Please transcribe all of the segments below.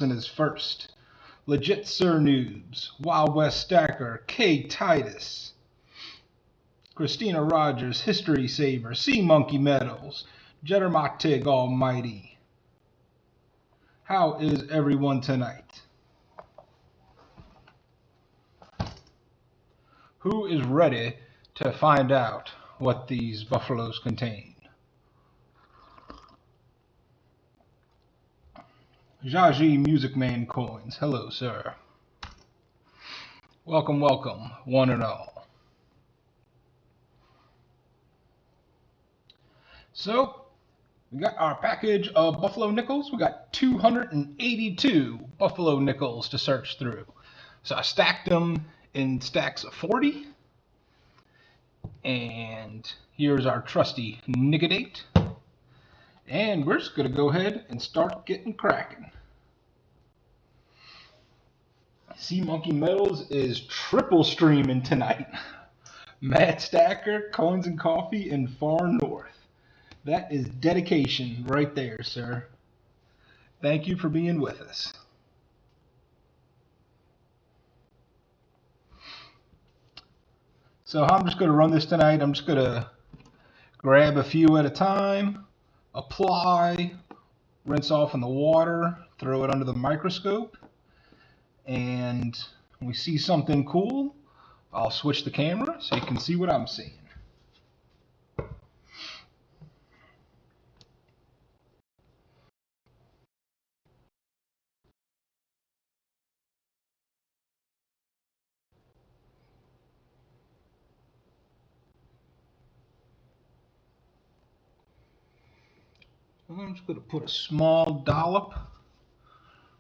is first. Legit Sir Noobs, Wild West Stacker, K. Titus, Christina Rogers, History Saver, Sea Monkey Medals, Jettermatig Almighty. How is everyone tonight? Who is ready to find out what these buffaloes contain? Jaji Music Man Coins, hello sir. Welcome, welcome, one and all. So, we got our package of Buffalo Nickels. We got 282 Buffalo Nickels to search through. So I stacked them in stacks of 40. And here's our trusty Nic-a-Date. And we're just going to go ahead and start getting cracking. Sea Monkey Metals is triple streaming tonight. Matt Stacker, Coinsncoffee, and Far North. That is dedication right there, sir. Thank you for being with us. So I'm just going to run this tonight. I'm just going to grab a few at a time, apply, rinse off in the water, throw it under the microscope, and when we see something cool, I'll switch the camera so you can see what I'm seeing. I'm just going to put a small dollop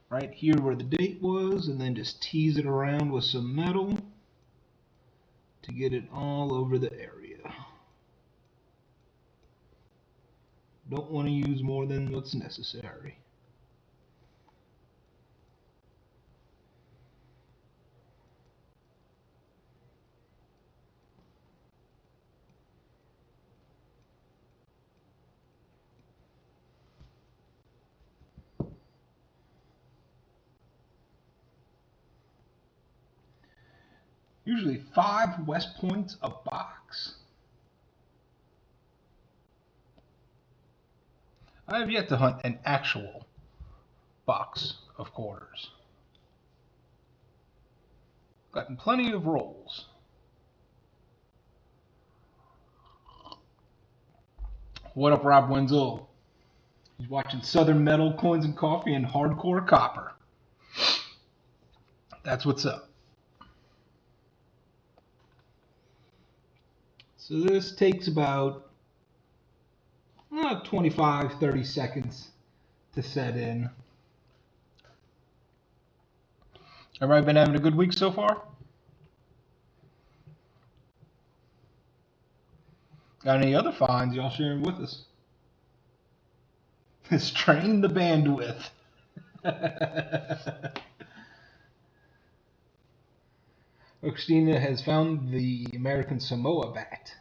right here where the date was, and then just tease it around with some metal to get it all over the area. Don't want to use more than what's necessary. Usually 5 West Points a box. I have yet to hunt an actual box of quarters. Gotten plenty of rolls. What up, Rob Wenzel? He's watching Southern Metal, Coinsncoffee, and Hardcore Copper. That's what's up. So this takes about 25-30 seconds to set in. Everybody been having a good week so far? Got any other finds y'all sharing with us? Strain the bandwidth. Christina has found the American Samoa bat.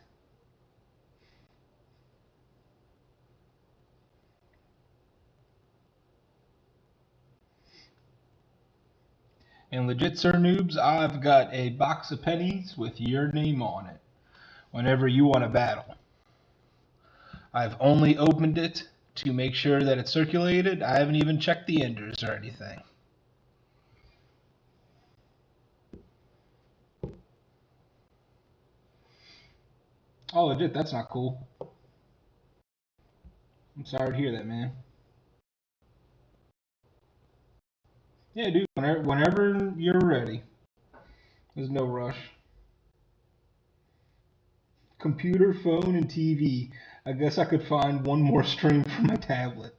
And legit Sir Noobs, I've got a box of pennies with your name on it whenever you want to battle. I've only opened it to make sure that it's circulated. I haven't even checked the enders or anything. Oh, legit, that's not cool. I'm sorry to hear that, man. Yeah, dude, whenever you're ready. There's no rush. Computer, phone, and TV. I guess I could find one more stream for my tablet.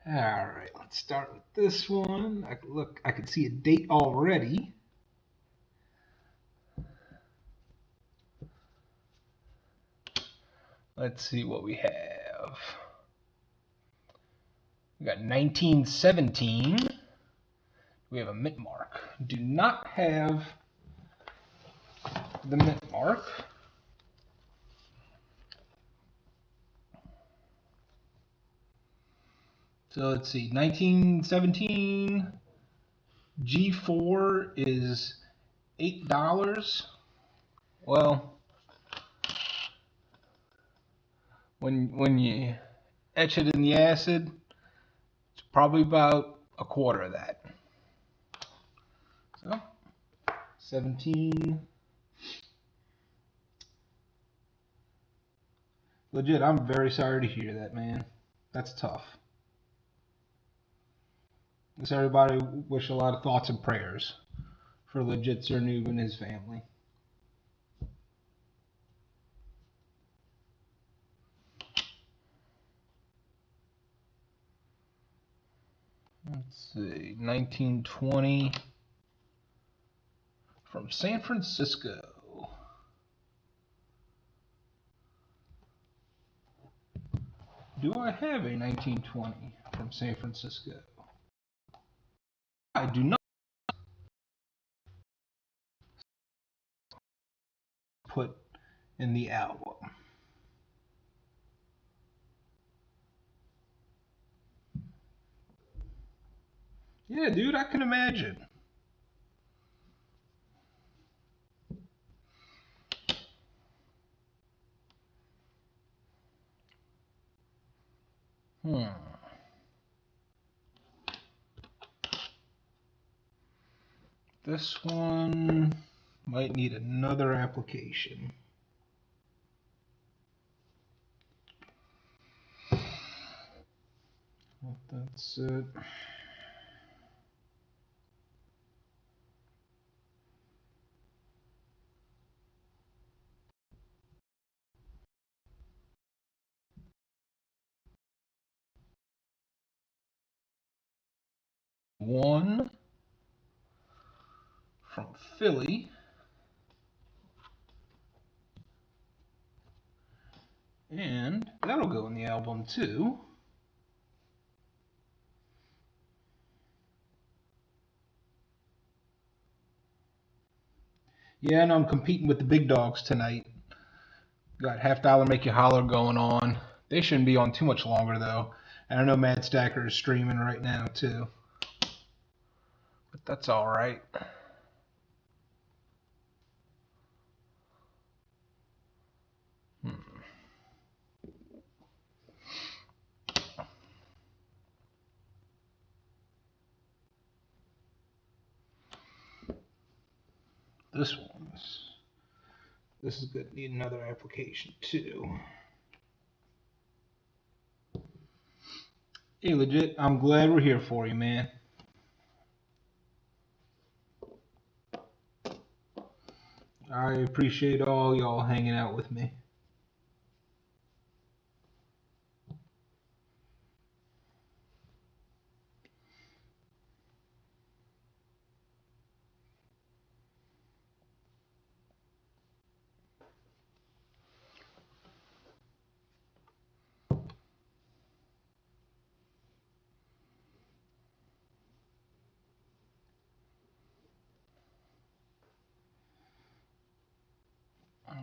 Alright, let's start with this one. I can see a date already. Let's see what we have. We got 1917. We have a mint mark. Do not have the mint mark. So let's see, 1917 G4 is $8. Well, when you etch it in the acid, it's probably about a quarter of that. So 17. Legit, I'm very sorry to hear that, man. That's tough. Guess everybody wish a lot of thoughts and prayers for legit Sir Noob and his family. Let's see, 1920 from San Francisco. Do I have a 1920 from San Francisco? I do not. Put in the album. Yeah, dude, I can imagine. This one might need another application. That's it. One from Philly. And that'll go in the album too. Yeah, and I'm competing with the big dogs tonight. Got Half Dollar Make You Holler going on. They shouldn't be on too much longer though. And I know Mad Stacker is streaming right now too. But that's alright. This is good. Need another application too. Hey, legit, I'm glad we're here for you, man. I appreciate all y'all hanging out with me.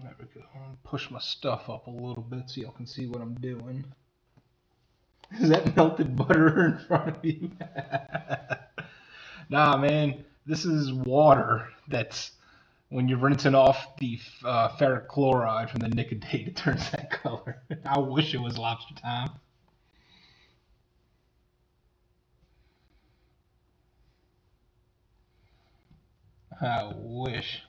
There we go. Push my stuff up a little bit so y'all can see what I'm doing. Is that melted butter in front of you? Nah, man. This is water that's when you're rinsing off the ferric chloride from the Nic-a-Date, it turns that color. I wish it was lobster time. I wish.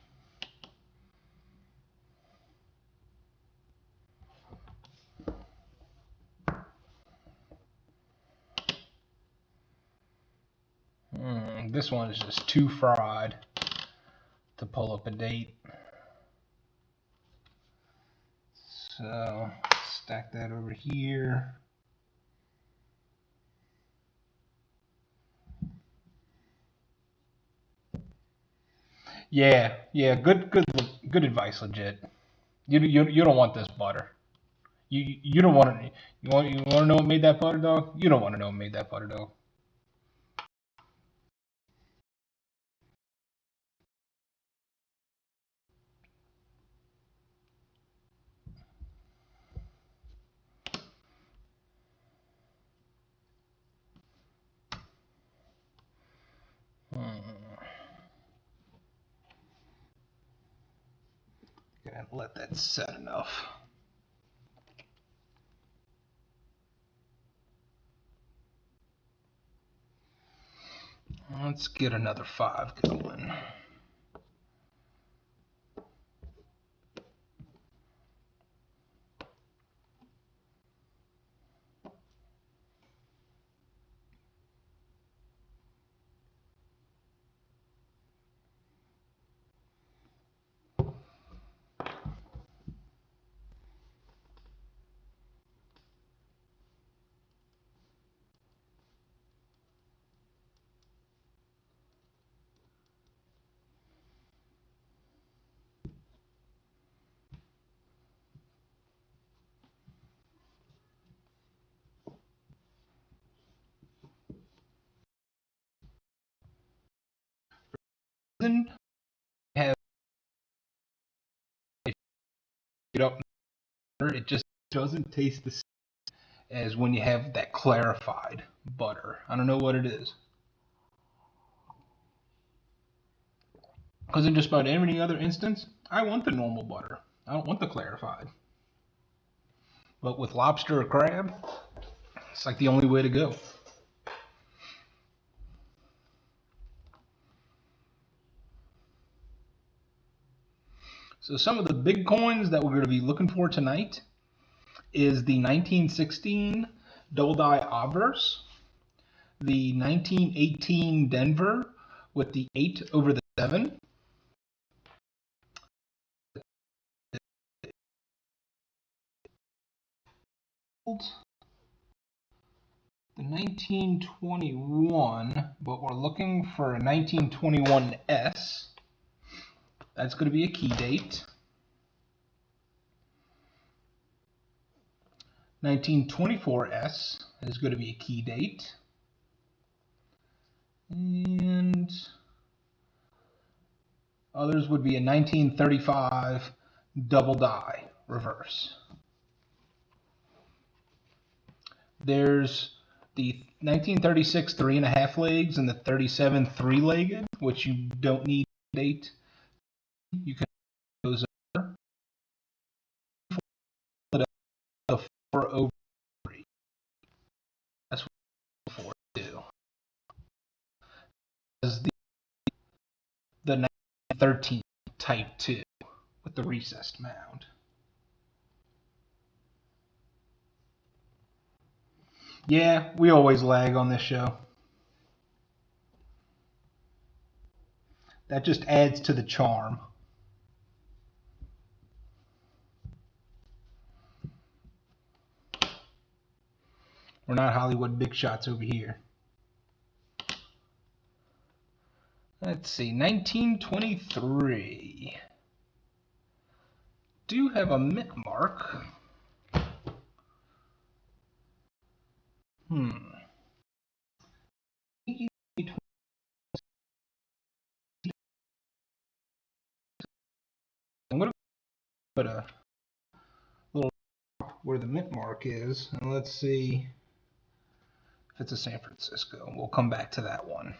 This one is just too fried to pull up a date. So stack that over here. Yeah, good advice, legit. You don't want this butter. You don't want to. You want to know what made that butter, dog? You don't want to know what made that butter, dog. Gonna let that set enough. Let's get another 5 going. Have it up, it just doesn't taste the same as when you have that clarified butter. I don't know what it is. Because in just about any other instance, I want the normal butter. I don't want the clarified. But with lobster or crab, it's like the only way to go. So some of the big coins that we're going to be looking for tonight is the 1916 double die obverse, the 1918 Denver with the 8 over the 7, the 1921, but we're looking for a 1921S. That's going to be a key date. 1924S is going to be a key date. And others would be a 1935 double die reverse. There's the 1936 3.5 legs and the 37 3-legged, which you don't need a date. You can those over the 4 over 3. That's what 4 do. As the 1913 type 2 with the recessed mound. Yeah, we always lag on this show. That just adds to the charm. We're not Hollywood big shots over here. Let's see, 1923. Do have a mint mark. I'm going to put a little where the mint mark is, and let's see if it's a San Francisco. We'll come back to that one.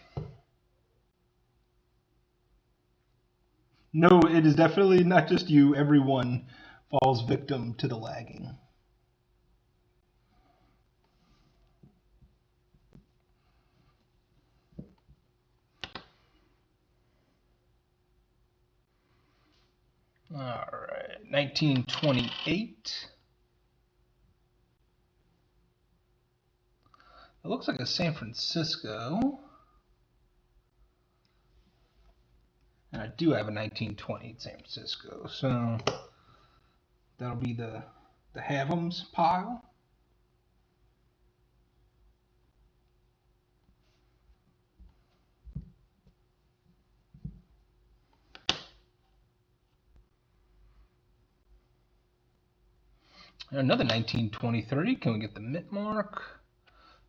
No, it is definitely not just you. Everyone falls victim to the lagging. All right, 1928. It looks like a San Francisco. And I do have a 1920 San Francisco, so that'll be the have-ems pile. And another 1923. Can we get the mint mark?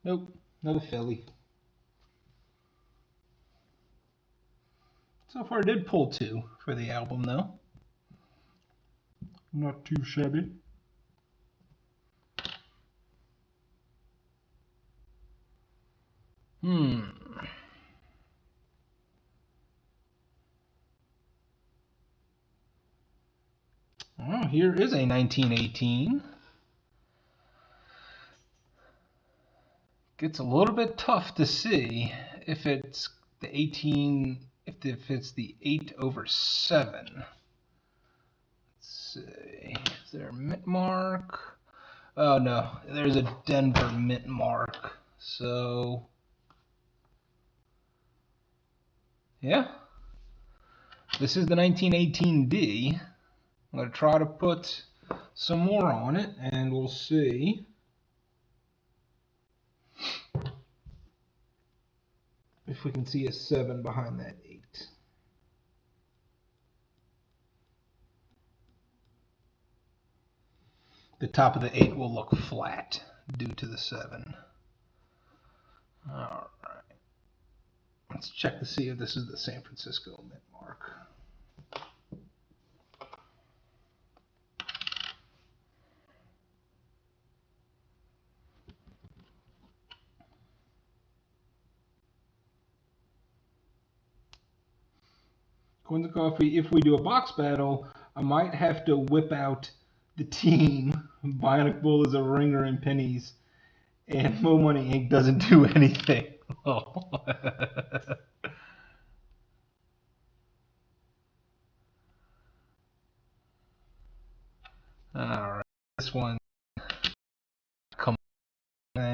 Nope, another Philly. So far, I did pull 2 for the album, though. Not too shabby. Here is a 1918. Gets a little bit tough to see if it's the 18, if it's the 8 over 7. Let's see, is there a mint mark? Oh no, there's a Denver mint mark. So, yeah, this is the 1918D. I'm going to try to put some more on it, and we'll see if we can see a 7 behind that 8. The top of the 8 will look flat due to the 7. All right. Let's check to see if this is the San Francisco mint mark. Coinsncoffee, if we do a box battle, I might have to whip out the team. Bionic Bull is a ringer in pennies, and Mo Money Inc. doesn't do anything. Oh. All right, this one. Come on.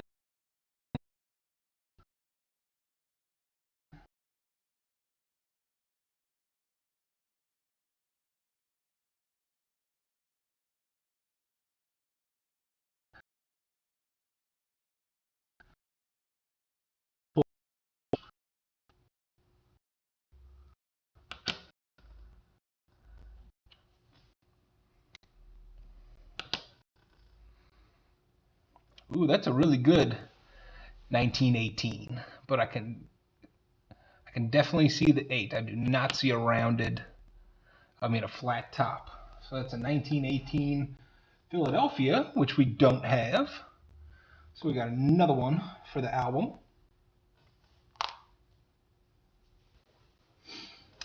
Ooh, that's a really good 1918, but I can definitely see the 8. I do not see a flat top. So that's a 1918 Philadelphia, which we don't have. So we got another one for the album.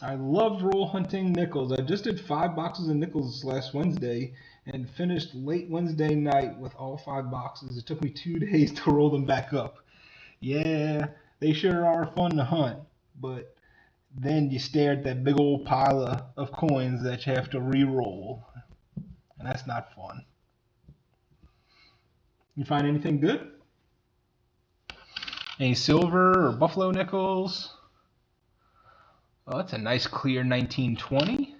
I love roll hunting nickels. I just did 5 boxes of nickels last Wednesday and finished late Wednesday night with all 5 boxes. It took me 2 days to roll them back up. Yeah, they sure are fun to hunt, but then you stare at that big old pile of coins that you have to re-roll, and that's not fun. You find anything good? Any silver or buffalo nickels? Oh, that's a nice clear 1920.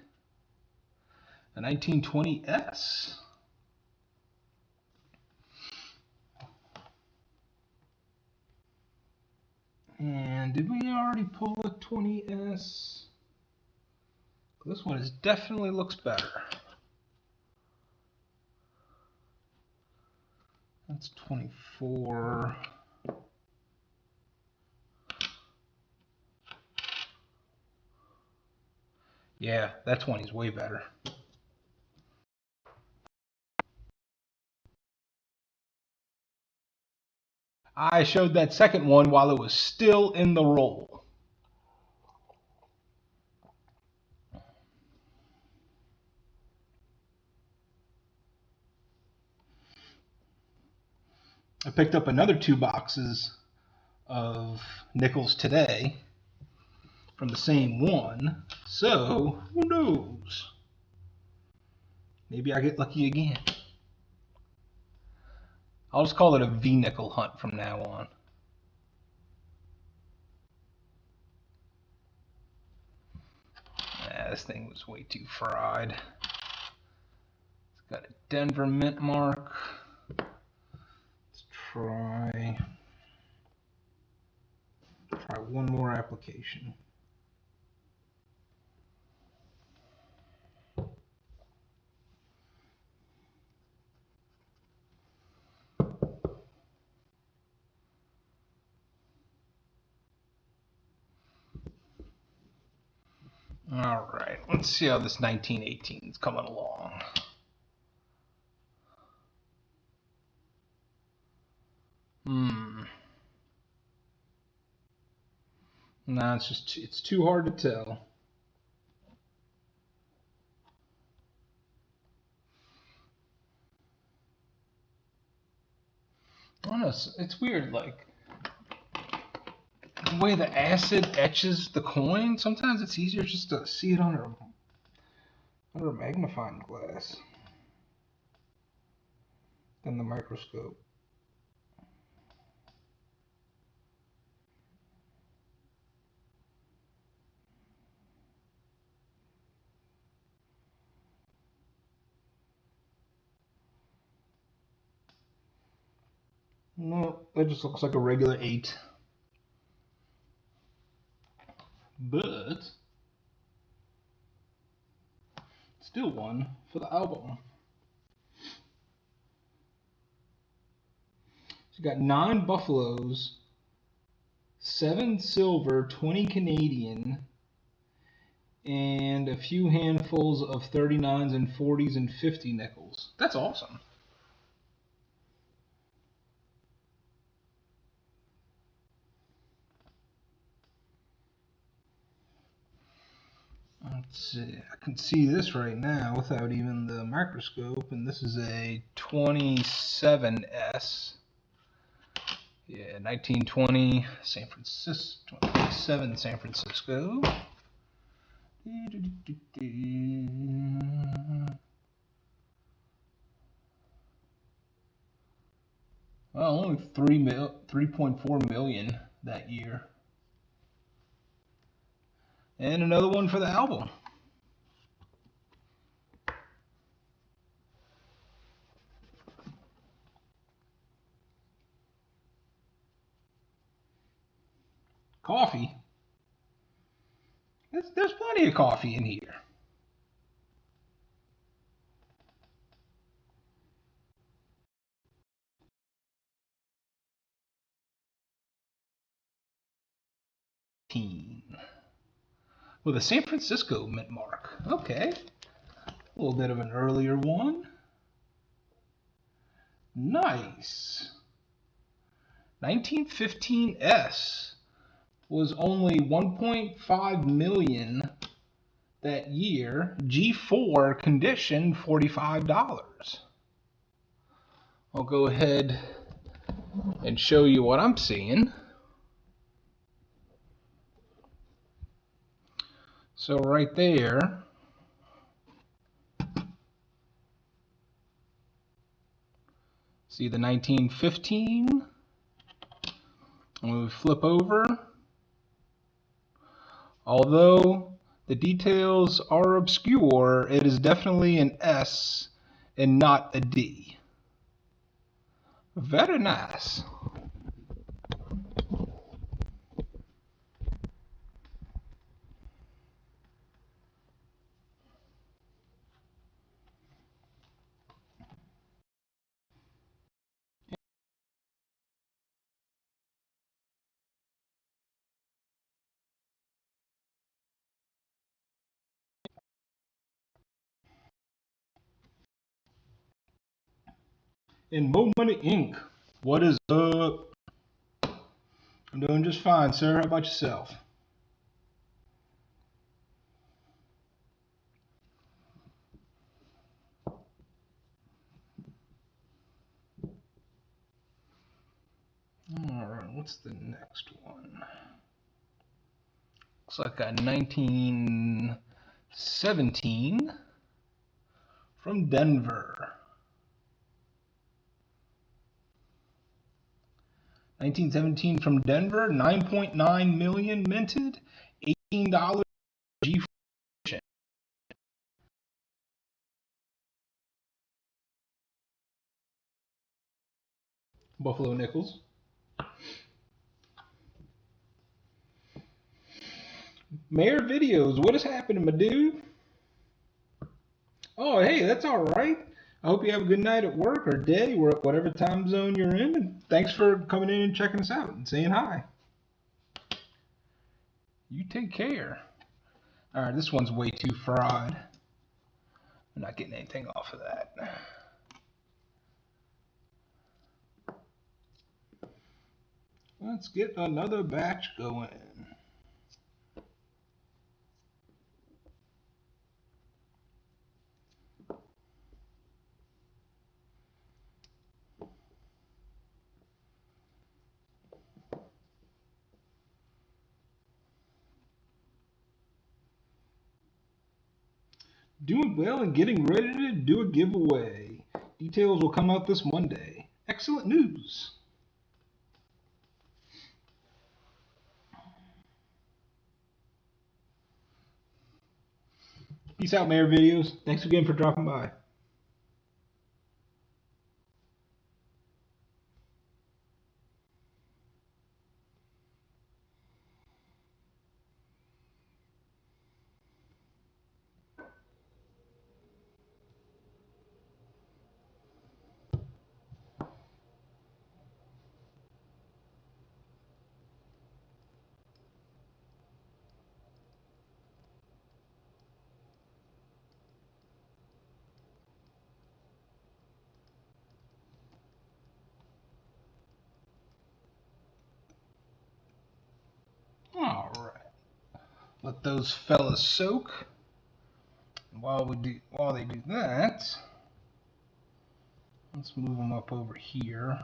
A 1920S. And did we already pull a 20S? This one definitely looks better. That's 24. Yeah, that 20 is way better. I showed that second one while it was still in the roll. I picked up another 2 boxes of nickels today from the same one, so who knows? Maybe I get lucky again. I'll just call it a V-nickel hunt from now on. This thing was way too fried. It's got a Denver mint mark. Let's try one more application. All right, let's see how this 1918 is coming along. No, it's too hard to tell. I don't know, it's weird, like the way the acid etches the coin. Sometimes it's easier just to see it under a magnifying glass than the microscope. No, that just looks like a regular 8. But still one for the album. So you got 9 buffaloes, 7 silver, 20 Canadian, and a few handfuls of 39s and 40s and 50 nickels. That's awesome. Let's see, I can see this right now without even the microscope, and this is a 27S. Yeah, 1920 San Francisco, 27 San Francisco. Well, only 3.4 million that year. And another one for the album. Coffee. There's plenty of coffee in here. With a San Francisco mint mark. Okay. A little bit of an earlier one. Nice. 1915S was only 1.5 million that year. G4 condition, $45. I'll go ahead and show you what I'm seeing. So right there, see the 1915? When we flip over, although the details are obscure, it is definitely an S and not a D. Very nice. In Mo Money Inc., what is up? I'm doing just fine, sir. How about yourself? Alright, what's the next one? Looks like a 1917 from Denver. 1917 from Denver, 9.9 million minted, $18 G. Buffalo nickels. Mayor Videos, what is happening, my dude? Oh, hey, that's all right. I hope you have a good night at work or day, whatever time zone you're in. And thanks for coming in and checking us out and saying hi. You take care. All right, this one's way too fried. I'm not getting anything off of that. Let's get another batch going. Doing well and getting ready to do a giveaway. Details will come out this Monday. Excellent news. Peace out, Mayor Videos. Thanks again for dropping by. All right. Let those fellas soak. While they do that, let's move them up over here.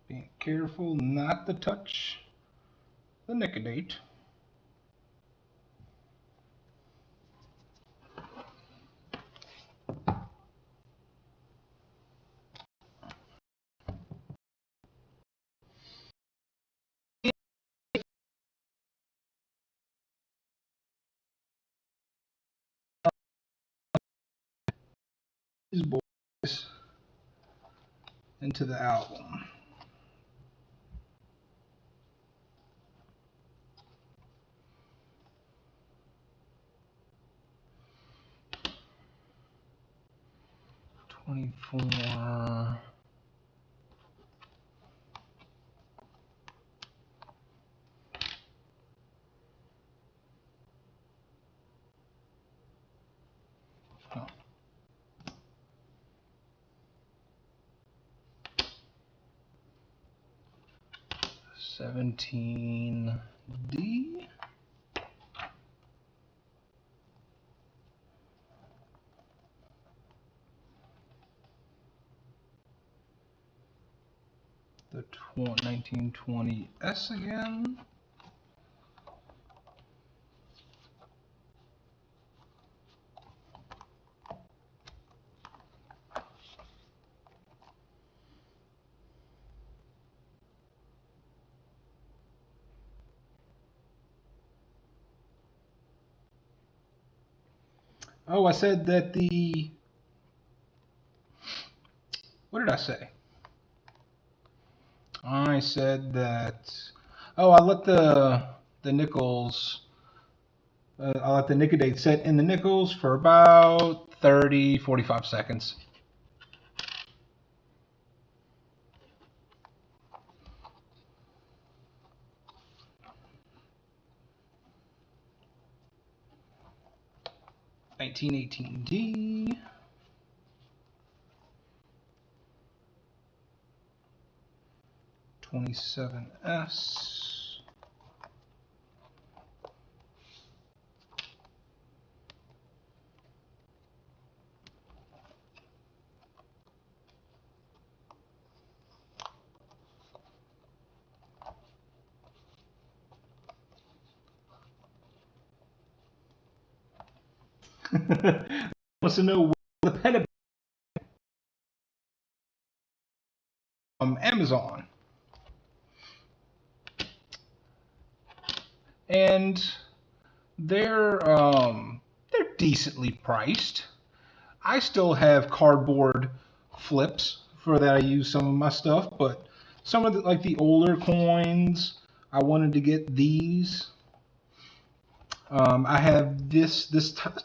Being careful not to touch the Nic-a-Date. These boys into the album. $24. Oh. 17D. The 1920S again. Oh, I said that what did I say? I said that, oh, I let the nickels, I let the Nic-a-Date sit in the nickels for about 30, 45 seconds. $19.18D. $27S. Wants to know where the pen from Amazon. And they're decently priced. I still have cardboard flips for that I use some of my stuff, but some of the, like the older coins, I wanted to get these. I have this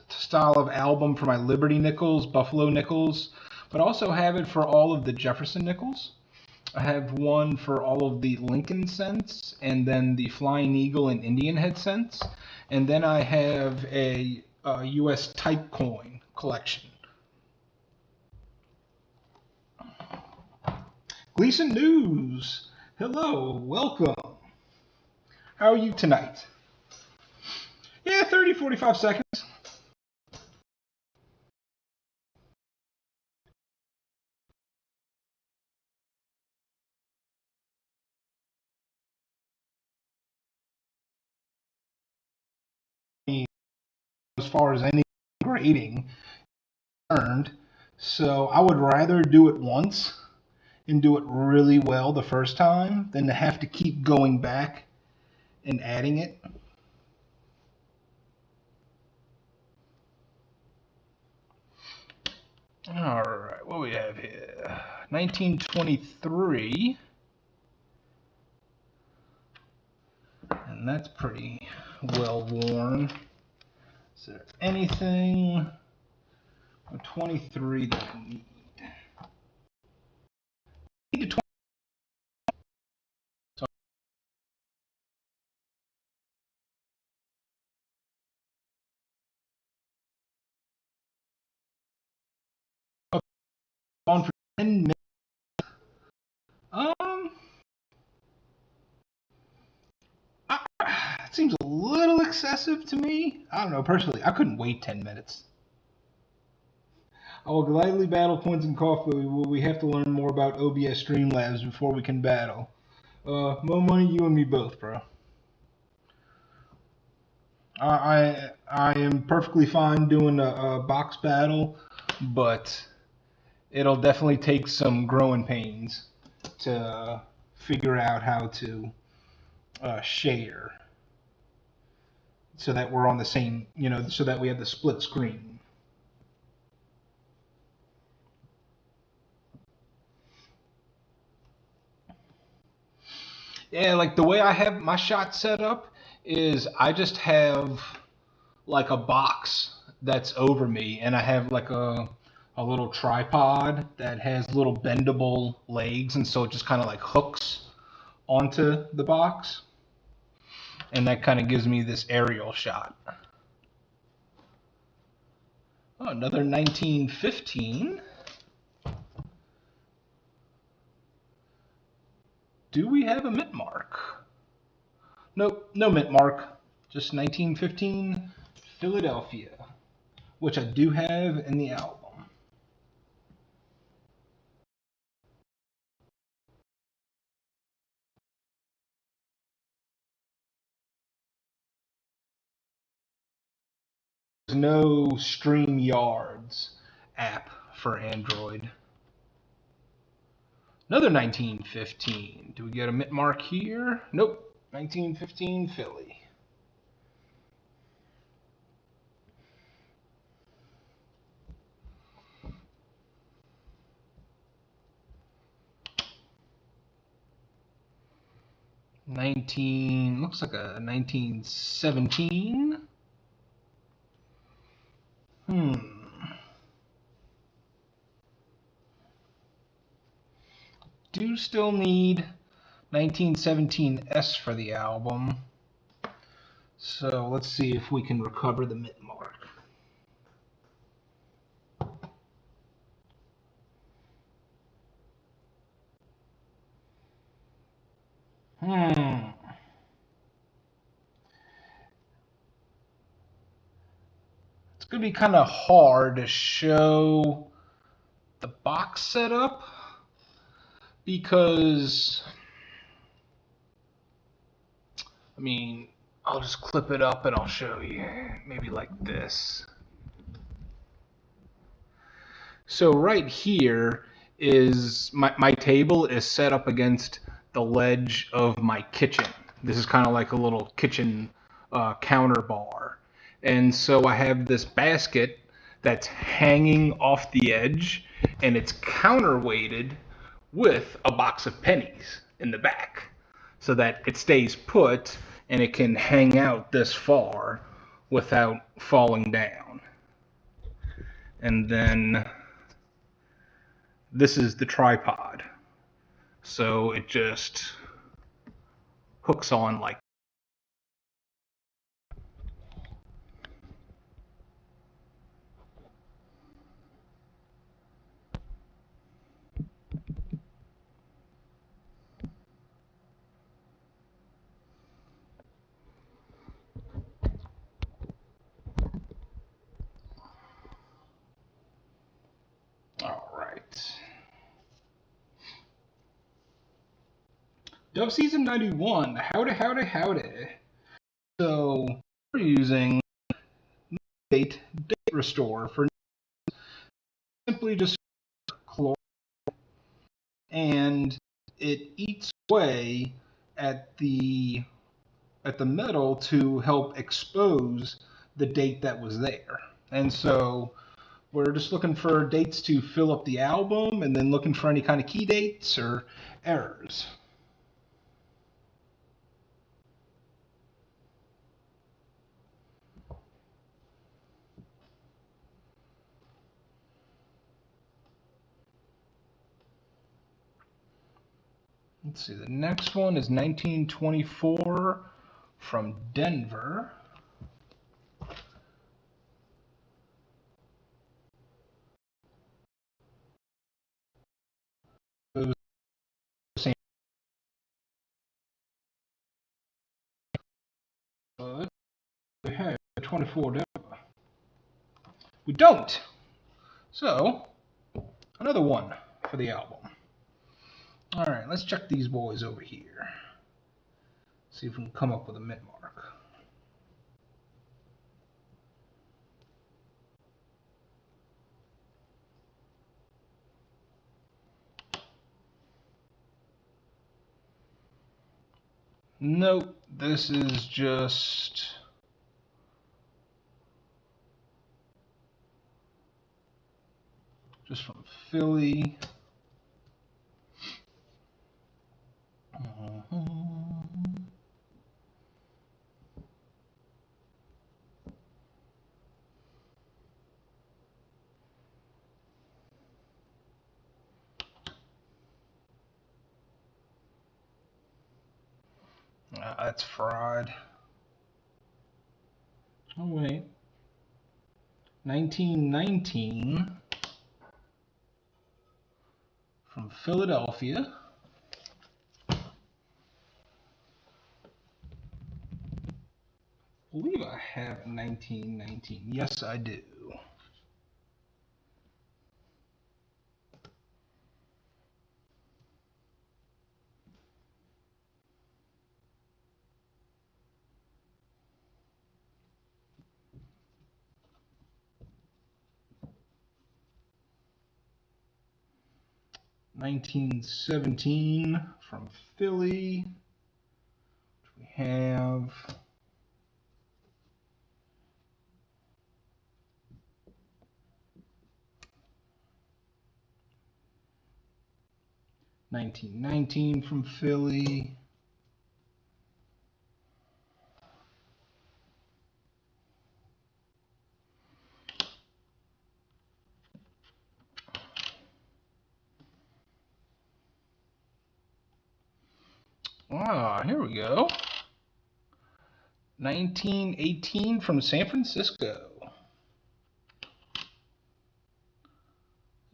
style of album for my Liberty nickels, Buffalo nickels, but also have it for all of the Jefferson nickels. I have one for all of the Lincoln cents, and then the Flying Eagle and Indian Head cents, and then I have a U.S. type coin collection. Gleason News, hello, welcome. How are you tonight? Yeah, 30, 45 seconds. as far as any grading is concerned. So I would rather do it once and do it really well the first time than to have to keep going back and adding it. All right, what do we have here? 1923. And that's pretty well worn. Is there anything with 23 that I need? I need to on for 10 minutes. It seems a little excessive to me. I don't know, personally, I couldn't wait 10 minutes. I will gladly battle Coinsncoffee. We have to learn more about OBS Streamlabs before we can battle. More money, you and me both, bro. I am perfectly fine doing a box battle, but it'll definitely take some growing pains to figure out how to share so that we're on the same, so that we have the split screen. Yeah, like the way I have my shot set up is I just have like a box that's over me, and I have like a little tripod that has little bendable legs, and so it just kind of like hooks onto the box, and that kind of gives me this aerial shot. Oh, another 1915. Do we have a mint mark? Nope, no mint mark. Just 1915 Philadelphia, which I do have in the album. There's no StreamYards app for Android. Another 1915. Do we get a mint mark here? Nope. 1915 Philly. Looks like a 1917. Do still need 1917S for the album. So let's see if we can recover the mint mark. It's going to be kind of hard to show the box setup because, I mean, I'll just clip it up and I'll show you. Maybe like this. So right here is my table is set up against the ledge of my kitchen. This is kind of like a little kitchen counter bar. And so I have this basket that's hanging off the edge, and it's counterweighted with a box of pennies in the back so that it stays put and it can hang out this far without falling down. And then this is the tripod. So it just hooks on like Dove Season 91, howdy. So we're using Nic-a-Date Nic-a-Date date restore for simply just chloride, and it eats away at the metal to help expose the date that was there. And so we're just looking for dates to fill up the album, and then looking for any kind of key dates or errors. Let's see, the next one is 1924 from Denver. We have 24 Denver. We don't. So, another one for the album. All right, let's check these boys over here. See if we can come up with a mint mark. Nope, this is just from Philly. That's fried. Oh wait, 1919 from Philadelphia. I believe I have 1919. Yes, I do. $1917 from Philly. We have $1919 from Philly. Here we go. 1918 from San Francisco.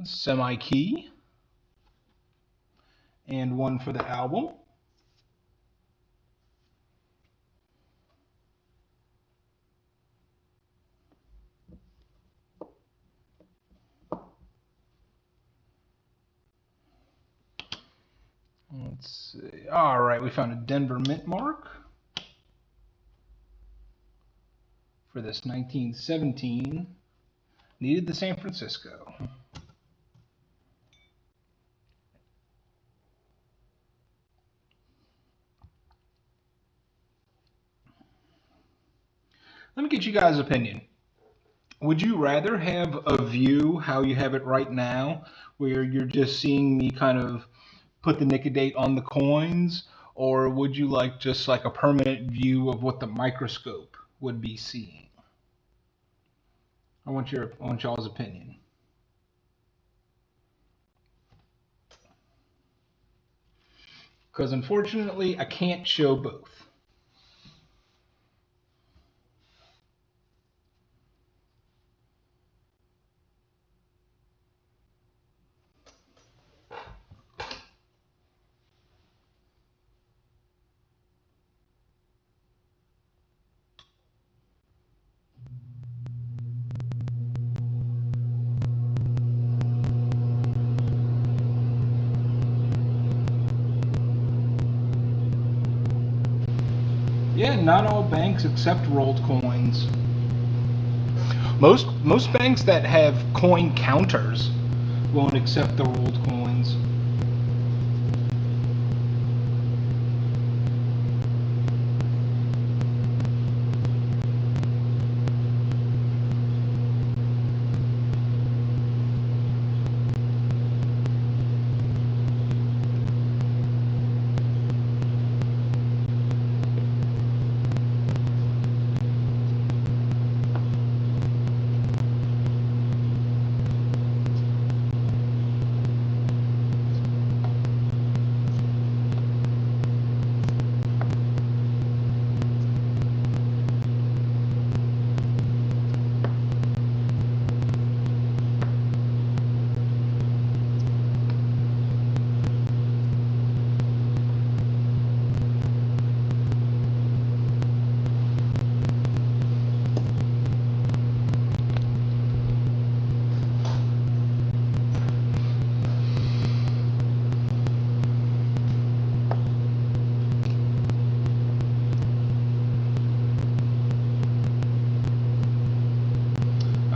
Semi-key. And one for the album. Let's see. All right, we found a Denver mint mark for this 1917. Needed the San Francisco. Let me get you guys' opinion. Would you rather have a view how you have it right now, where you're just seeing me kind of put the Nic-a-Date on the coins, or would you like just like a permanent view of what the microscope would be seeing? I want y'all's opinion. Because unfortunately, I can't show both. Yeah, not all banks accept rolled coins. Most banks that have coin counters won't accept the rolled coins.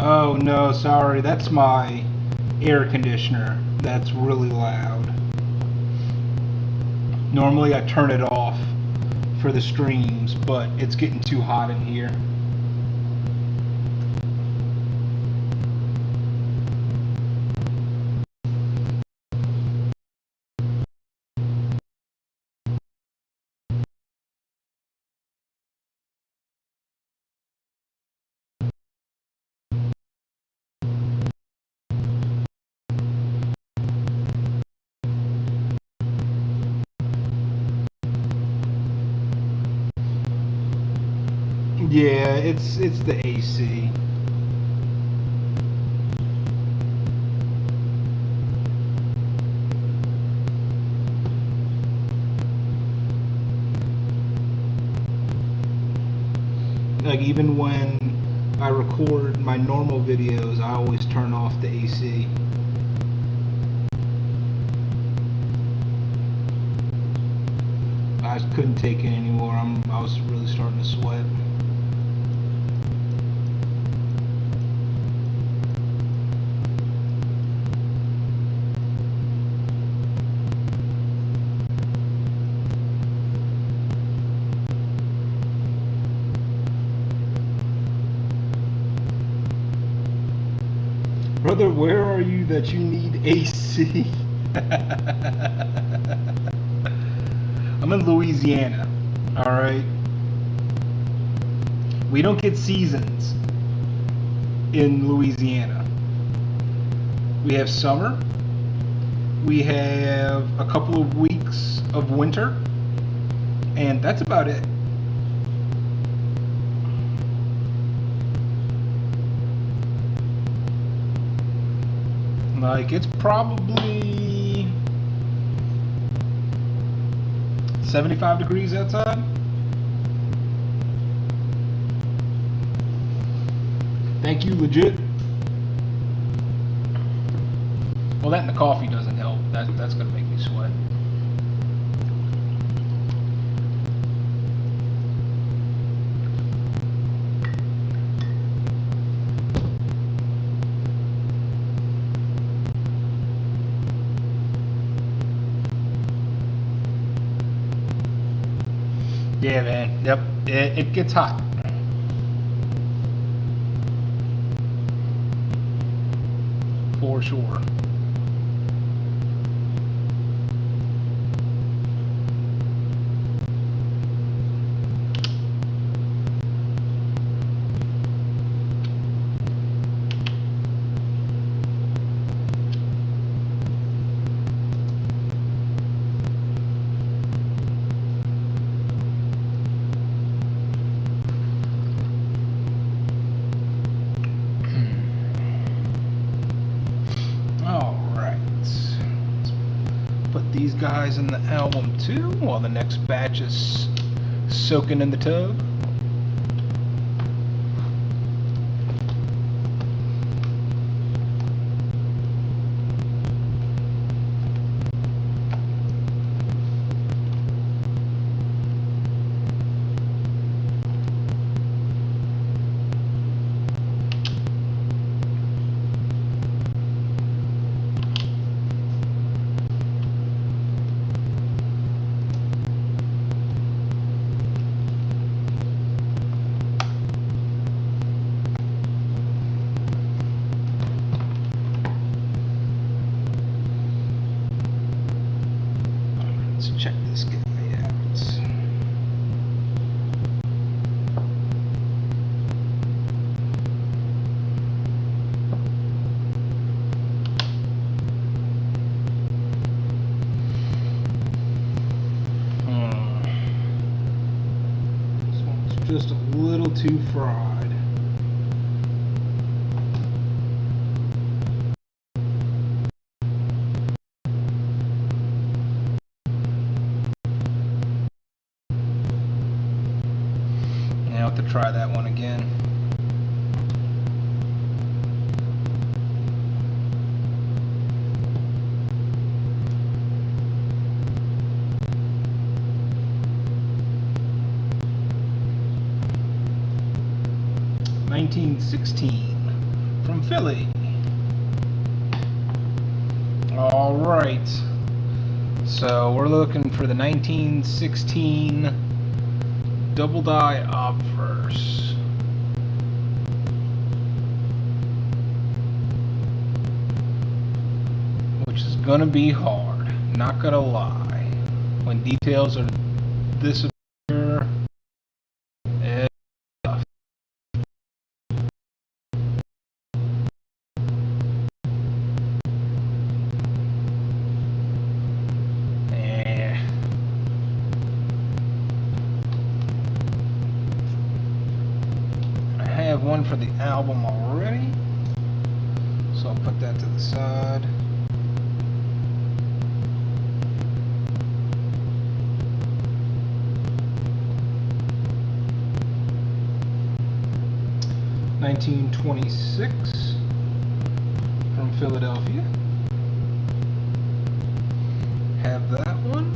Oh no, sorry, that's my air conditioner. That's really loud. Normally I turn it off for the streams, but it's getting too hot in here. Yeah, it's the AC. Like even when I record my normal videos, I always turn off the AC. I just couldn't take it anymore. I was really starting to sweat. Brother, where are you that you need AC? I'm in Louisiana, alright? We don't get seasons in Louisiana. We have summer, we have a couple of weeks of winter, and that's about it. Like, it's probably 75 degrees outside. Thank you, legit. Well, that and the coffee doesn't help. That's gonna make me sweat. Yeah, man. Yep. It gets hot. For sure. These guys in the album too, while the next batch is soaking in the tub. just a little too fried. Now I have to try that one again. $19.16 from Philly. All right, so we're looking for the 1916 double die obverse. Which is gonna be hard, not gonna lie. When details are this obscure, it's tough. I have one for the album already, so I'll put that to the side. $19.26 from Philadelphia. Have that one.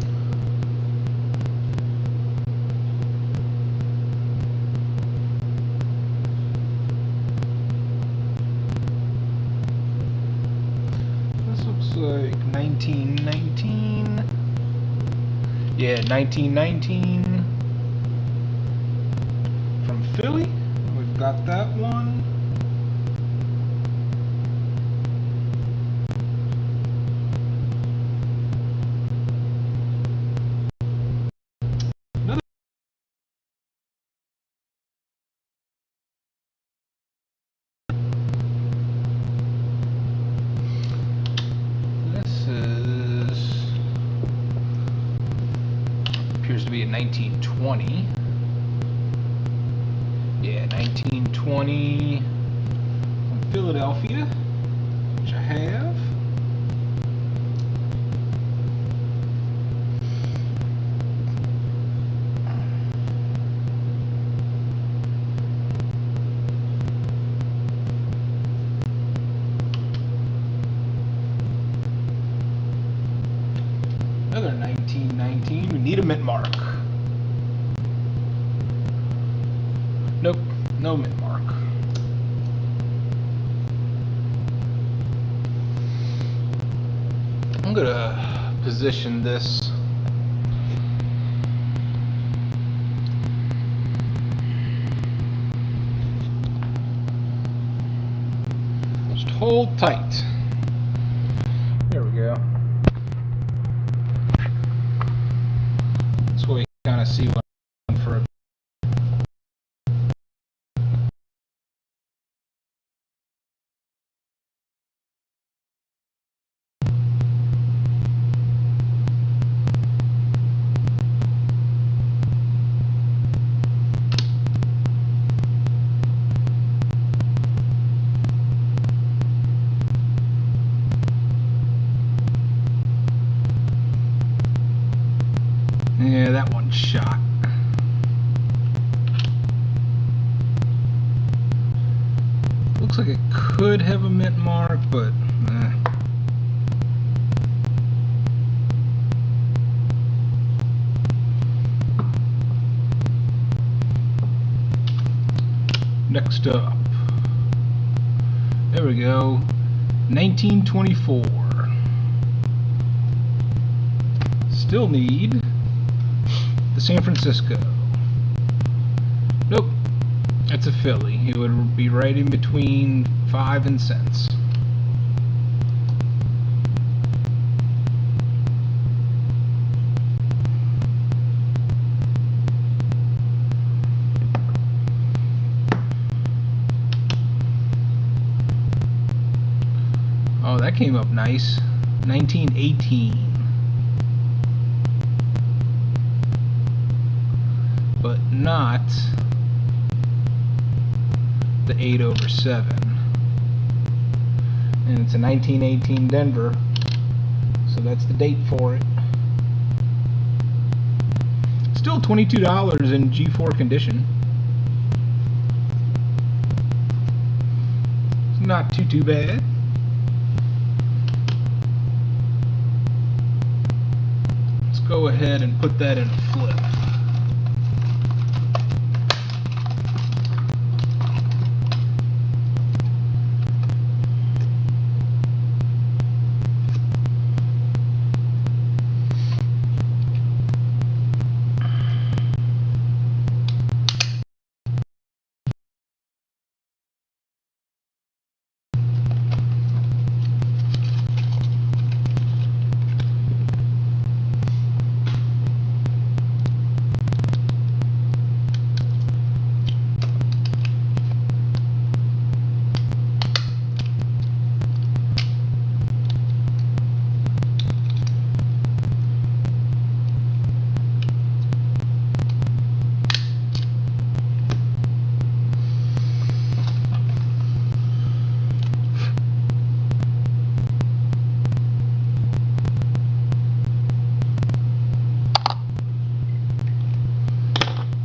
This looks like 1919. Yeah, 1919 from Philly. We've got that one. This appears to be a 1920. Yeah, 1920 from Philadelphia, which I have. Another 1919. We need a mint mark. Nope, no mint mark. I'm gonna position this just hold tight. There we go. This way you can kind of see what I'm doing for a yeah, that one's shot. Looks like it could have a mint mark, but Next up, there we go, 1924. Still need the San Francisco. Nope, that's a Philly. It would be right in between 5 and cents. Oh, that came up nice. 1918. But not the 8/7. And it's a 1918 Denver, so that's the date for it. Still $22 in G4 condition. It's not too bad. Let's go ahead and put that in a flip.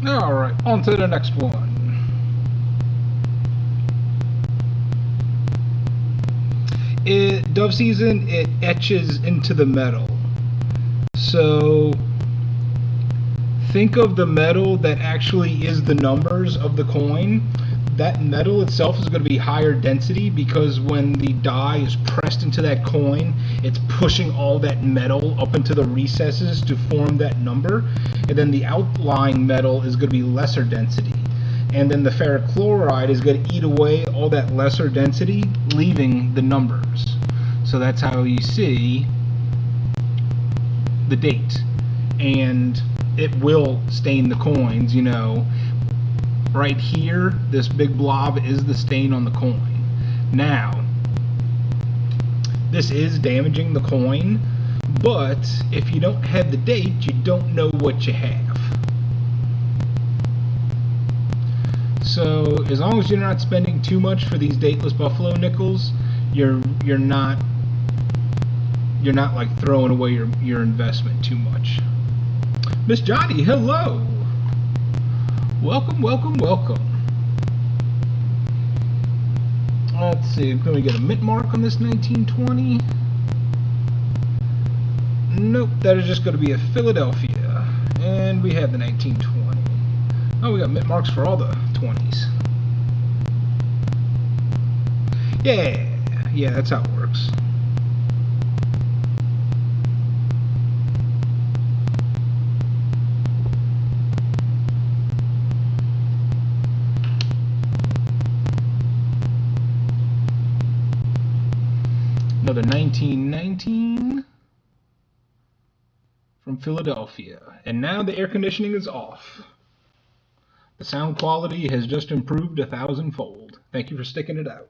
Alright, on to the next one. Dove season, it etches into the metal. So think of the metal that actually is the numbers of the coin. That metal itself is going to be higher density because when the die is pressed into that coin, it's pushing all that metal up into the recesses to form that number. And then the outlying metal is going to be lesser density. And then the ferric chloride is going to eat away all that lesser density, leaving the numbers. So that's how you see the date. And it will stain the coins, you know. Right here, this big blob is the stain on the coin. Now, this is damaging the coin, but if you don't have the date, you don't know what you have. So as long as you're not spending too much for these dateless buffalo nickels, you're not like throwing away your investment too much. Miss Johnny, hello. Welcome, welcome, welcome. Let's see, can we get a mint mark on this 1920? Nope, that is just going to be a Philadelphia. And we have the 1920. Oh, we got mint marks for all the 20s. Yeah, that's how it works. Another 1919 from Philadelphia. And now the air conditioning is off. The sound quality has just improved 1,000-fold. Thank you for sticking it out.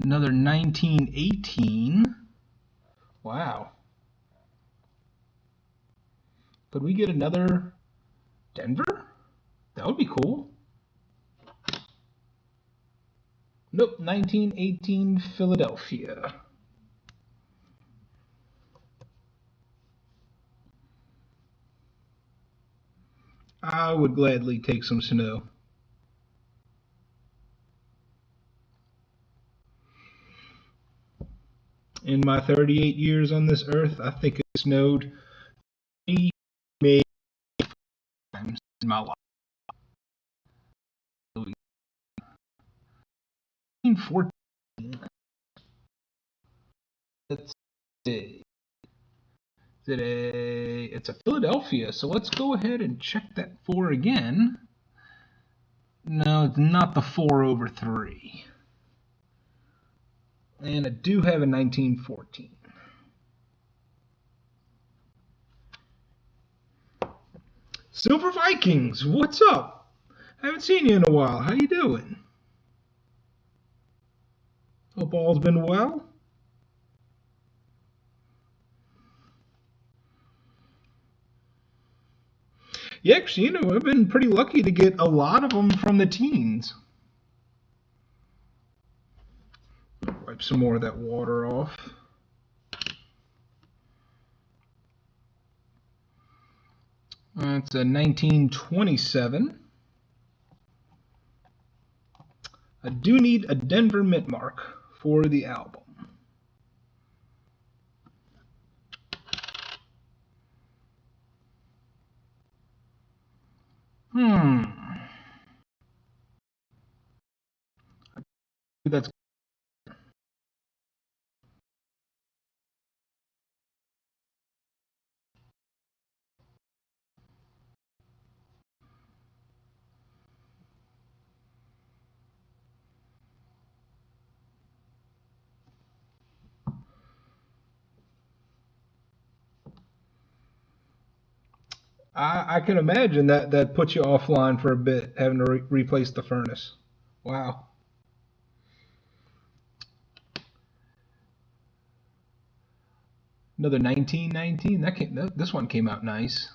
Another 1918. Wow. Could we get another Denver? That would be cool. Nope, 1918 Philadelphia. I would gladly take some snow. In my 38 years on this earth, I think it snowed 3 maybe times in my life. 14. Let's see. It's a Philadelphia, so let's go ahead and check that 4 again. No, it's not the 4/3. And I do have a 1914. Silver Vikings, what's up? I haven't seen you in a while. How you doing? Hope all's been well. Yeah, actually, I've been pretty lucky to get a lot of them from the teens. Wipe some more of that water off. That's a 1927. I do need a Denver mint mark for the album. That's I can imagine that puts you offline for a bit, having to replace the furnace. Wow. Another 1919. This one came out nice.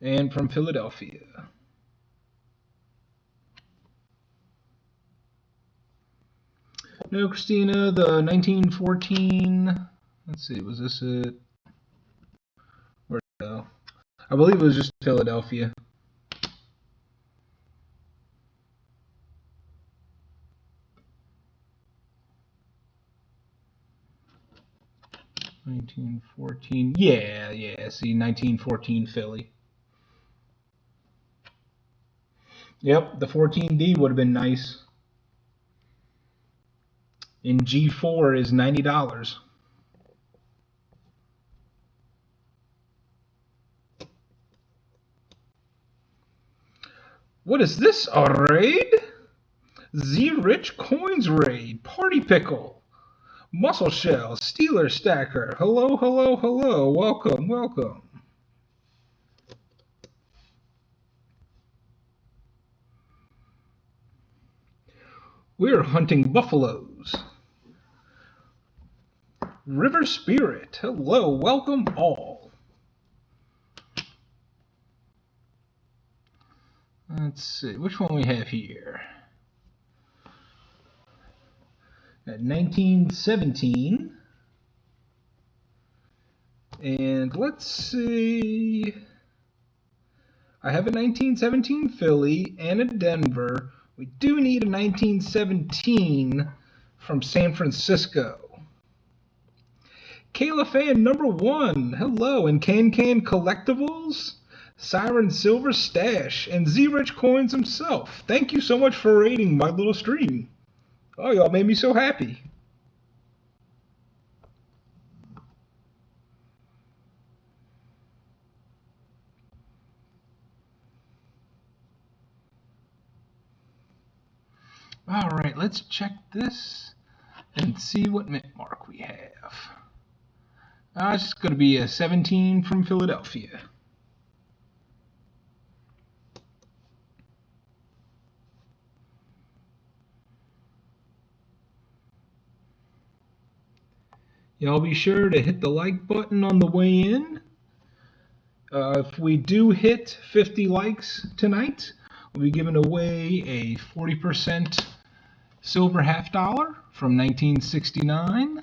And from Philadelphia. No, Christina, the 1914. Let's see, was this it? Where'd it go? I believe it was just Philadelphia. $1914. Yeah. See, 1914 Philly. Yep, the 14D would have been nice. And G4 is $90. What is this? A raid? Z-Rich Coins Raid. Party Pickle. Muscle Shell. Steeler Stacker. Hello. Welcome. We're hunting buffaloes. River Spirit. Hello. Welcome all. Let's see. Which one we have here? At 1917. And let's see. I have a 1917 Philly and a Denver. We do need a 1917 from San Francisco. Kayla fan number 1. Hello. And Can Collectibles, Siren Silver Stash, and Z-Rich Coins himself. Thank you so much for rating my little stream. Oh, y'all made me so happy. All right, let's check this and see what mint mark we have. It's just going to be a 17 from Philadelphia. Y'all be sure to hit the like button on the way in. If we do hit 50 likes tonight, we'll be giving away a 40% silver $half from 1969.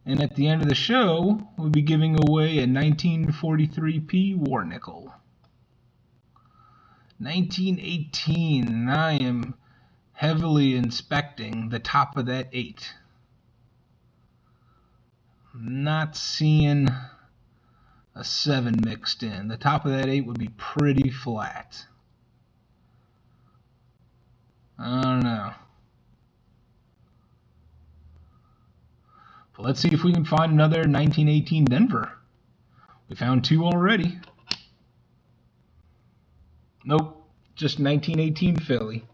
And at the end of the show, we'll be giving away a 1943p war nickel. 1918, and I am heavily inspecting the top of that 8. Not seeing a 7 mixed in. The top of that 8 would be pretty flat. I don't know. But let's see if we can find another 1918 Denver. We found 2 already. Nope, just 1918 Philly.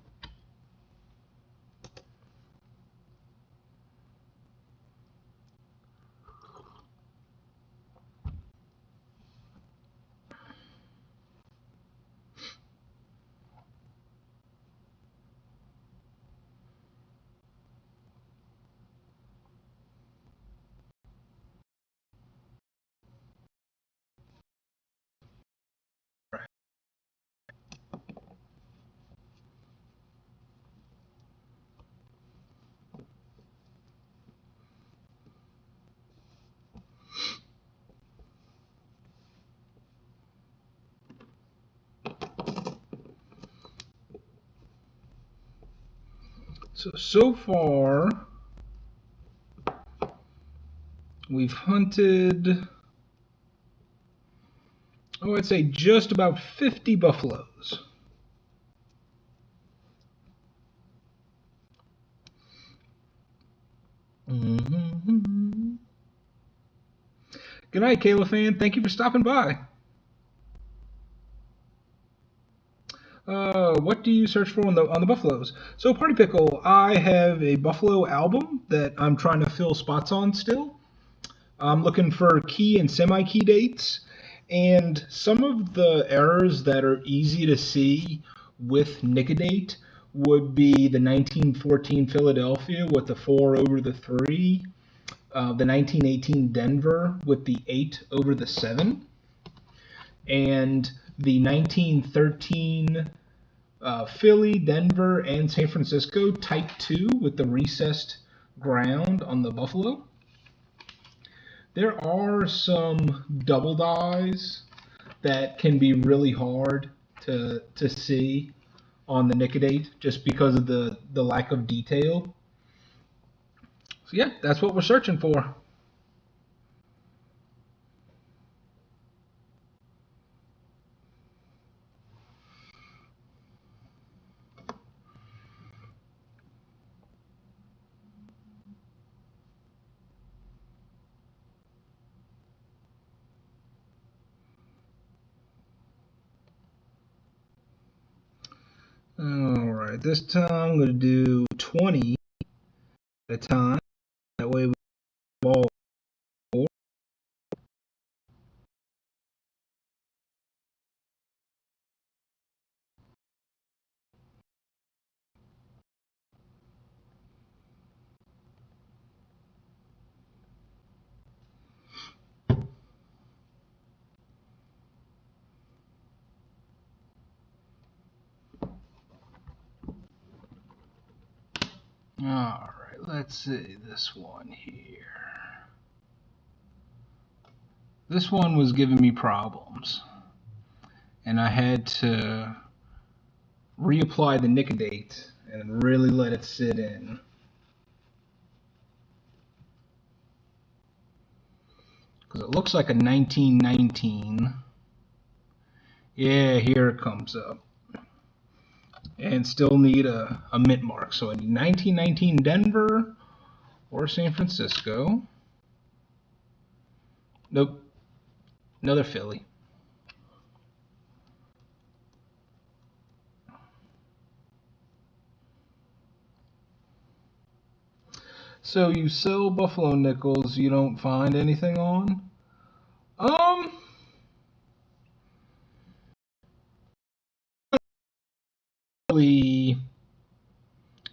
So far, we've hunted, oh, I'd say just about 50 buffaloes. Good night, Kayla fan. Thank you for stopping by. What do you search for on the buffaloes? So, Party Pickle, I have a buffalo album that I'm trying to fill spots on still. I'm looking for key and semi-key dates, and some of the errors that are easy to see with Nic-a-Date would be the 1914 Philadelphia with the 4 over the 3, the 1918 Denver with the 8 over the 7, and the 1913 Philly, Denver, and San Francisco Type 2 with the recessed ground on the buffalo. There are some double dies that can be really hard to see on the Nic-a-Date just because of the lack of detail. So yeah, that's what we're searching for. All right, this time I'm going to do 20 at a time. That way we all. All right, let's see this one here. This one was giving me problems, and I had to reapply the Nic-a-Date and really let it sit in. Because it looks like a 1919. Yeah, here it comes up. And still need a mint mark. So I need 1919 Denver or San Francisco. Nope. Another Philly. So you sell buffalo nickels, you don't find anything on?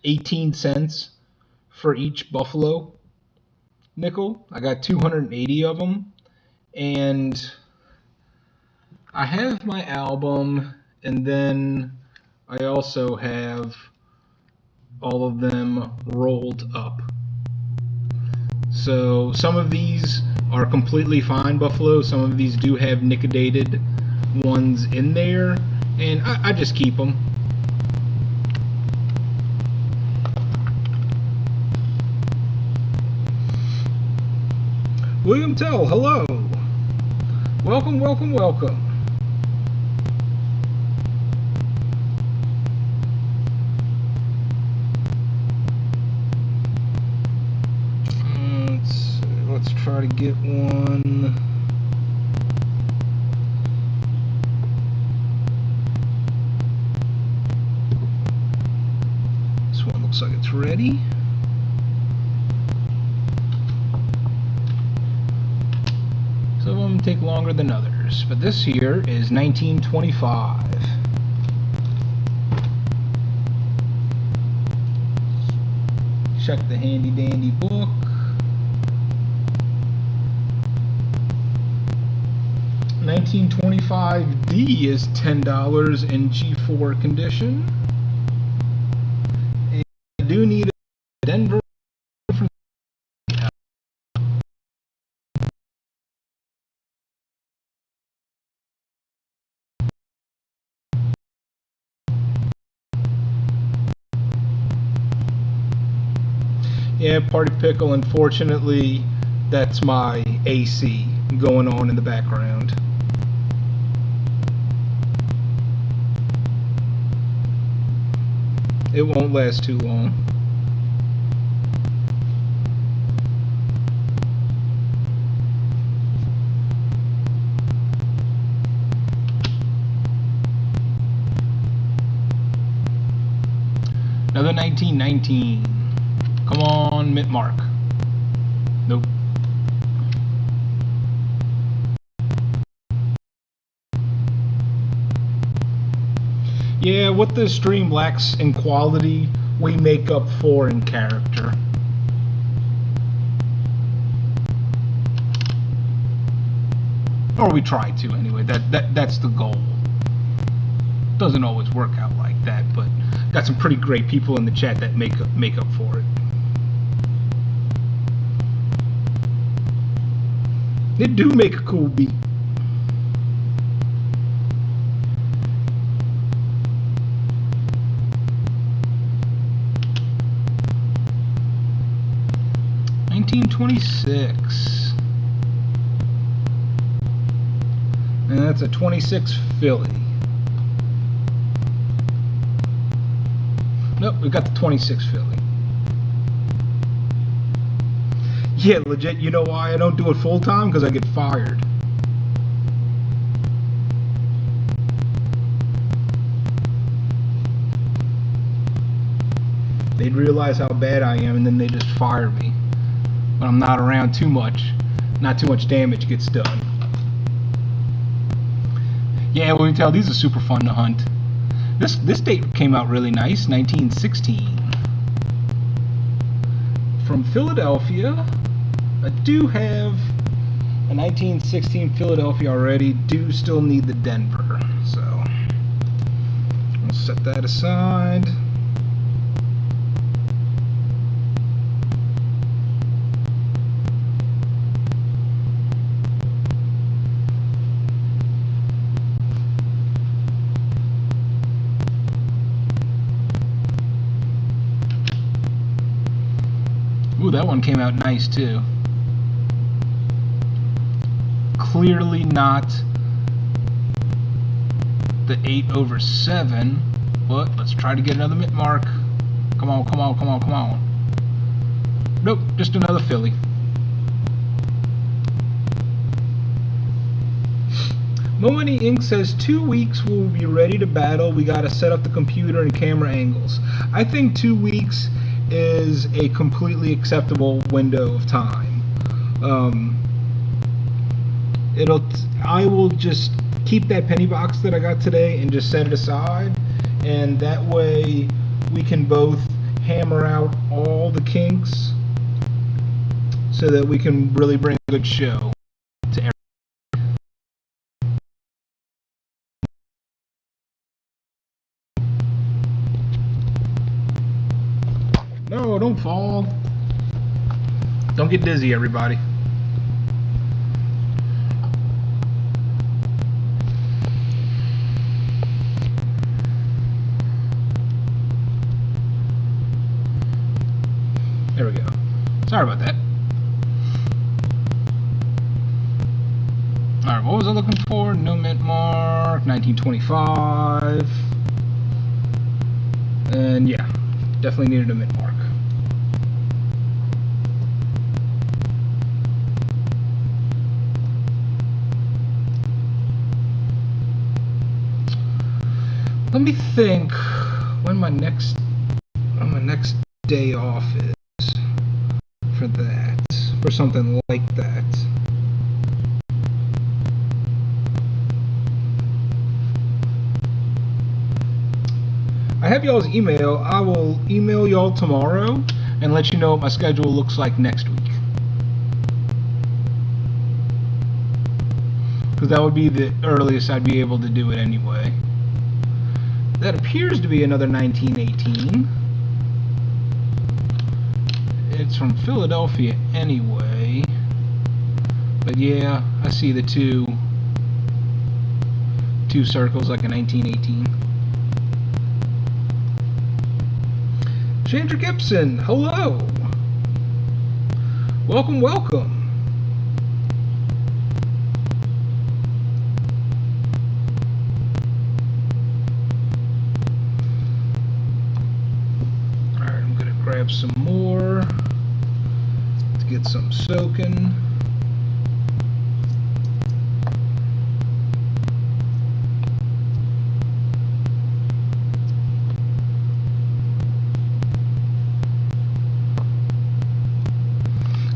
18 cents for each buffalo nickel. I got 280 of them, and I have my album, and then I also have all of them rolled up. So some of these are completely fine buffalo. Some of these do have Nic-a-Dated ones in there, and I just keep them. William Tell, hello. Welcome, welcome, welcome. Let's try to get one. This one looks like it's ready. Some of them take longer than others, but this here is 1925. Check the handy dandy book. 1925D is $10 in G4 condition. And I do need a Denver. Yeah, Party Pickle, unfortunately, that's my AC going on in the background. It won't last too long. Another 1919. Come on, mint mark. Nope. Yeah, what the stream lacks in quality, we make up for in character. Or we try to anyway. That's the goal. Doesn't always work out like that, but got some pretty great people in the chat that make up for it. They do make a cool beat. $19.26. And that's a 26 Philly. Nope, we got the 26 Philly. Yeah, legit, you know why I don't do it full time? Because I get fired. They'd realize how bad I am and then they just fire me. When I'm not around too much, not too much damage gets done. Yeah, well, you can tell these are super fun to hunt. This date came out really nice, 1916. From Philadelphia. I do have a 1916 Philadelphia already. Do still need the Denver, so I'll set that aside. Ooh, that one came out nice too. Clearly not the 8/7, but let's try to get another mint mark. Come on, come on, come on, come on. Nope, just another Philly. Moani Inc. says 2 weeks we'll be ready to battle. We gotta set up the computer and camera angles. I think 2 weeks is a completely acceptable window of time. I will just keep that penny box that I got today and just set it aside, and that way we can both hammer out all the kinks so that we can really bring a good show to everyone. No, don't fall. Don't get dizzy, everybody. There we go. Sorry about that. Alright, what was I looking for? No mint mark, 1925. And yeah, definitely needed a mint mark. Let me think when my next day off is for that, for something like that. I have y'all's email. I will email y'all tomorrow and let you know what my schedule looks like next week. Because that would be the earliest I'd be able to do it anyway. That appears to be another 1918. It's from Philadelphia anyway. But yeah, I see the two circles like a 1918. Chandra Gibson, hello. Welcome, welcome. Alright, I'm going to grab some more to get some soaking.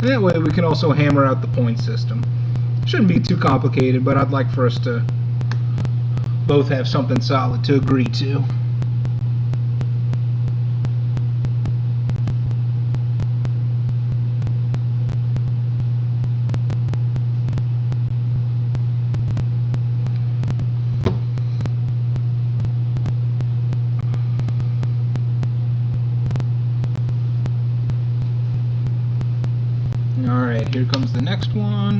That way we can also hammer out the point system. Shouldn't be too complicated, but I'd like for us to both have something solid to agree to. Alright, here comes the next one.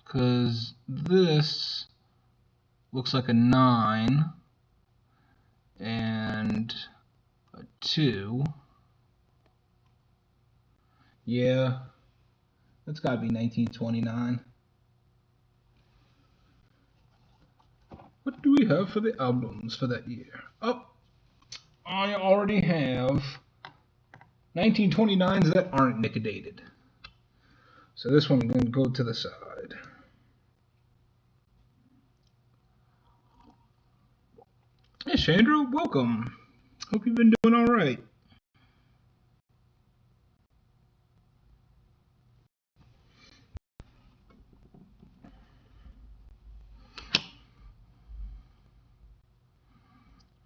Because this looks like a 9 and a 2. Yeah, that's got to be 1929. What do we have for the albums for that year? Oh, I already have 1929s that aren't Nic-a-Dated. So this one I'm going to go to the side. Hey, Chandra, welcome. Hope you've been doing all right.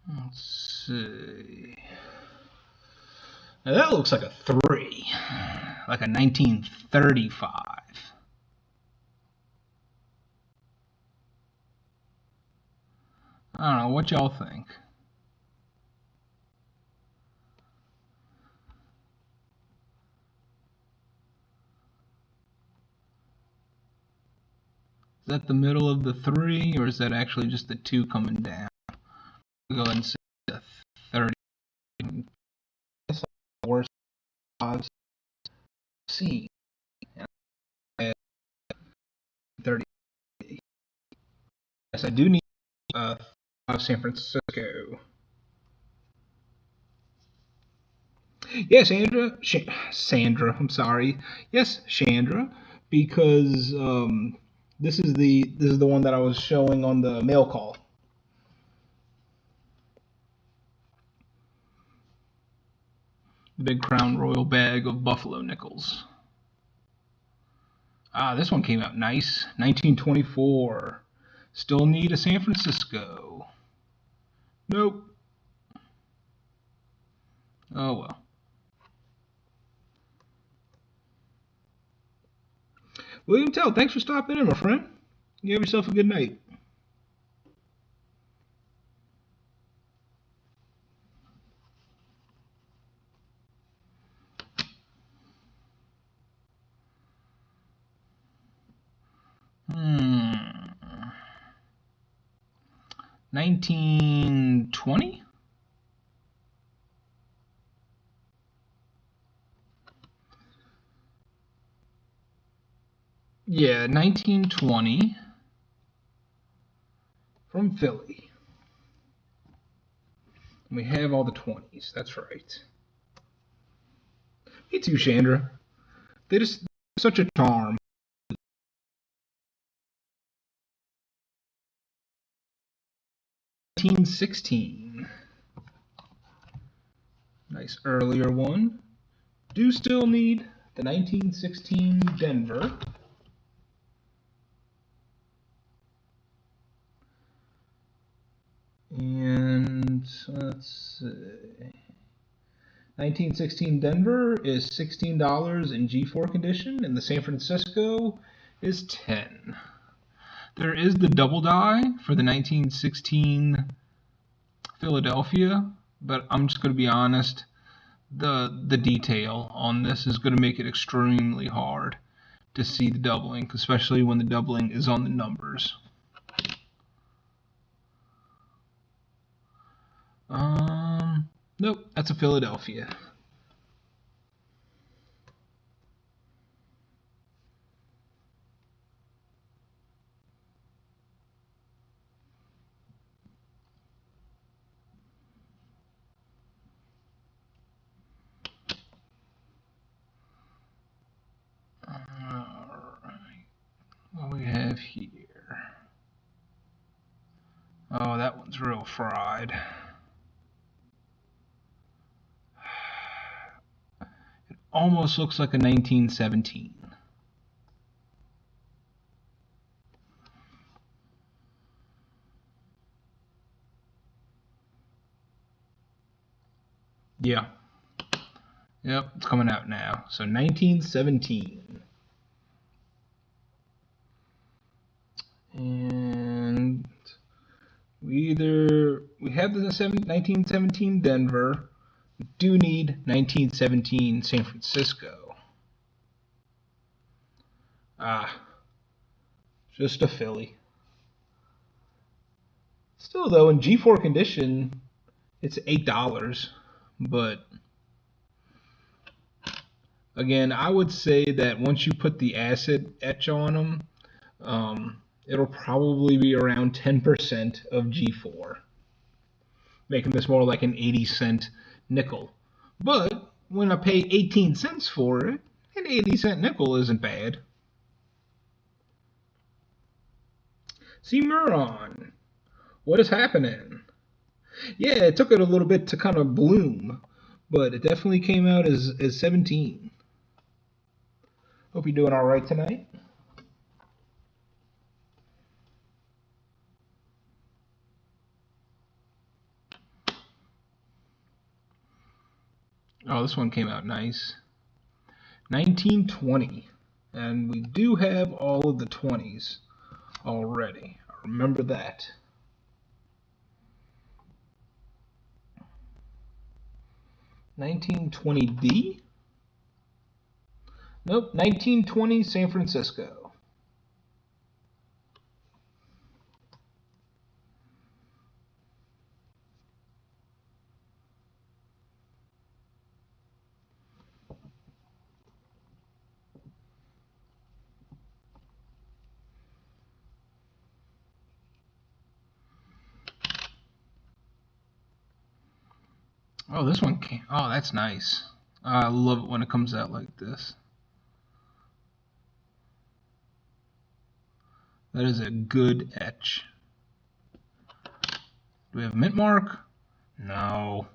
Let's see. Now that looks like a 3, like a 1935. I don't know, what y'all think? Is that the middle of the 3, or is that actually just the 2 coming down? We'll go ahead and say the 30. That's the worst I've seen. 30. Yes, I do need San Francisco. Yes, Sandra. I'm sorry. Yes, Chandra, because this is the one that I was showing on the mail call. The Big Crown Royal bag of Buffalo nickels. Ah, this one came out nice. 1924. Still need a San Francisco. Nope. Oh well. William Tell, thanks for stopping in, my friend. You have yourself a good night. Hmm. 1920? Yeah, 1920 from Philly. We have all the 20s. That's right. Me too, Chandra. They just such a charm. 1916. Nice earlier one. Do still need the 1916 Denver. And let's see. 1916 Denver is $16 in G4 condition, and the San Francisco is $10. There is the double die for the 1916 Philadelphia, but I'm just going to be honest. The detail on this is going to make it extremely hard to see the doubling, especially when the doubling is on the numbers. Nope, that's a Philadelphia. Alright, what we have here? Oh, that one's real fried. It almost looks like a 1917. Yeah. Yep, it's coming out now. So 1917. And we have the 1917 Denver. We do need 1917 San Francisco. Just a Philly. Still though, in G4 condition, it's $8, but again, I would say that once you put the acid etch on them, it'll probably be around 10% of G4, making this more like an 80-cent nickel. But when I pay 18 cents for it, an 80-cent nickel isn't bad. Cimarron, what is happening? Yeah, it took it a little bit to kind of bloom, but it definitely came out as 17. Hope you're doing all right tonight. Oh, this one came out nice. 1920. And we do have all of the 20s already. Remember that. $1920D? Nope, 1920 San Francisco. Oh, this one came. Oh, that's nice. I love it when it comes out like this. That is a good etch. Do we have mint mark? No.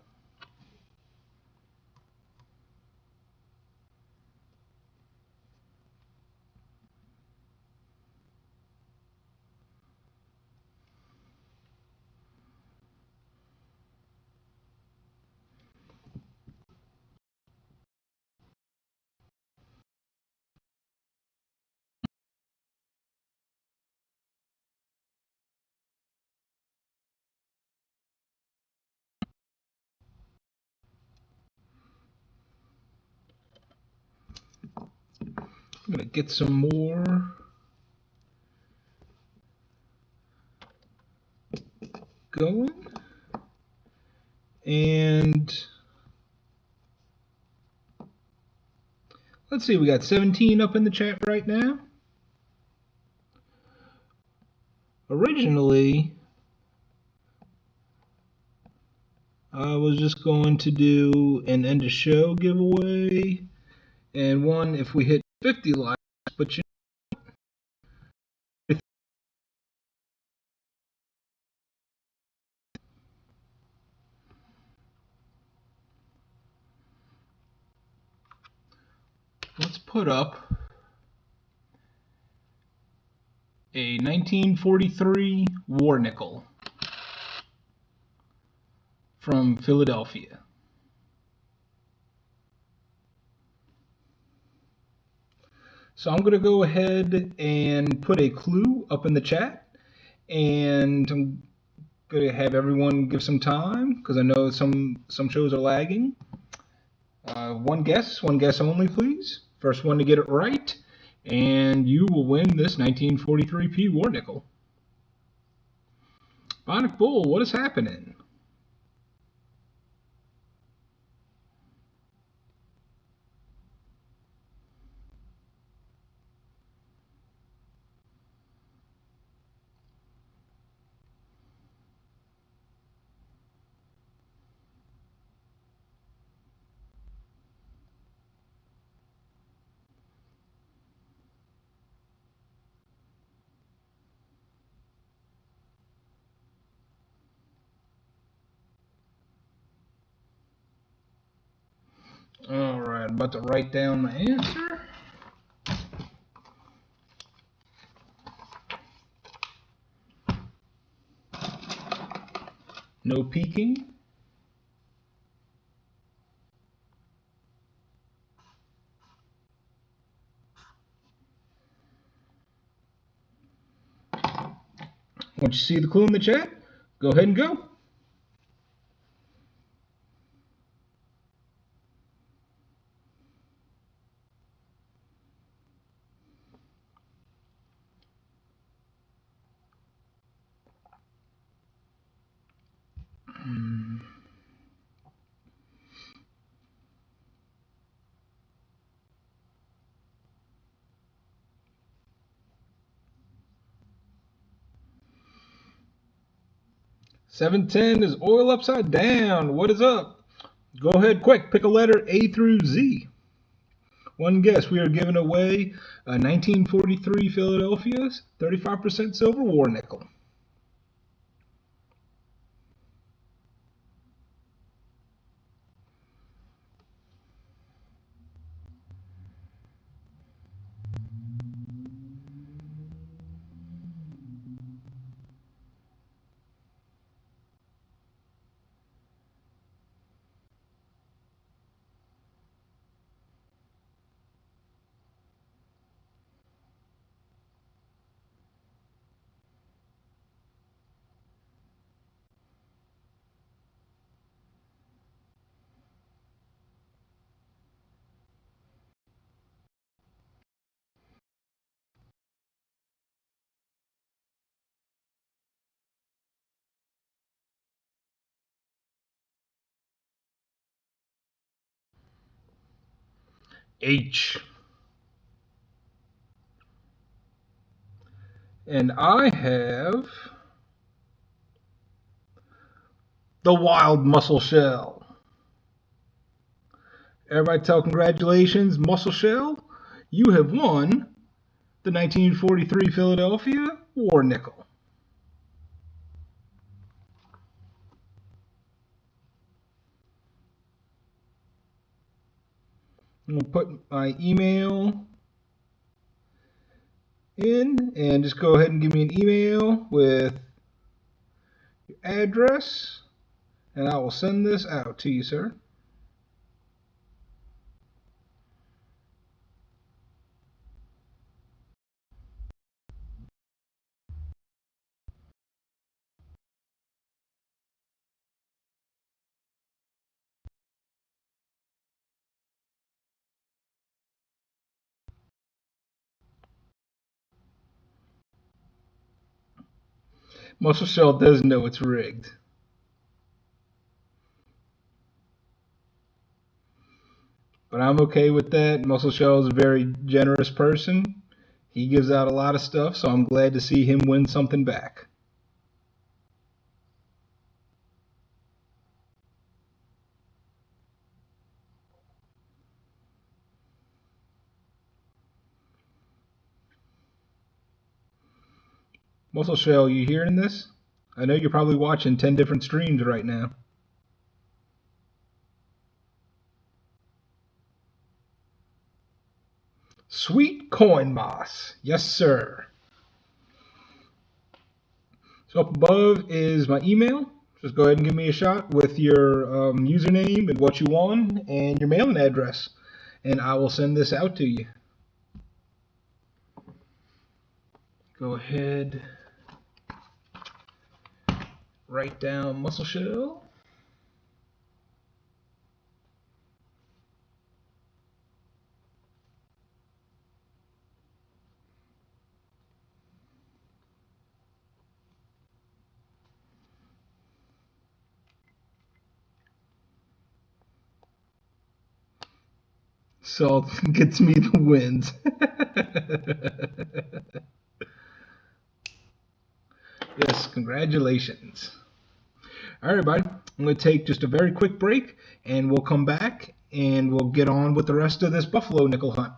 I'm gonna get some more going. And let's see, we got 17 up in the chat right now. Originally, I was just going to do an end of show giveaway and one if we hit 50 likes, but you know, let's put up a 1943 war nickel from Philadelphia. So I'm going to go ahead and put a clue up in the chat, and I'm Going to have everyone give some time because I know some shows are lagging. One guess only, please. First one to get it right, and you will win this 1943p war nickel. Bionic Bull, what is happening? Alright, I'm about to write down my answer. No peeking. Once you see the clue in the chat, go ahead and go. $7.10 is oil upside down. What is up? Go ahead, quick. Pick a letter A through Z. One guess. We are giving away a 1943 Philadelphia's 35% silver war nickel. H. And I have the wild mussel shell. Everybody tell congratulations, mussel shell. You have won the 1943 Philadelphia war nickel. I'm going to put my email in and just go ahead and give me an email with your address and I will send this out to you, sir. Muscle Shell does know it's rigged. But I'm okay with that. Muscle Shell is a very generous person. He gives out a lot of stuff, so I'm glad to see him win something back. Muscle Shell, you hearing this? I know you're probably watching 10 different streams right now. Sweet coin moss. Yes, sir. So up above is my email. Just go ahead and give me a shot with your username and what you won and your mailing address. And I will send this out to you. Go ahead. right down muscle shell. Salt gets me the wins. Yes, congratulations. All right, everybody. I'm going to take just a very quick break, and we'll come back, and we'll get on with the rest of this buffalo nickel hunt.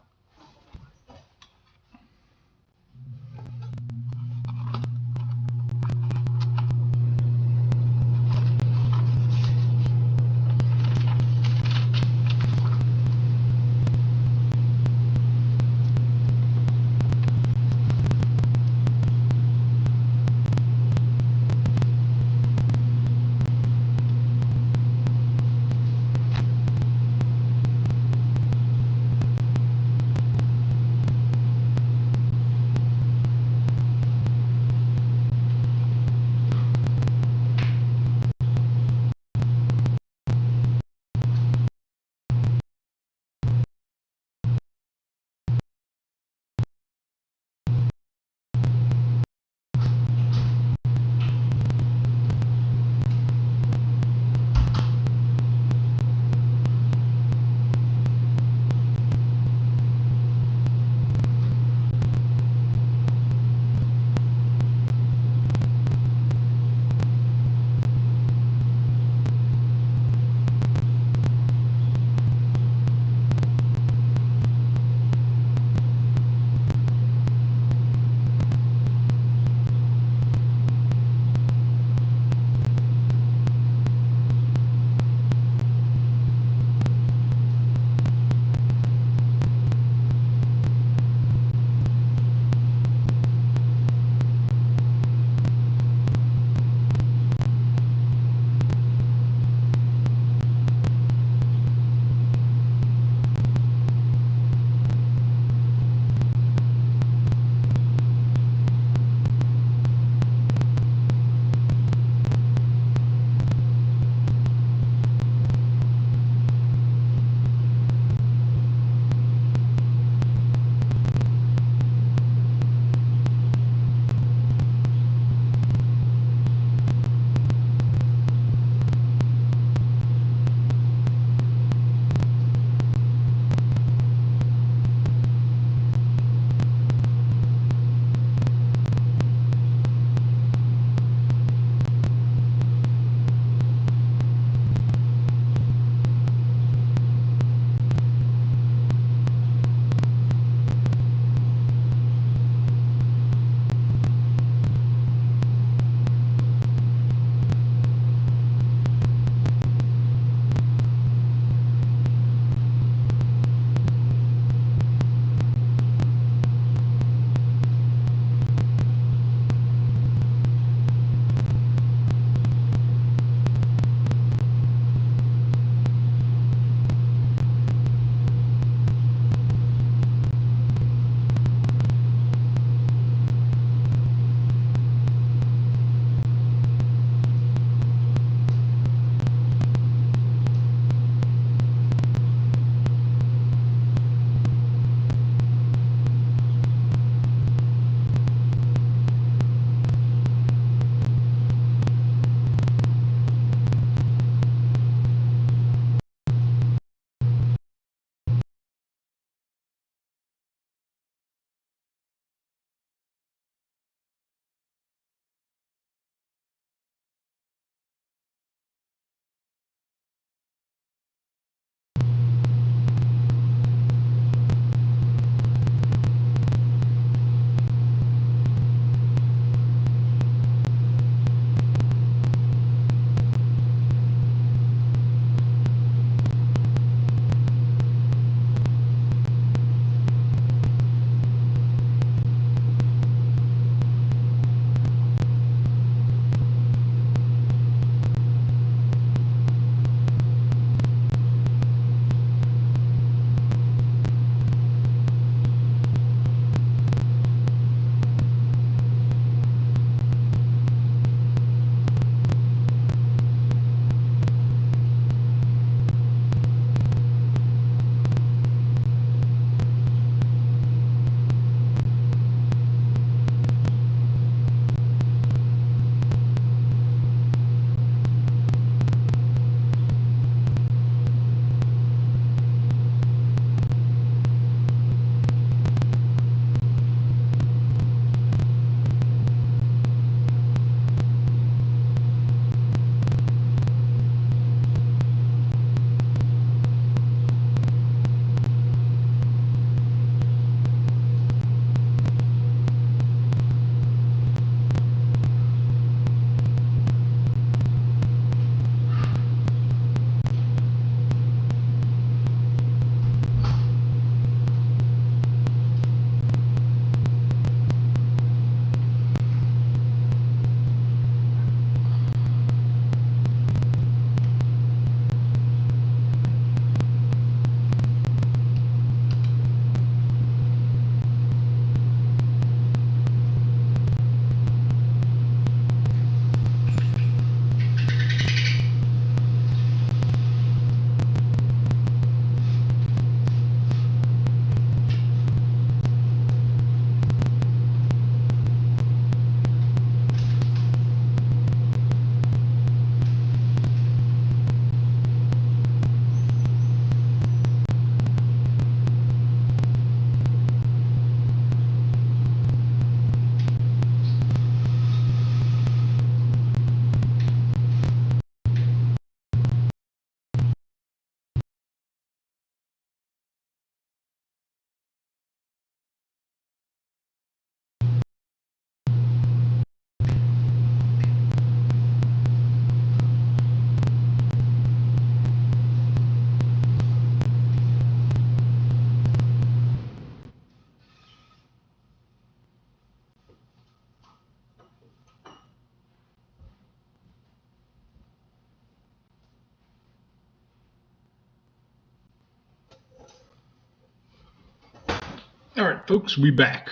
All right, folks, we back.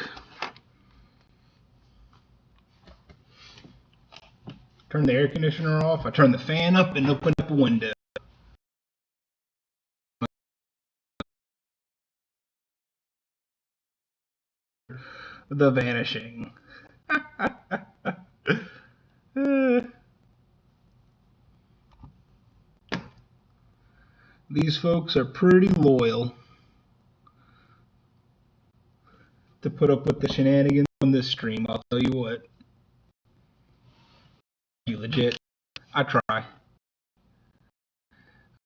Turn the air conditioner off. I turned the fan up and opened up a window. The vanishing. These folks are pretty loyal to put up with the shenanigans on this stream, I'll tell you what. You legit. I try.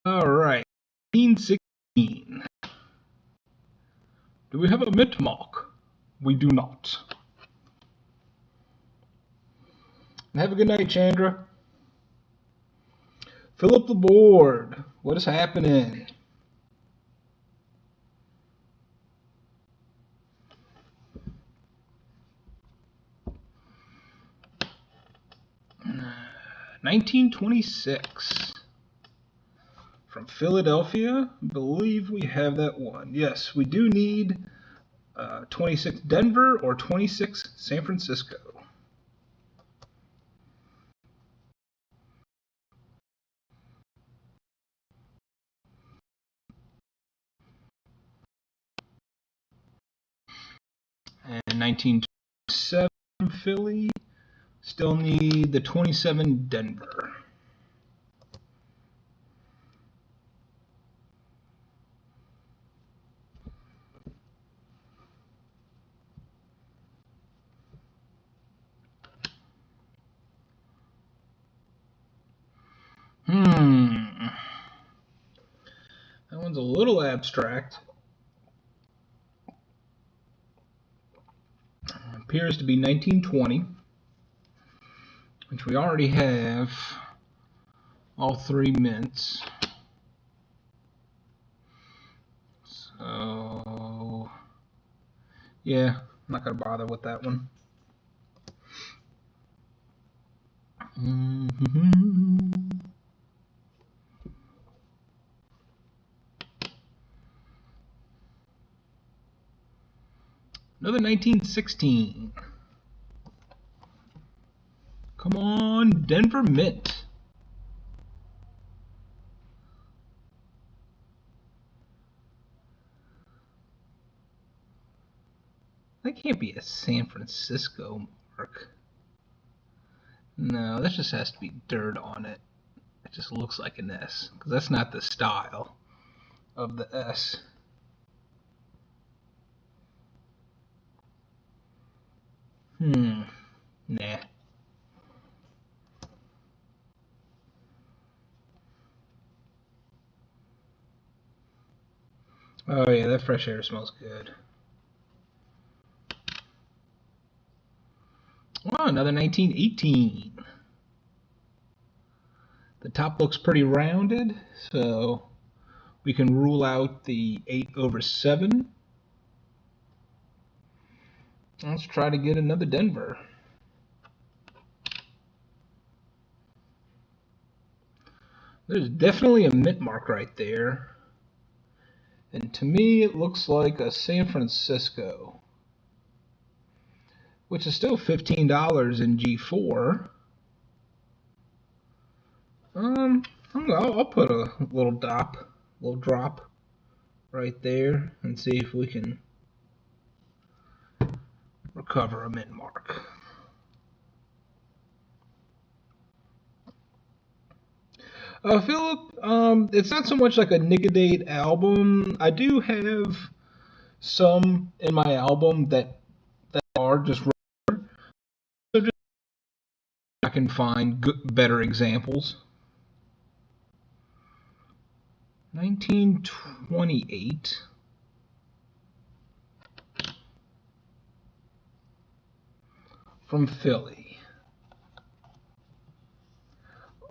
Alright. 1916. Do we have a mint mark? We do not. Have a good night, Chandra. Fill up the board. What is happening? $19.26 from Philadelphia. I believe we have that one. Yes, we do need 26 Denver or 26 San Francisco. And 1927 Philly. Still need the 27 Denver. That one's a little abstract. Appears to be 1920, which we already have all three mints. So, yeah, I'm not going to bother with that one. Another 1916. Come on, Denver Mint. That can't be a San Francisco mark. No, that just has to be dirt on it. It just looks like an S, because that's not the style of the S. Nah. Oh yeah, that fresh air smells good. Oh, another 1918. The top looks pretty rounded, so we can rule out the 8/7. Let's try to get another Denver. There's definitely a mint mark right there. And to me, it looks like a San Francisco, which is still $15 in G4. I'll put a little drop right there and see if we can recover a mint mark. Philip, it's not so much like a Nic-a-Date album. I do have some in my album that are just regular. So just I can find better examples. 1928. From Philly.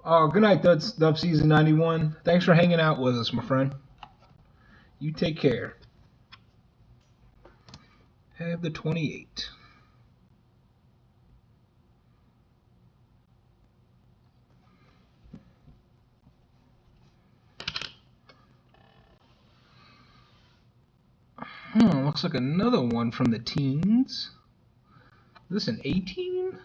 Oh, good night, Dub Season 91. Thanks for hanging out with us, my friend. You take care. Have the 28. Looks Looks like another one from the teens. Is this an 18?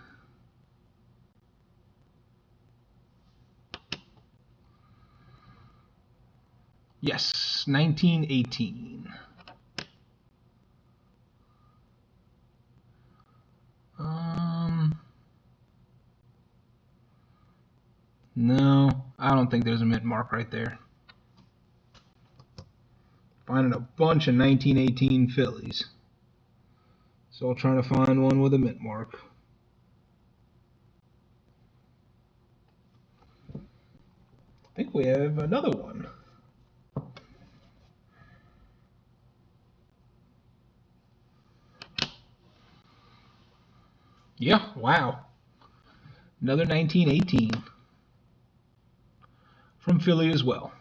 Yes, 1918. No, I don't think there's a mint mark right there. Finding a bunch of 1918 Phillies. So I'm trying to find one with a mint mark. I think we have another one. Yeah, wow. Another 1918 from Philly as well.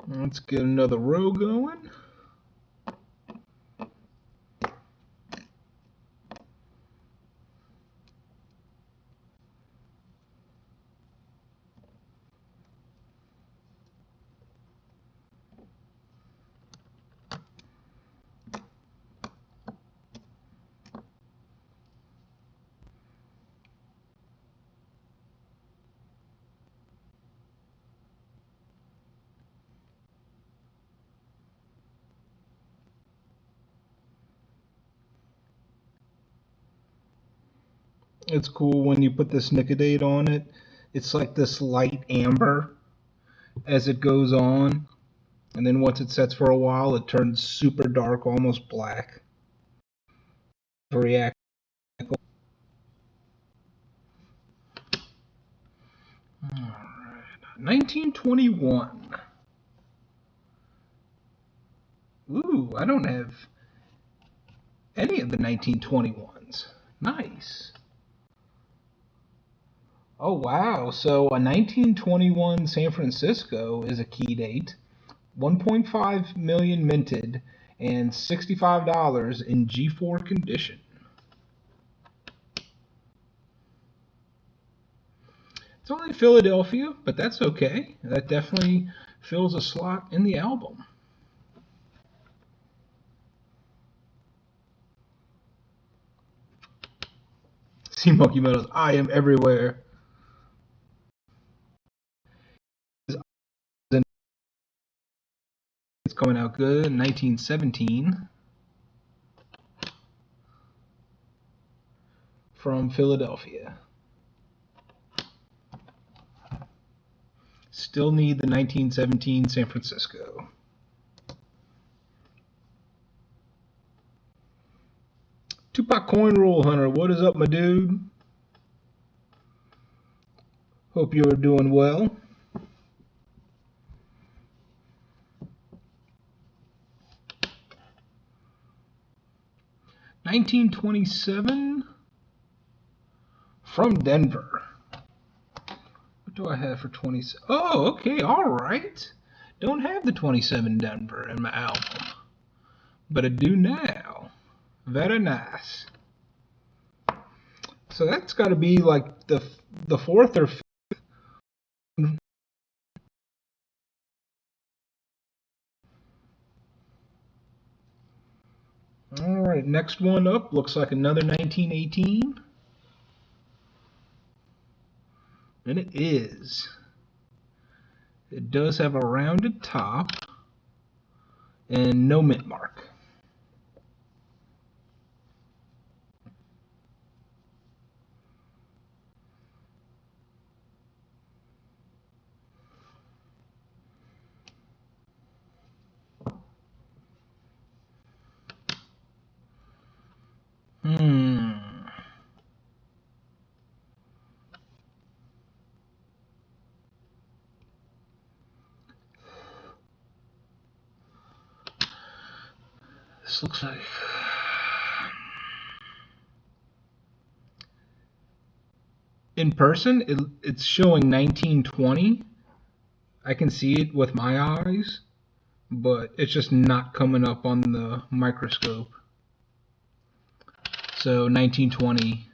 Let's get another row going. It's cool when you put this Nic-a-Date on it. It's like this light amber as it goes on. And then once it sets for a while, it turns super dark, almost black. React. All right. 1921. Ooh, I don't have any of the 1921s. Nice. Oh, wow. So a 1921 San Francisco is a key date. 1.5 million minted and $65 in G4 condition. It's only Philadelphia, but that's okay. That definitely fills a slot in the album. See Monkey Meadows, I am everywhere. It's coming out good. 1917 from Philadelphia. Still need the 1917 San Francisco. Tupac Coin Roll Hunter, what is up, my dude? Hope you're doing well. $1927 from Denver. What do I have for 27? Oh, okay, all right. Don't have the 27 Denver in my album, but I do now. Very nice. So that's got to be like the fourth or fifth. All right, next one up looks like another 1918. And it is. It does have a rounded top and no mint mark. This looks like in person it's showing 1920. I can see it with my eyes, but it's just not coming up on the microscope. So 1920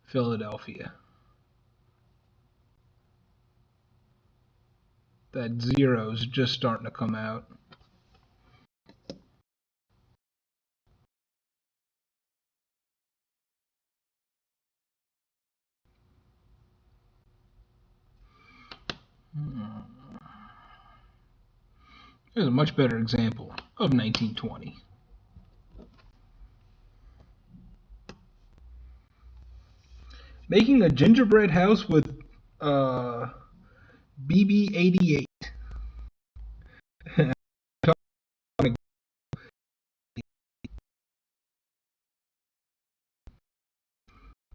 Philadelphia. That zero's just starting to come out. Here's a much better example of 1920. Making a gingerbread house with BB-88.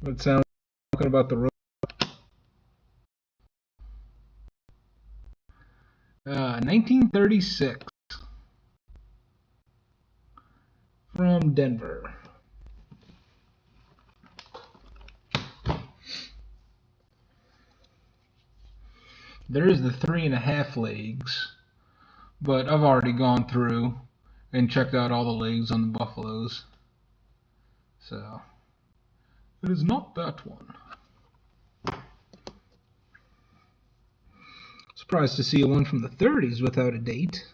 It sounds talking about the road. 1936 from Denver. There is the 3.5 legs, but I've already gone through and checked out all the legs on the buffaloes, so it is not that one. Surprised to see a one from the 30s without a date.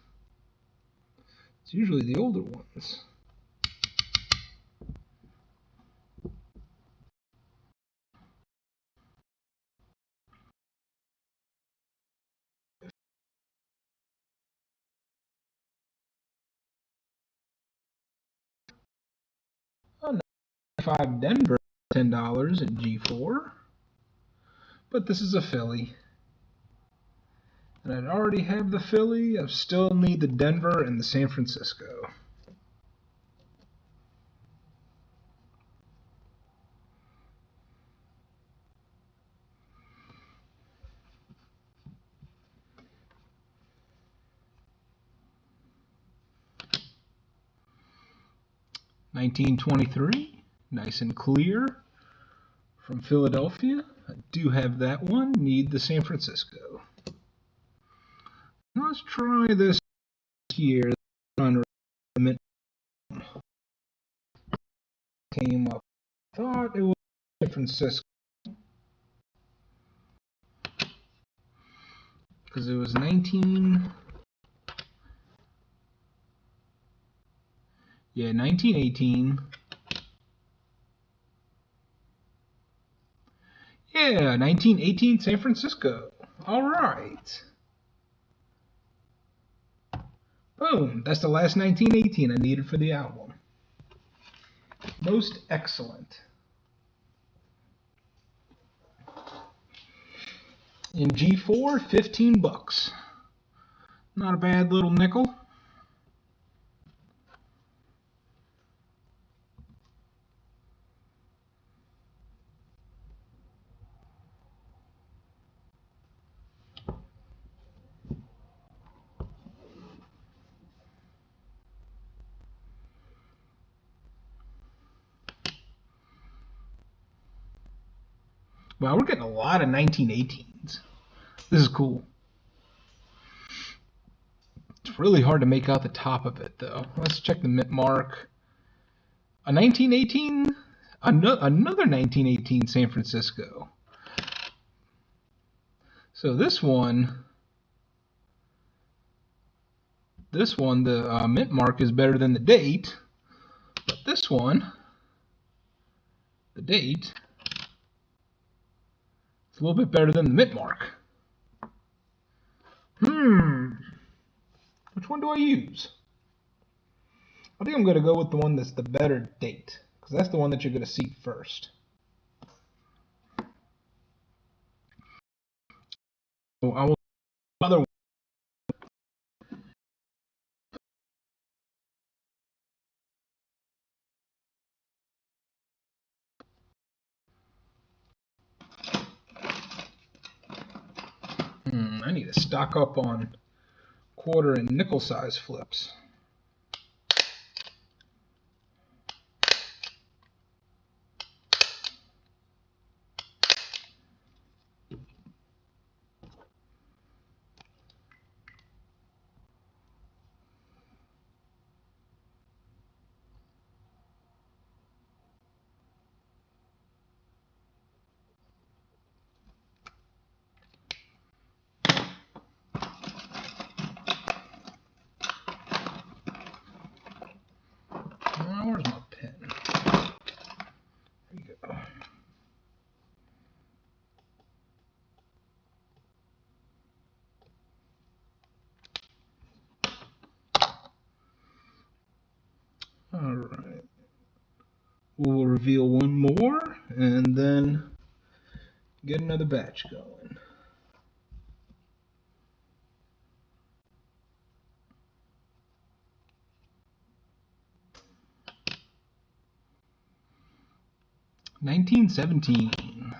It's usually the older ones. $5 Denver, $10 in G4. But this is a Philly. And I'd already have the Philly. I still need the Denver and the San Francisco. $19.23, nice and clear from Philadelphia. I do have that one. Need the San Francisco. Let's try this here. Came up. Thought it was San Francisco because it was 1918. Yeah, 1918 San Francisco. All right. Boom. That's the last 1918 I needed for the album. Most excellent. In G4, $15. Not a bad little nickel. Wow, we're getting a lot of 1918s. This is cool. It's really hard to make out the top of it, though. Let's check the mint mark. A 1918, another 1918 San Francisco. So this one, the mint mark is better than the date. But this one, the date, it's a little bit better than the mint mark. Which one do I use? I think I'm going to go with the one that's the better date, because that's the one that you're going to see first. So I will other one. I need to stock up on quarter and nickel size flips. reveal one more and then get another batch going. $19.17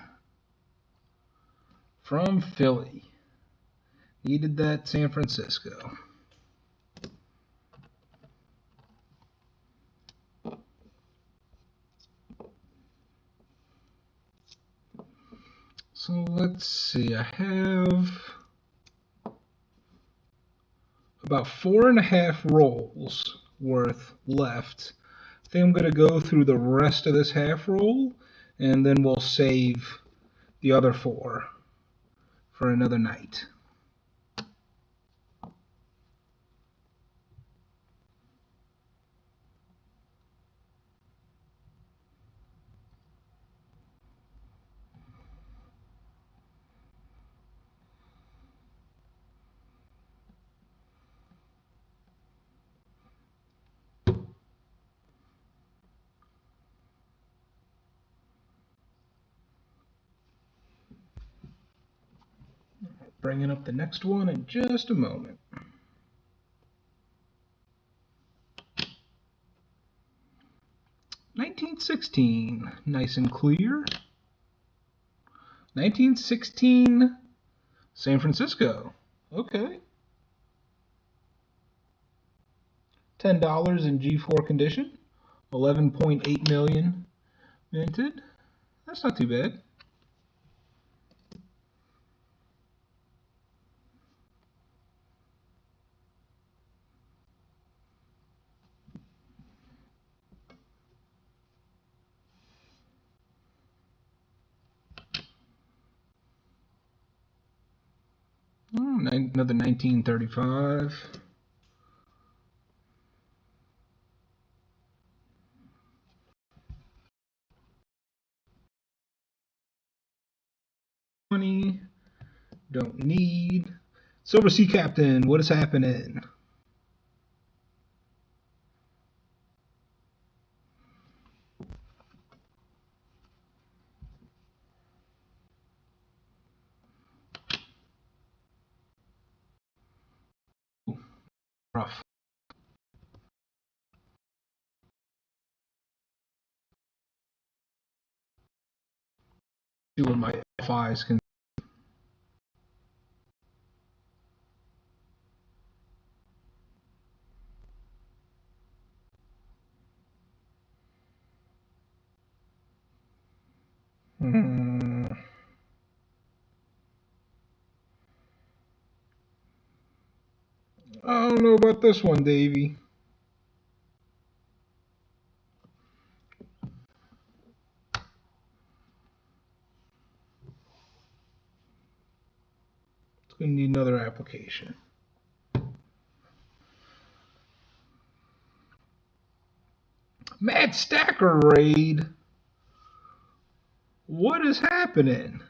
from Philly. Needed that San Francisco. So let's see, I have about 4.5 rolls worth left. I think I'm going to go through the rest of this half roll, and then we'll save the other 4 for another night. Bringing up the next one in just a moment. $19.16, nice and clear. $19.16, San Francisco. Okay. $10 in G4 condition. 11.8 million minted. That's not too bad. Another 1935. Money. Don't need. Silver Sea Captain, what is happening? Rough. See what my FIs can. I don't know about this one, Davey. It's going to need another application. Mad Stacker raid. What is happening?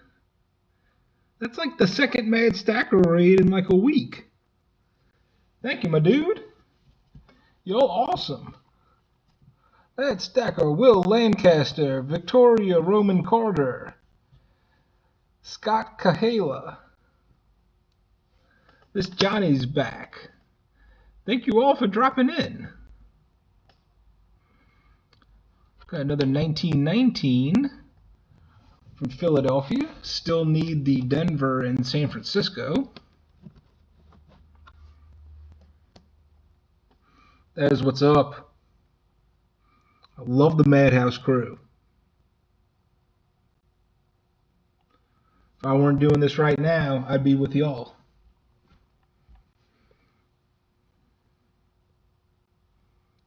That's like the second Mad Stacker raid in like a week. Thank you, my dude. You're awesome. Mad Stacker, Will Lancaster, Victoria Roman Carter, Scott Cahala. This Johnny's back. Thank you all for dropping in. Got another 1919 from Philadelphia. Still need the Denver and San Francisco. That is what's up. I love the Madhouse crew. If I weren't doing this right now, I'd be with y'all.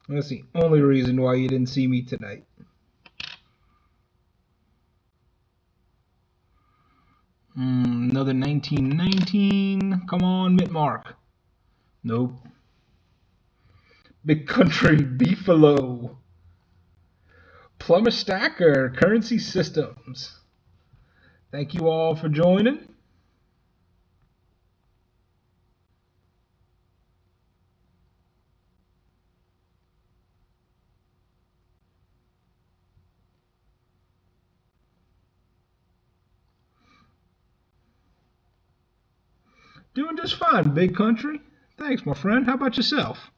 That's the only reason why you didn't see me tonight. Another 1919. Come on, Mitmark. Nope. Big Country Beefalo. Plumber Stacker, Currency Systems. Thank you all for joining. Doing just fine, big country. Thanks, my friend. How about yourself?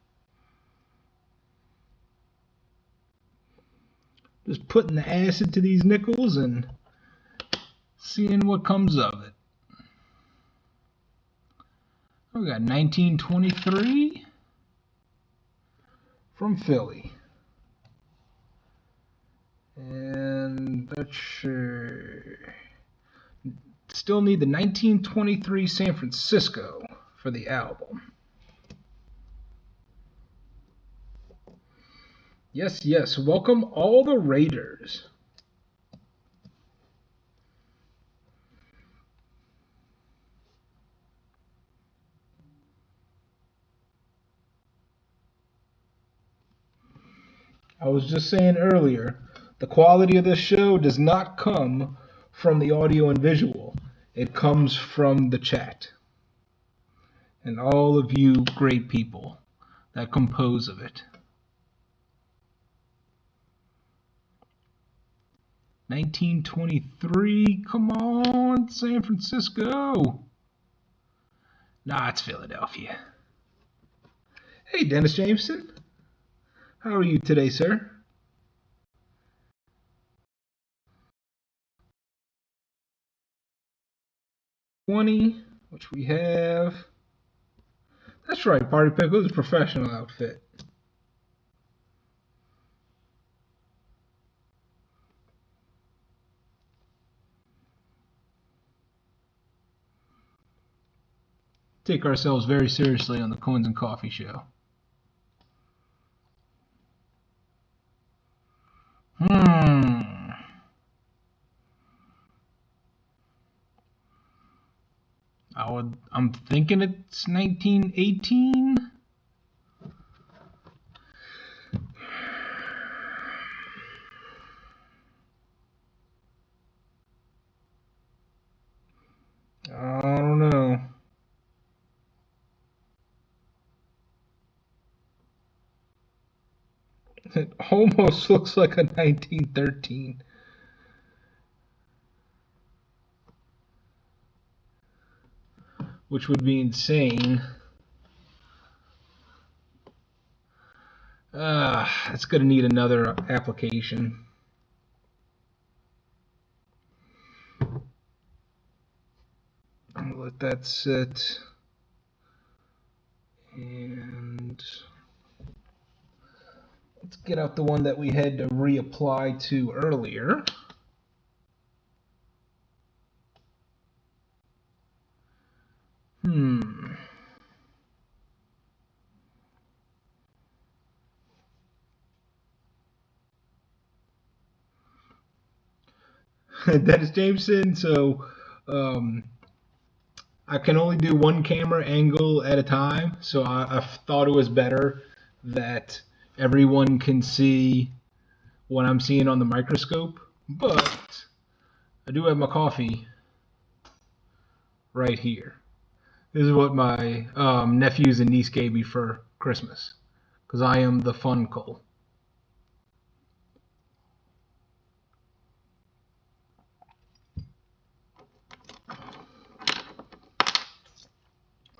Just putting the acid to these nickels and seeing what comes of it. We got 1923 from Philly. And let's still need the 1923 San Francisco for the album. Yes, yes. Welcome all the Raiders. I was just saying earlier, the quality of this show does not come from the audio and visual. It comes from the chat. And all of you great people that compose of it. 1923, come on, San Francisco. Nah, it's Philadelphia. Hey, Dennis Jameson. How are you today, sir? $20, which we have. That's right, Party Pickle is a professional outfit. Take ourselves very seriously on the Coinsncoffee show. I'm thinking it's 1918. I don't know. It almost looks like a 1913. Which would be insane. It's going to need another application. I'm going to let that sit. And let's get out the one that we had to reapply to earlier. Dennis Jameson, so I can only do one camera angle at a time, so I thought it was better that everyone can see what I'm seeing on the microscope, but I do have my coffee right here. This is what my nephews and niece gave me for Christmas, because I am the fun Cole.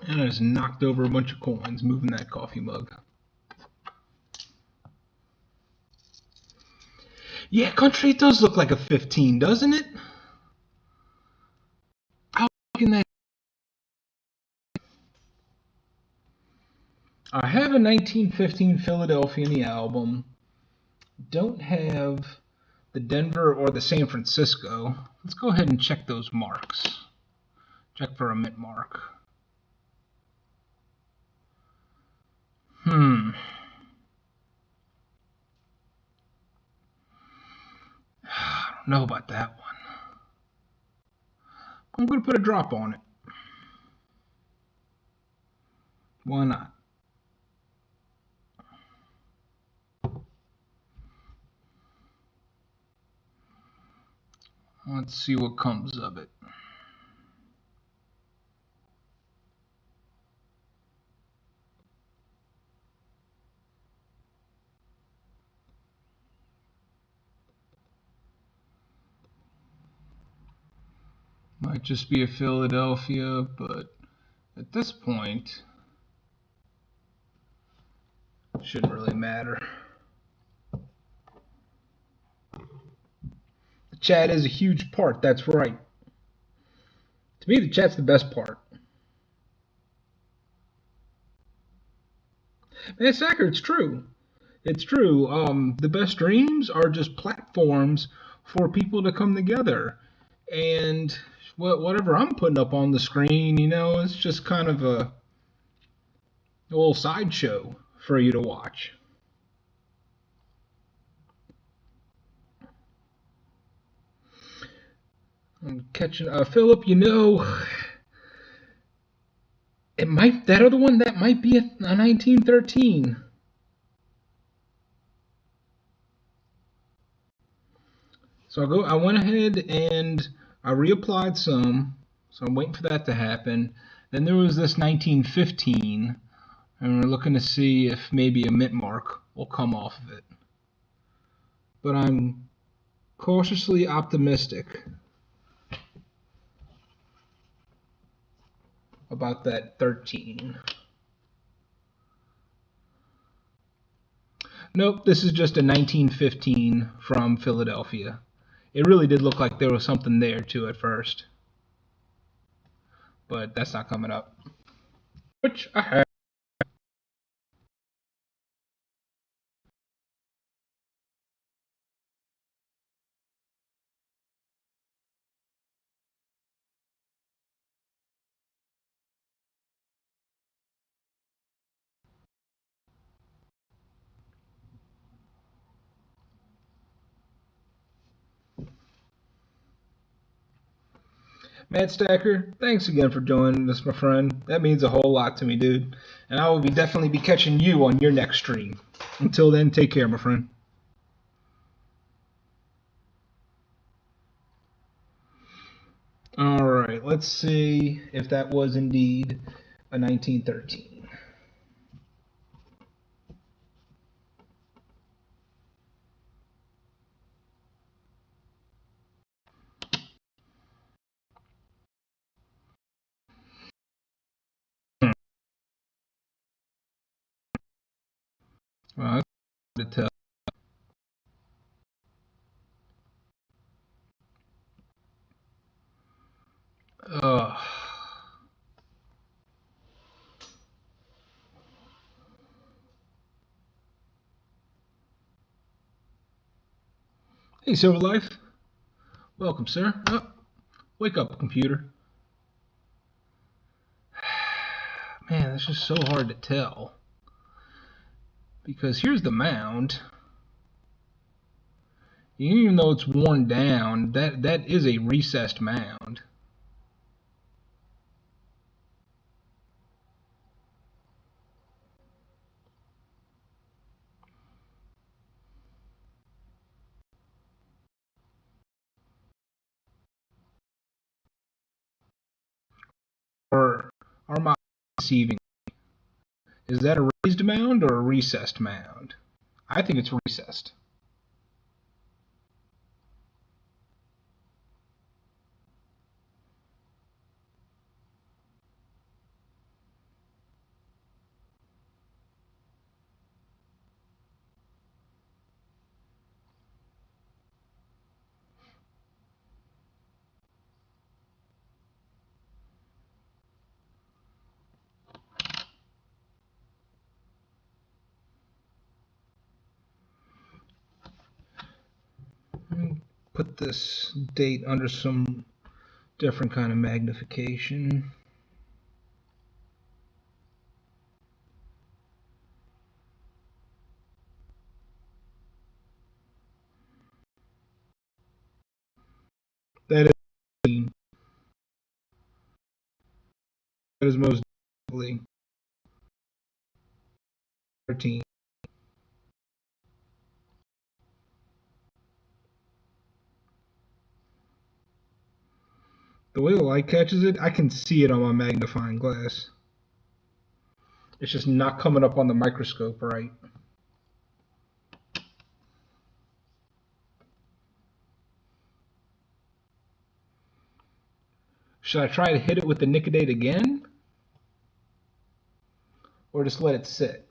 And I just knocked over a bunch of coins moving that coffee mug. Yeah, country, it does look like a 15, doesn't it? How can that? I have a 1915 Philadelphia in the album. Don't have the Denver or the San Francisco. Let's go ahead and check those marks. Check for a mint mark. I don't know about that one. I'm going to put a drop on it. Why not? Let's see what comes of it. Might just be a Philadelphia, but At this point, it shouldn't really matter. The chat is a huge part, that's right. To me, the chat's the best part. Man, Sacker, it's true. It's true. The best streams are just platforms for people to come together. And whatever I'm putting up on the screen, it's just kind of a little sideshow for you to watch. I'm catching Philip. It might that other one that might be a 1913. So I went ahead and I reapplied some. So I'm waiting for that to happen. Then there was this 1915, and we're looking to see if maybe a mint mark will come off of it. But I'm cautiously optimistic about that 13. Nope, this is just a 1915 from Philadelphia. It really did look like there was something there too at first. But that's not coming up. Which I have. Matt Stacker, thanks again for joining us, my friend. That means a whole lot to me, dude. And I will definitely be catching you on your next stream. Until then, take care, my friend. All right, let's see if that was indeed a 1913. Well, that's hard to tell. Hey, Silver Life. Welcome, sir. Oh, wake up, computer. Man, that's just so hard to tell. Because here's the mound. Even though it's worn down, that is a recessed mound. Or am I deceiving? Is that a raised mound or a recessed mound? I think it's recessed. Let me put this date under some different kind of magnification. That is most definitely 13. The way the light catches it, I can see it on my magnifying glass. It's just not coming up on the microscope right. Should I try to hit it with the Nic-a-Date again? or just let it sit?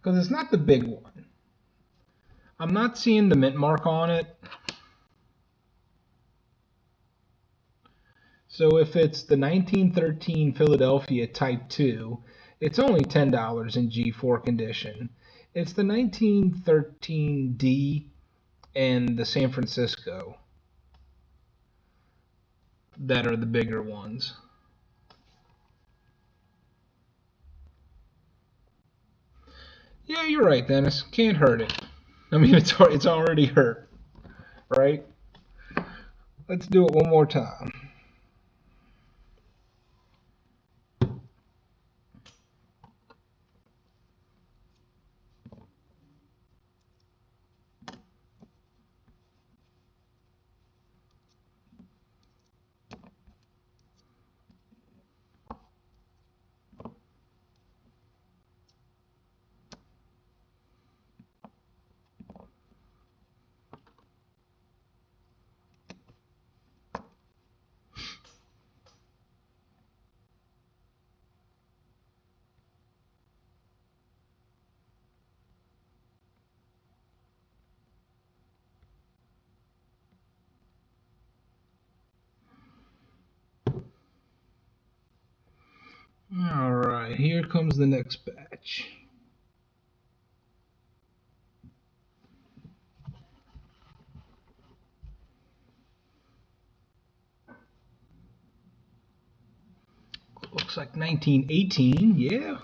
Because it's not the big one. I'm not seeing the mint mark on it. So if it's the 1913 Philadelphia Type 2, it's only $10 in G4 condition. It's the 1913D and the San Francisco that are the bigger ones. Yeah, you're right, Dennis. Can't hurt it. I mean, it's already hurt, right? Let's do it one more time. All right, here comes the next batch. Looks like 1918, yeah.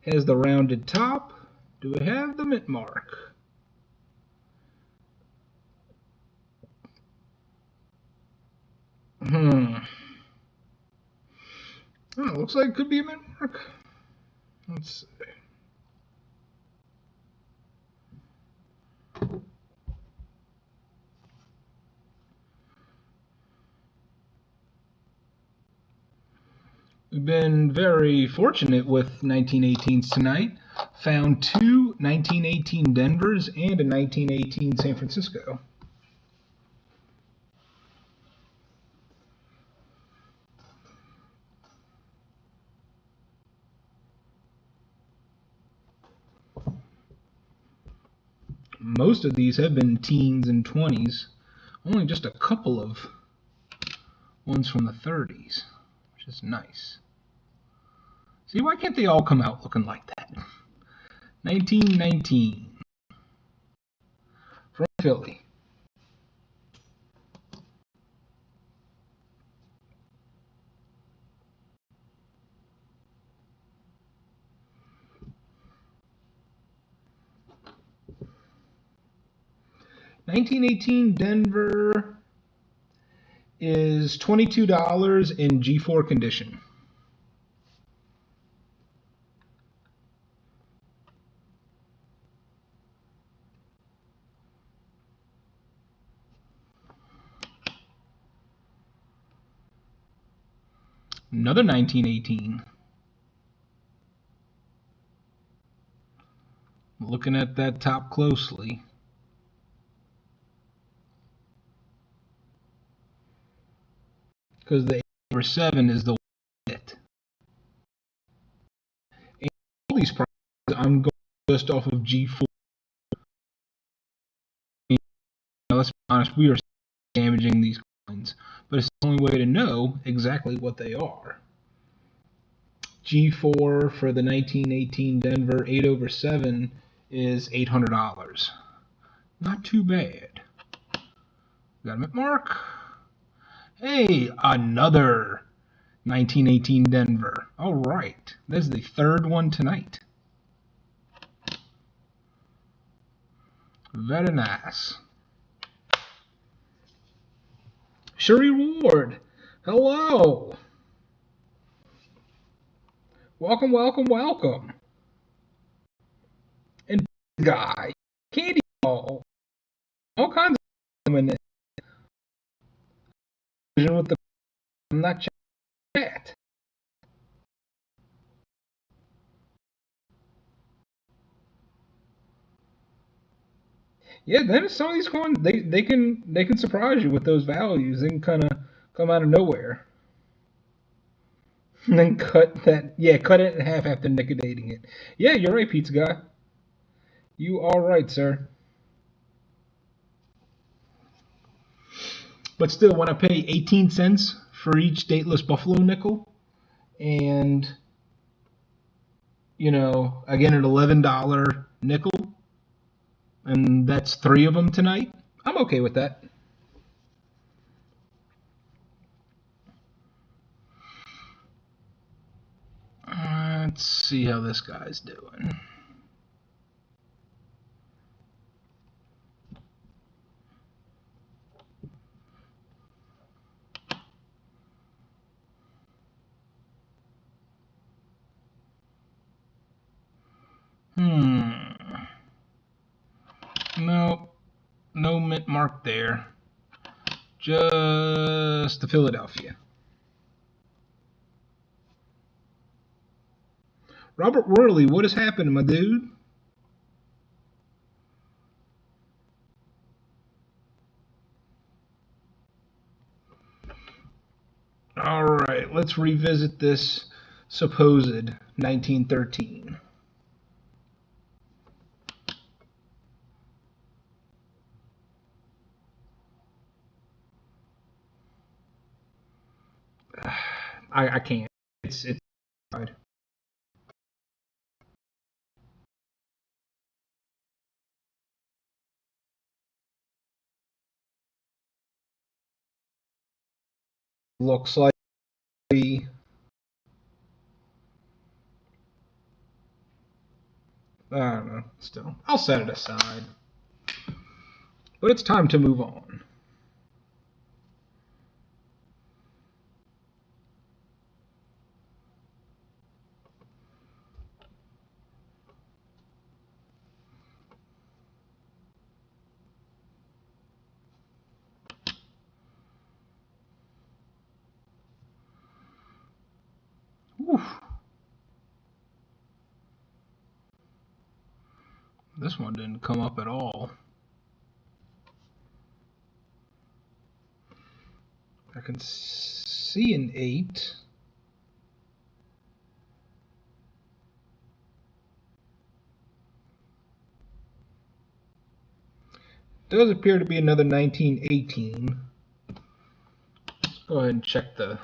Has the rounded top. Do we have the mint mark? Oh, looks like it could be a mint mark. Let's see. We've been very fortunate with 1918s tonight. Found two 1918 Denvers and a 1918 San Francisco. Most of these have been teens and 20s. Only just a couple of ones from the 30s, which is nice. See, why can't they all come out looking like that? 1919 from Philly. $1918 Denver is $22 in G4 condition. Another 1918. Looking at that top closely. Because the 8/7 is the hit. And all these prices, I'm going just off of G4. Now, let's be honest, we are damaging these coins, but it's the only way to know exactly what they are. G4 for the 1918 Denver 8/7 is $800. Not too bad. Got a mint mark? Hey, another 1918 Denver. All right, this is the third one tonight. Very nice. Sherry Ward, hello. Welcome, welcome, welcome. And guy, candy ball, all kinds of them in it. With the, I'm not chat. Yeah, then some of these coins they can surprise you with those values. They can kind of come out of nowhere. And then cut it in half after nicotinating it. Yeah, you're right, pizza guy. You are right, sir. But still, when I pay 18 cents for each dateless buffalo nickel, and I get an $11 nickel, and that's three of them tonight, I'm okay with that. Let's see how this guy's doing. No, no mint mark there. Just the Philadelphia. Robert Worley, what has happened, my dude? All right, let's revisit this supposed 1913. I can't. It's hard. Looks like I don't know. Still, I'll set it aside. But it's time to move on. Whew. This one didn't come up at all. I can see an 8. Does appear to be another 1918. Let's go ahead and check the.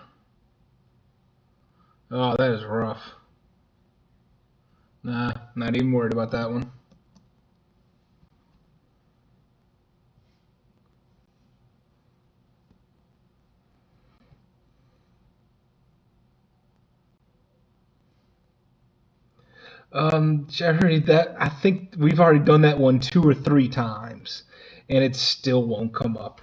Oh, that is rough. Nah, not even worried about that one. Jerry, that I think we've already done that one 2 or 3 times, and it still won't come up.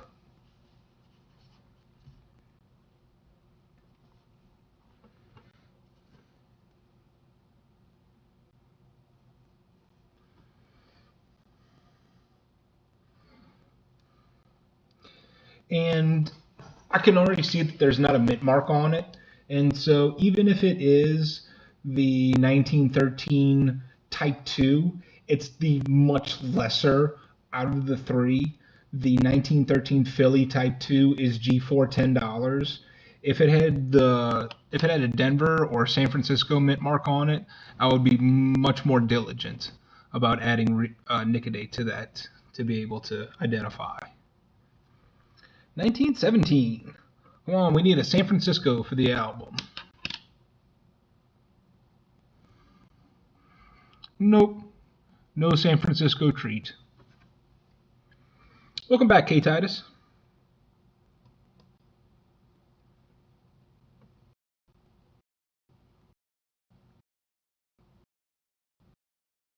And I can already see that there's not a mint mark on it. And so even if it is the 1913 Type 2, it's the much lesser out of the three. The 1913 Philly Type 2 is G4 $10. If it had a Denver or San Francisco mint mark on it, I would be much more diligent about adding Nic-a-Date to that to be able to identify. 1917. Come on, we need a San Francisco for the album. Nope. No San Francisco treat. Welcome back, K Titus.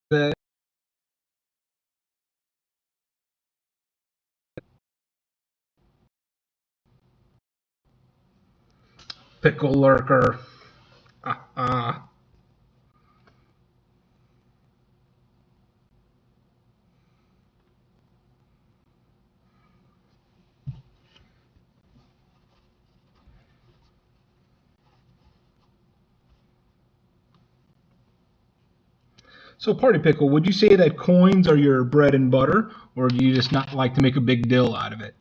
That pickle lurker. Uh-uh. So, Party Pickle, would you say that coins are your bread and butter, or do you just not like to make a big deal out of it?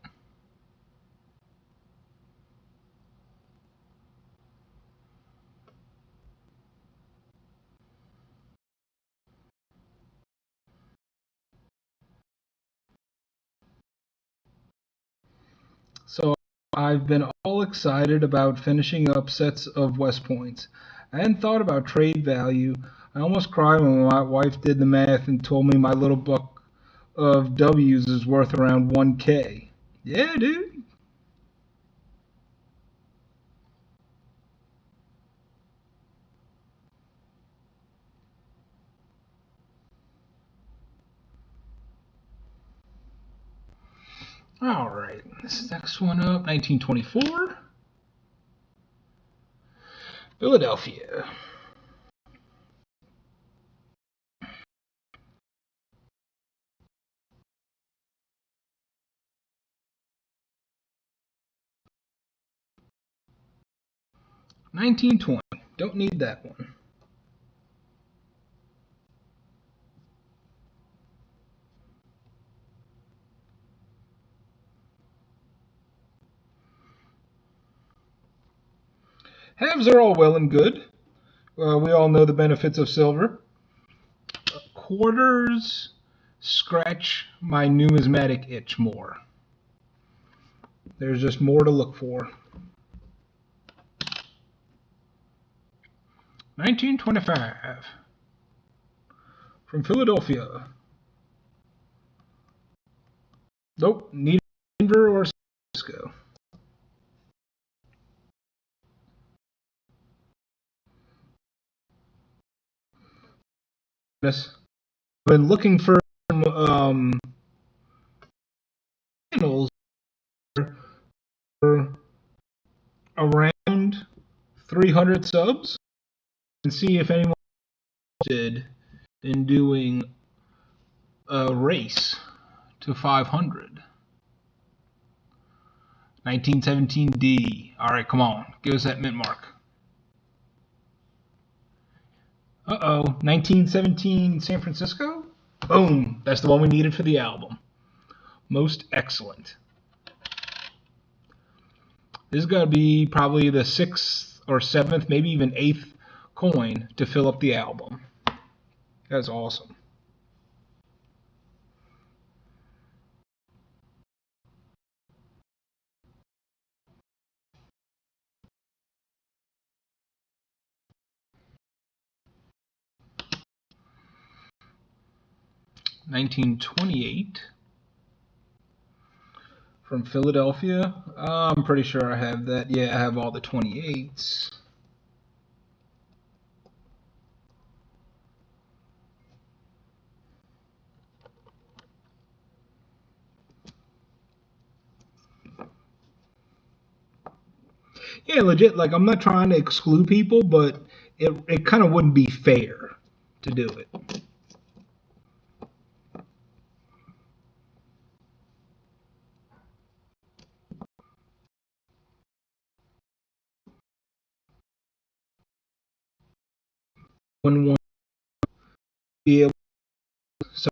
So, I've been all excited about finishing up sets of West Points. I hadn't thought about trade value. I almost cried when my wife did the math and told me my little book of W's is worth around 1K. Yeah, dude. All right, this next one up, 1924, Philadelphia. 1920. Don't need that one. Halves are all well and good. We all know the benefits of silver. Quarters scratch my numismatic itch more. There's just more to look for. 1925 from Philadelphia. Nope, neither Denver or San Francisco. I've been looking for channels for around 300 subs and see if anyone did in doing a race to 500. 1917D. All right, come on, give us that mint mark. Uh-oh, 1917 San Francisco? Boom, that's the one we needed for the album. Most excellent. This is going to be probably the 6th or 7th, maybe even 8th coin to fill up the album. That's awesome. $19.28 from Philadelphia. I'm pretty sure I have that. Yeah, I have all the 28s. Yeah, legit. Like, I'm not trying to exclude people, but it kind of wouldn't be fair to do it. When one be able to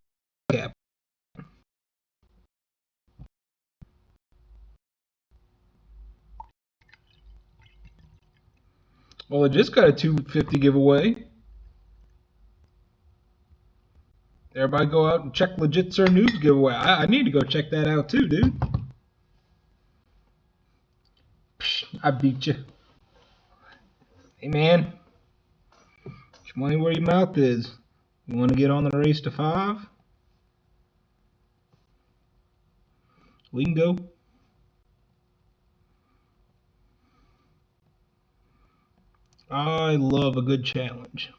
cap. Well, it just got a 250 giveaway. Everybody go out and check Legit Sir News giveaway. I need to go check that out too, dude. Psh, I beat you. Hey, man. Put your money where your mouth is. You want to get on the race to 5? We can go. I love a good challenge.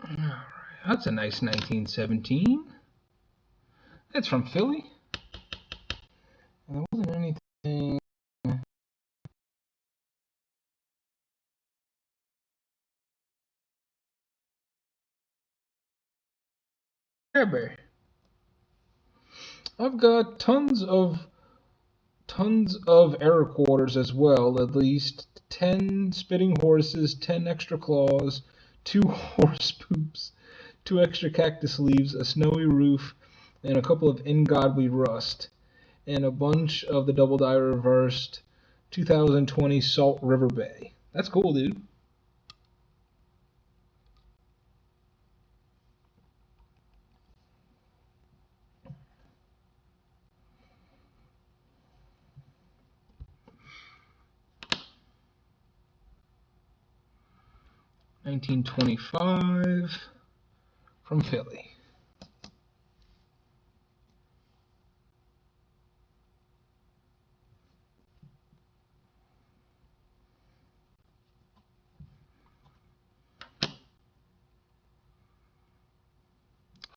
All right, that's a nice 1917. That's from Philly. There wasn't anything. baby. I've got tons of error quarters as well. At least 10 spitting horses, 10 extra claws, 2 horse poops, 2 extra cactus leaves, a snowy roof, and a couple of ungodly rust, and a bunch of the double die reversed 2020 Salt River Bay. That's cool, dude. $19.25 from Philly.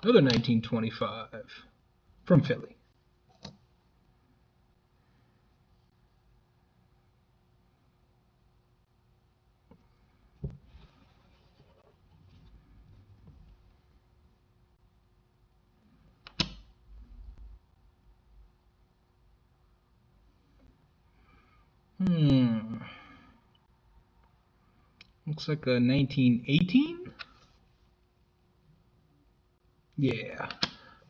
Another $19.25 from Philly. Looks like a 1918. Yeah,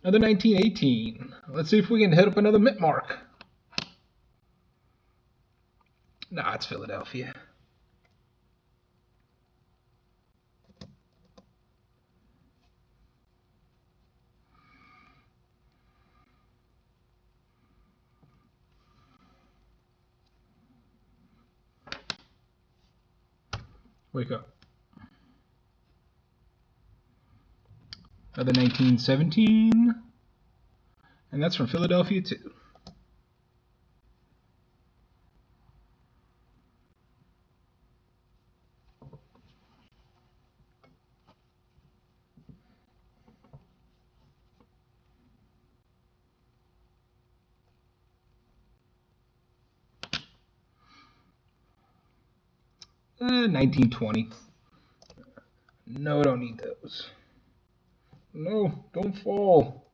another 1918. Let's see if we can hit up another mint mark. Nah, it's Philadelphia. Wake up. Another 1917. And that's from Philadelphia, too. Eh, 1920. No, I don't need those. No, don't fall.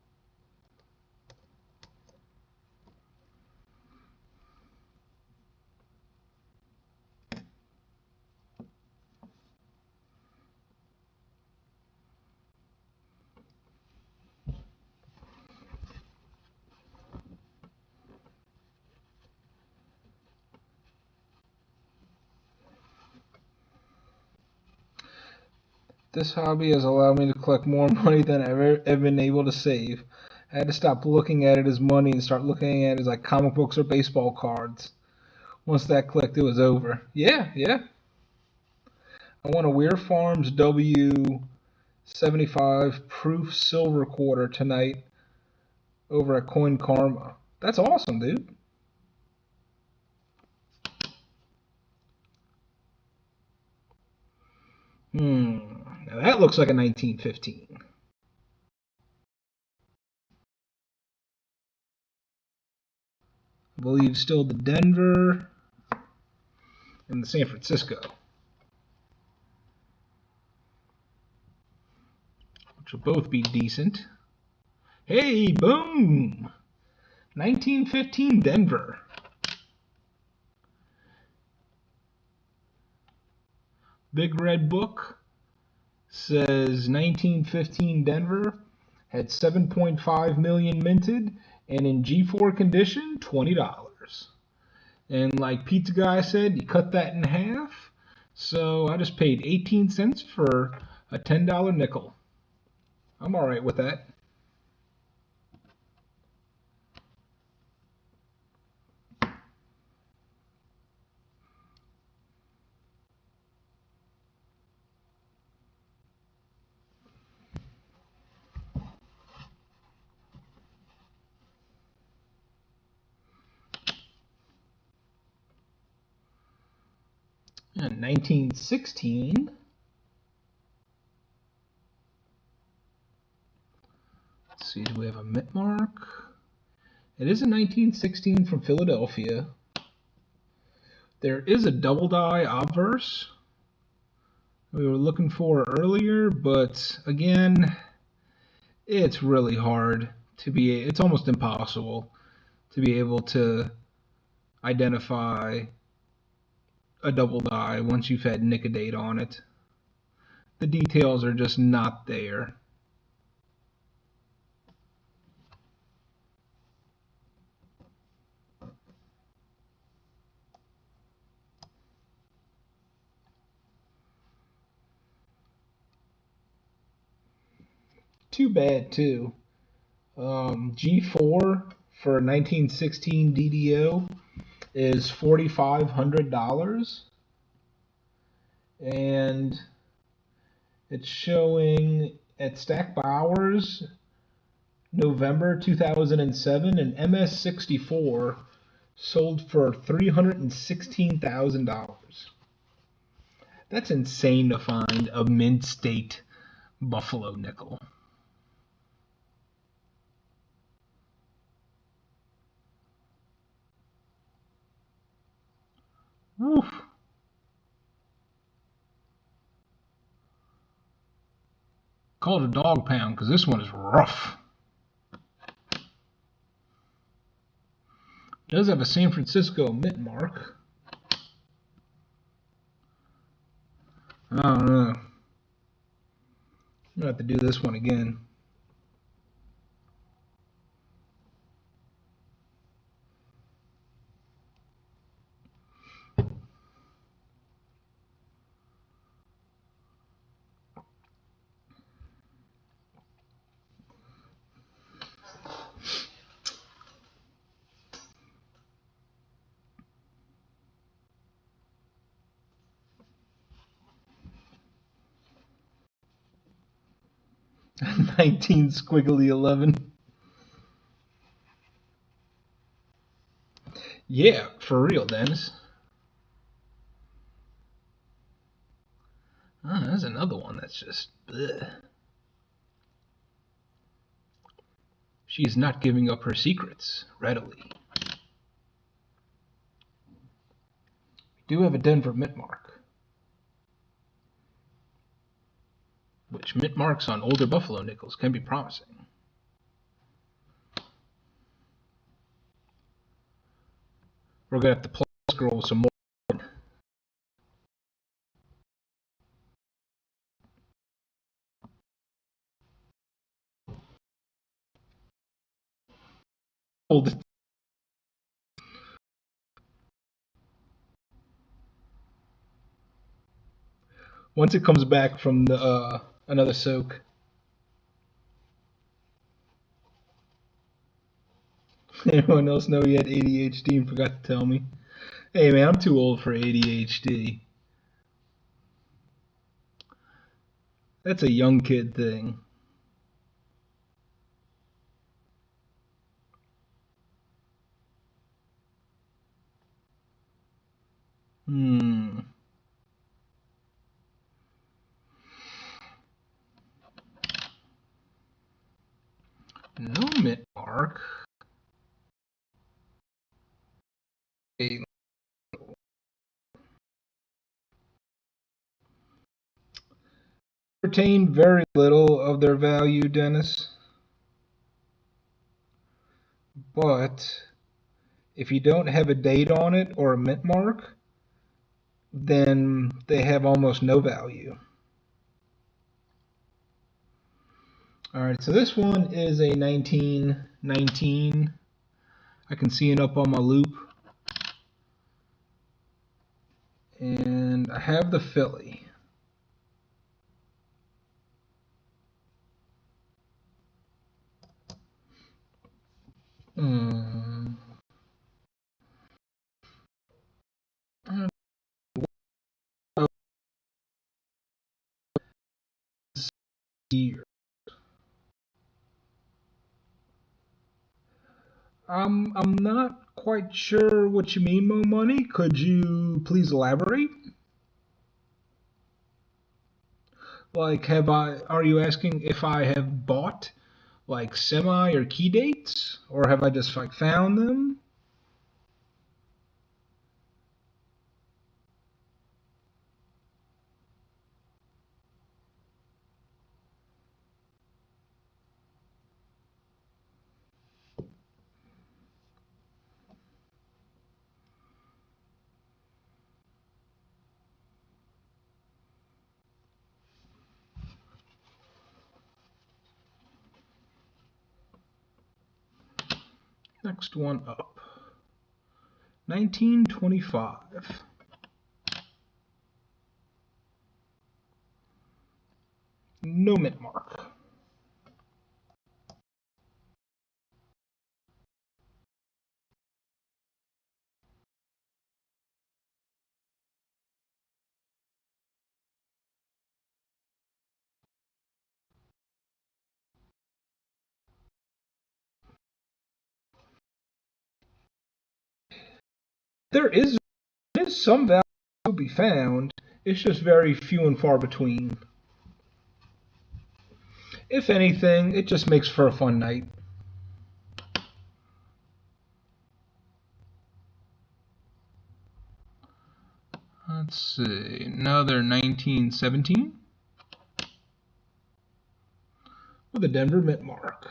This hobby has allowed me to collect more money than I've ever been able to save. I had to stop looking at it as money and start looking at it as like comic books or baseball cards. Once that clicked, it was over. Yeah, yeah. I won a Weir Farms W75 proof silver quarter tonight over at Coin Karma. That's awesome, dude. Now that looks like a 1915. I believe still the Denver and the San Francisco, which will both be decent. Hey, boom! 1915 Denver. Big Red Book says 1915 Denver had 7.5 million minted and in G4 condition, $20. And like Pizza Guy said, you cut that in half. So I just paid 18 cents for a $10 nickel. I'm all right with that. And 1916. Let's see, do we have a mint mark? It is a 1916 from Philadelphia. There is a double die obverse we were looking for earlier, but again, it's really hard to be, it's almost impossible to be able to identify a double die once you've had Nic-a-Date on it. The details are just not there. Too bad, too. G4 for 1916 DDO is $4,500, and it's showing at Stack Bowers November 2007, an MS64 sold for $316,000. That's insane to find a mint state Buffalo nickel. Woof. Call it a dog pound because this one is rough. It does have a San Francisco mint mark. I don't know. I'm gonna have to do this one again. '19 squiggly 11. Yeah, for real, Dennis. Oh, there's another one that's just bleh. She is not giving up her secrets readily. We do have a Denver mint mark, which mint marks on older Buffalo nickels can be promising. We're gonna have to plus scroll some more. Once it comes back from the another soak. Anyone else know he had ADHD and forgot to tell me? Hey man, I'm too old for ADHD. That's a young kid thing. No mint mark. Retain very little of their value, Dennis. But if you don't have a date on it or a mint mark, then they have almost no value. Alright, so this one is a 1919. I can see it up on my loop. And I have the Philly. I'm not quite sure what you mean, Mo Money. Could you please elaborate? Like, are you asking if I have bought like semi or key dates, or have I just like found them? Next one up. 1925. No mint mark. There is some value to be found. It's just very few and far between. If anything, it just makes for a fun night. Let's see, another 1917 with a Denver mint mark.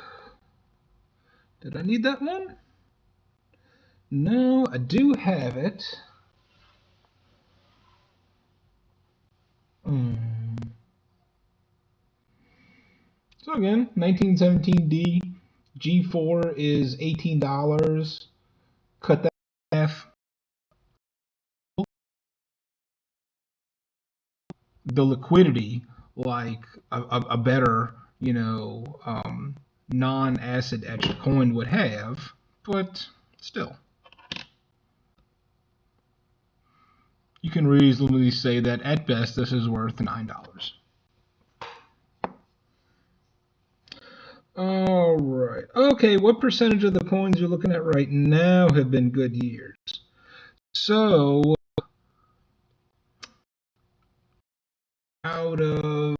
Did I need that one? No, I do have it. So again, 1917D, G4 is $18. Cut that in half. The liquidity, like a better, non-acid etched coin would have, but still. You can reasonably say that at best this is worth $9. All right. Okay, what percentage of the coins you're looking at right now have been good years? So, out of,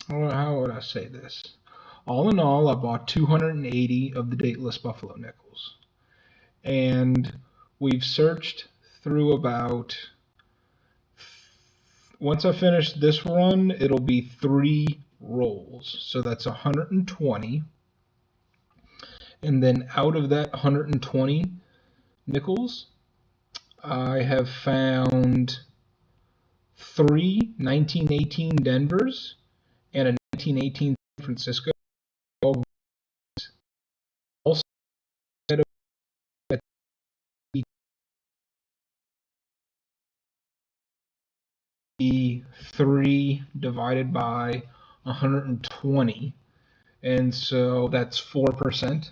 how would I say this? All in all, I bought 280 of the dateless Buffalo nickels. And we've searched through about, once I finish this run, it'll be 3 rolls. So that's 120. And then out of that 120 nickels, I have found 3 1918 Denvers and a 1918 San Francisco. Also, the 3 divided by 120, and so that's 4%.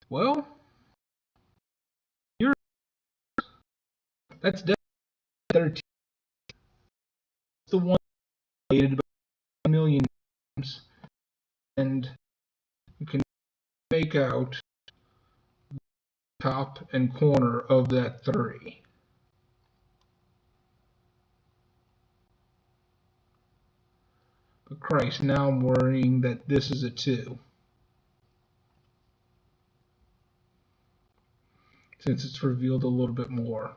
Well, that's definitely 13. The one rated about 1 million times, and you can make out the top and corner of that 3. But Christ, now I'm worrying that this is a 2. Since it's revealed a little bit more.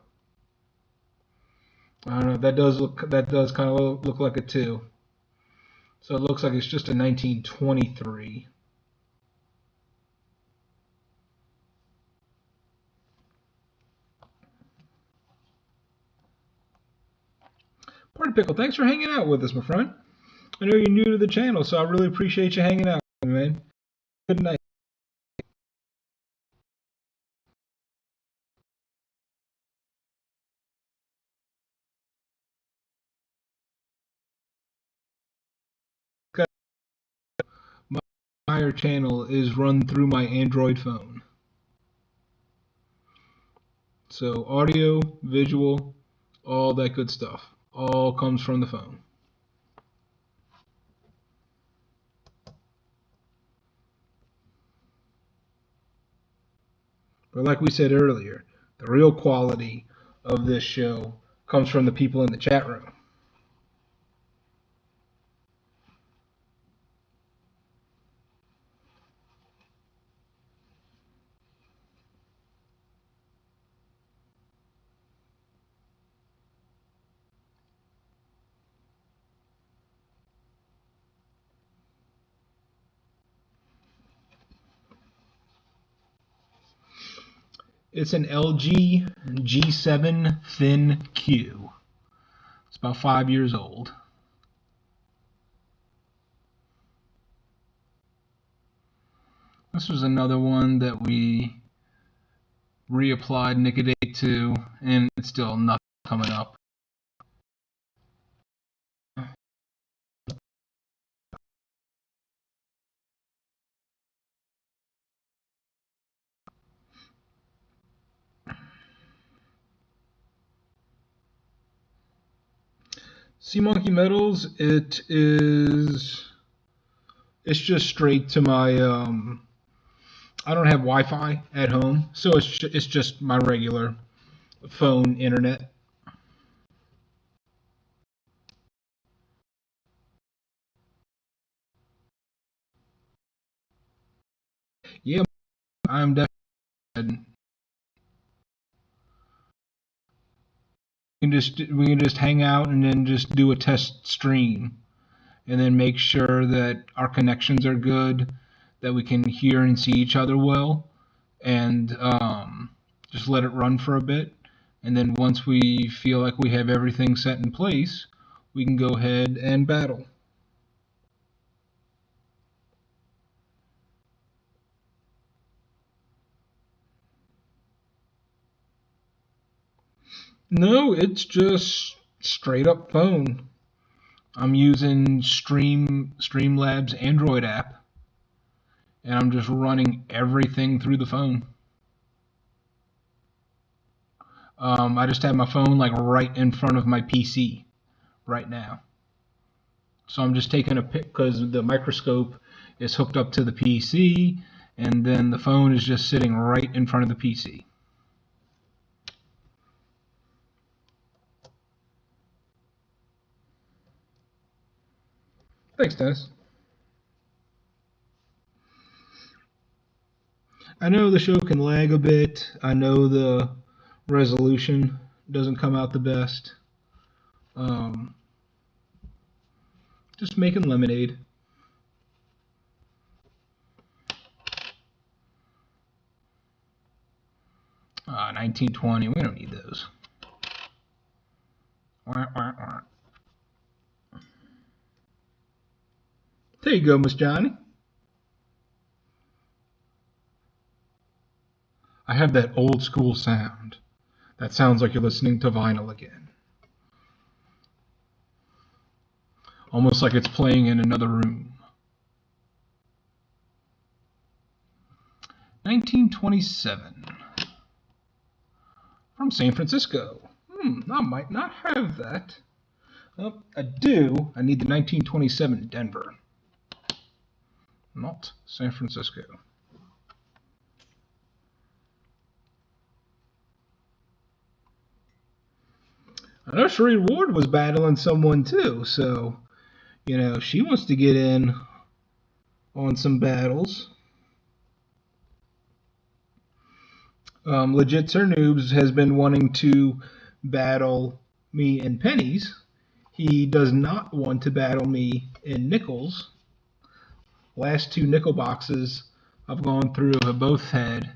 I don't know, that does kind of look like a 2. So it looks like it's just a 1923. Party Pickle, thanks for hanging out with us, my friend. I know you're new to the channel, so I really appreciate you hanging out with me, man. Good night. My entire channel is run through my Android phone. So audio, visual, all that good stuff, all comes from the phone. But like we said earlier, the real quality of this show comes from the people in the chat room. It's an LG G7 Thin Q. It's about 5 years old. This was another one that we reapplied Nic-a-Date to, and it's still nothing coming up. Sea-Monkey Metals, it's just straight to my, I don't have Wi-Fi at home, so it's just my regular phone internet. Yeah, I'm definitely. We can just hang out and then just do a test stream, and then make sure that our connections are good, that we can hear and see each other well, and just let it run for a bit. And then once we feel like we have everything set in place, we can go ahead and battle. No, it's just straight up phone. I'm using Streamlabs Android app, and I'm just running everything through the phone. I just have my phone like right in front of my PC right now. So I'm just taking a pic because the microscope is hooked up to the PC, and then the phone is just sitting right in front of the PC. Thanks, Dennis. I know the show can lag a bit. I know the resolution doesn't come out the best. Just making lemonade. 1920. We don't need those. There you go, Miss Johnny. I have that old school sound. That sounds like you're listening to vinyl again. Almost like it's playing in another room. 1927. From San Francisco. I might not have that. Well, I do. I need the 1927 Denver. Not San Francisco. I know Sheree Ward was battling someone too, so, she wants to get in on some battles. Legit Sir Noobs has been wanting to battle me in pennies. He does not want to battle me in nickels. Last two nickel boxes I've gone through have both had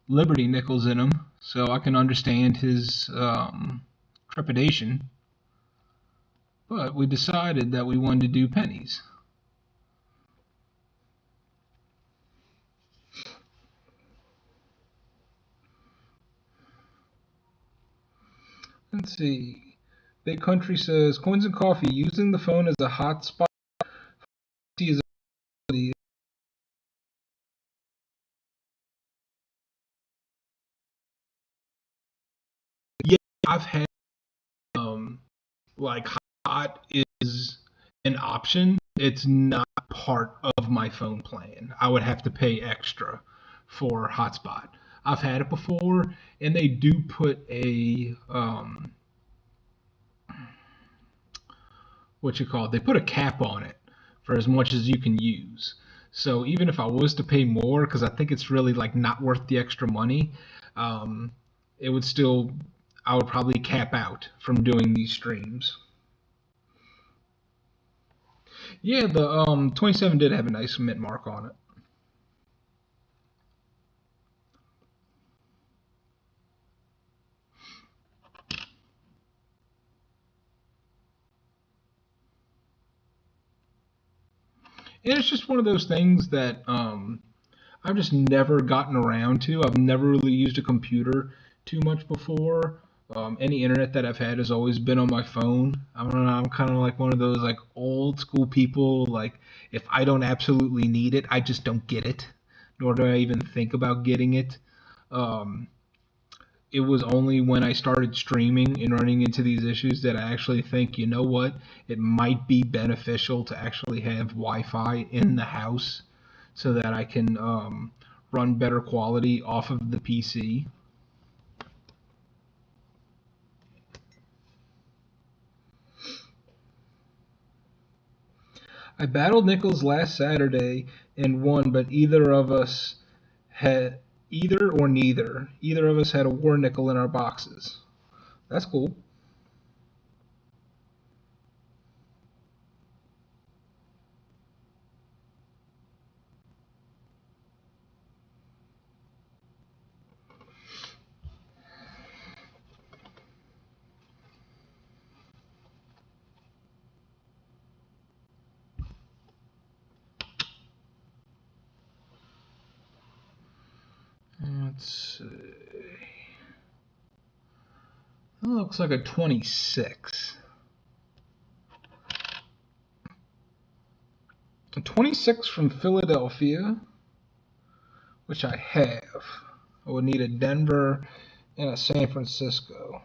Liberty nickels in them, so I can understand his trepidation. But we decided that we wanted to do pennies. Let's see. Big Country says, Coinsncoffee, using the phone as a hotspot is yeah, I've had like hot is an option. It's not part of my phone plan. I would have to pay extra for hotspot. I've had it before, and they do put a what you call it? They put a cap on it for as much as you can use. So even if I was to pay more, because I think it's really like not worth the extra money, it would still, I would probably cap out from doing these streams. Yeah, the 27 did have a nice mint mark on it. And it's just one of those things that I've just never gotten around to. I've never really used a computer too much before. Any internet that I've had has always been on my phone. I don't know. I'm kind of like one of those like old school people. Like if I don't absolutely need it, I just don't get it, nor do I even think about getting it. Um, it was only when I started streaming and running into these issues that I actually think, you know what, it might be beneficial to actually have Wi-Fi in the house so that I can run better quality off of the PC. I battled Nichols last Saturday and won, but either of us had either or neither. Either of us had a war nickel in our boxes. That's cool. Let's see. That looks like a 26. A 26 from Philadelphia, which I have. I would need a Denver and a San Francisco.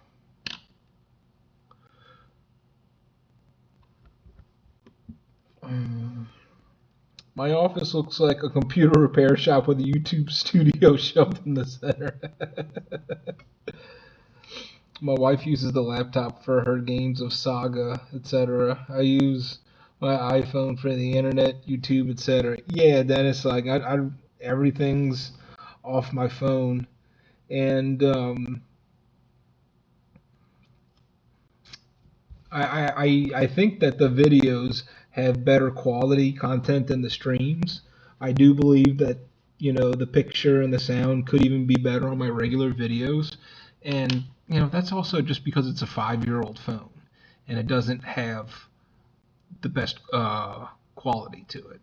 My office looks like a computer repair shop with a YouTube studio shelved in the center. My wife uses the laptop for her games of Saga, etc. I use my iPhone for the internet, YouTube, etc. Yeah, Dennis, like everything's off my phone, and I think that the videos have better quality content than the streams. I do believe that the picture and the sound could even be better on my regular videos, and that's also just because it's a 5-year-old phone and it doesn't have the best quality to it.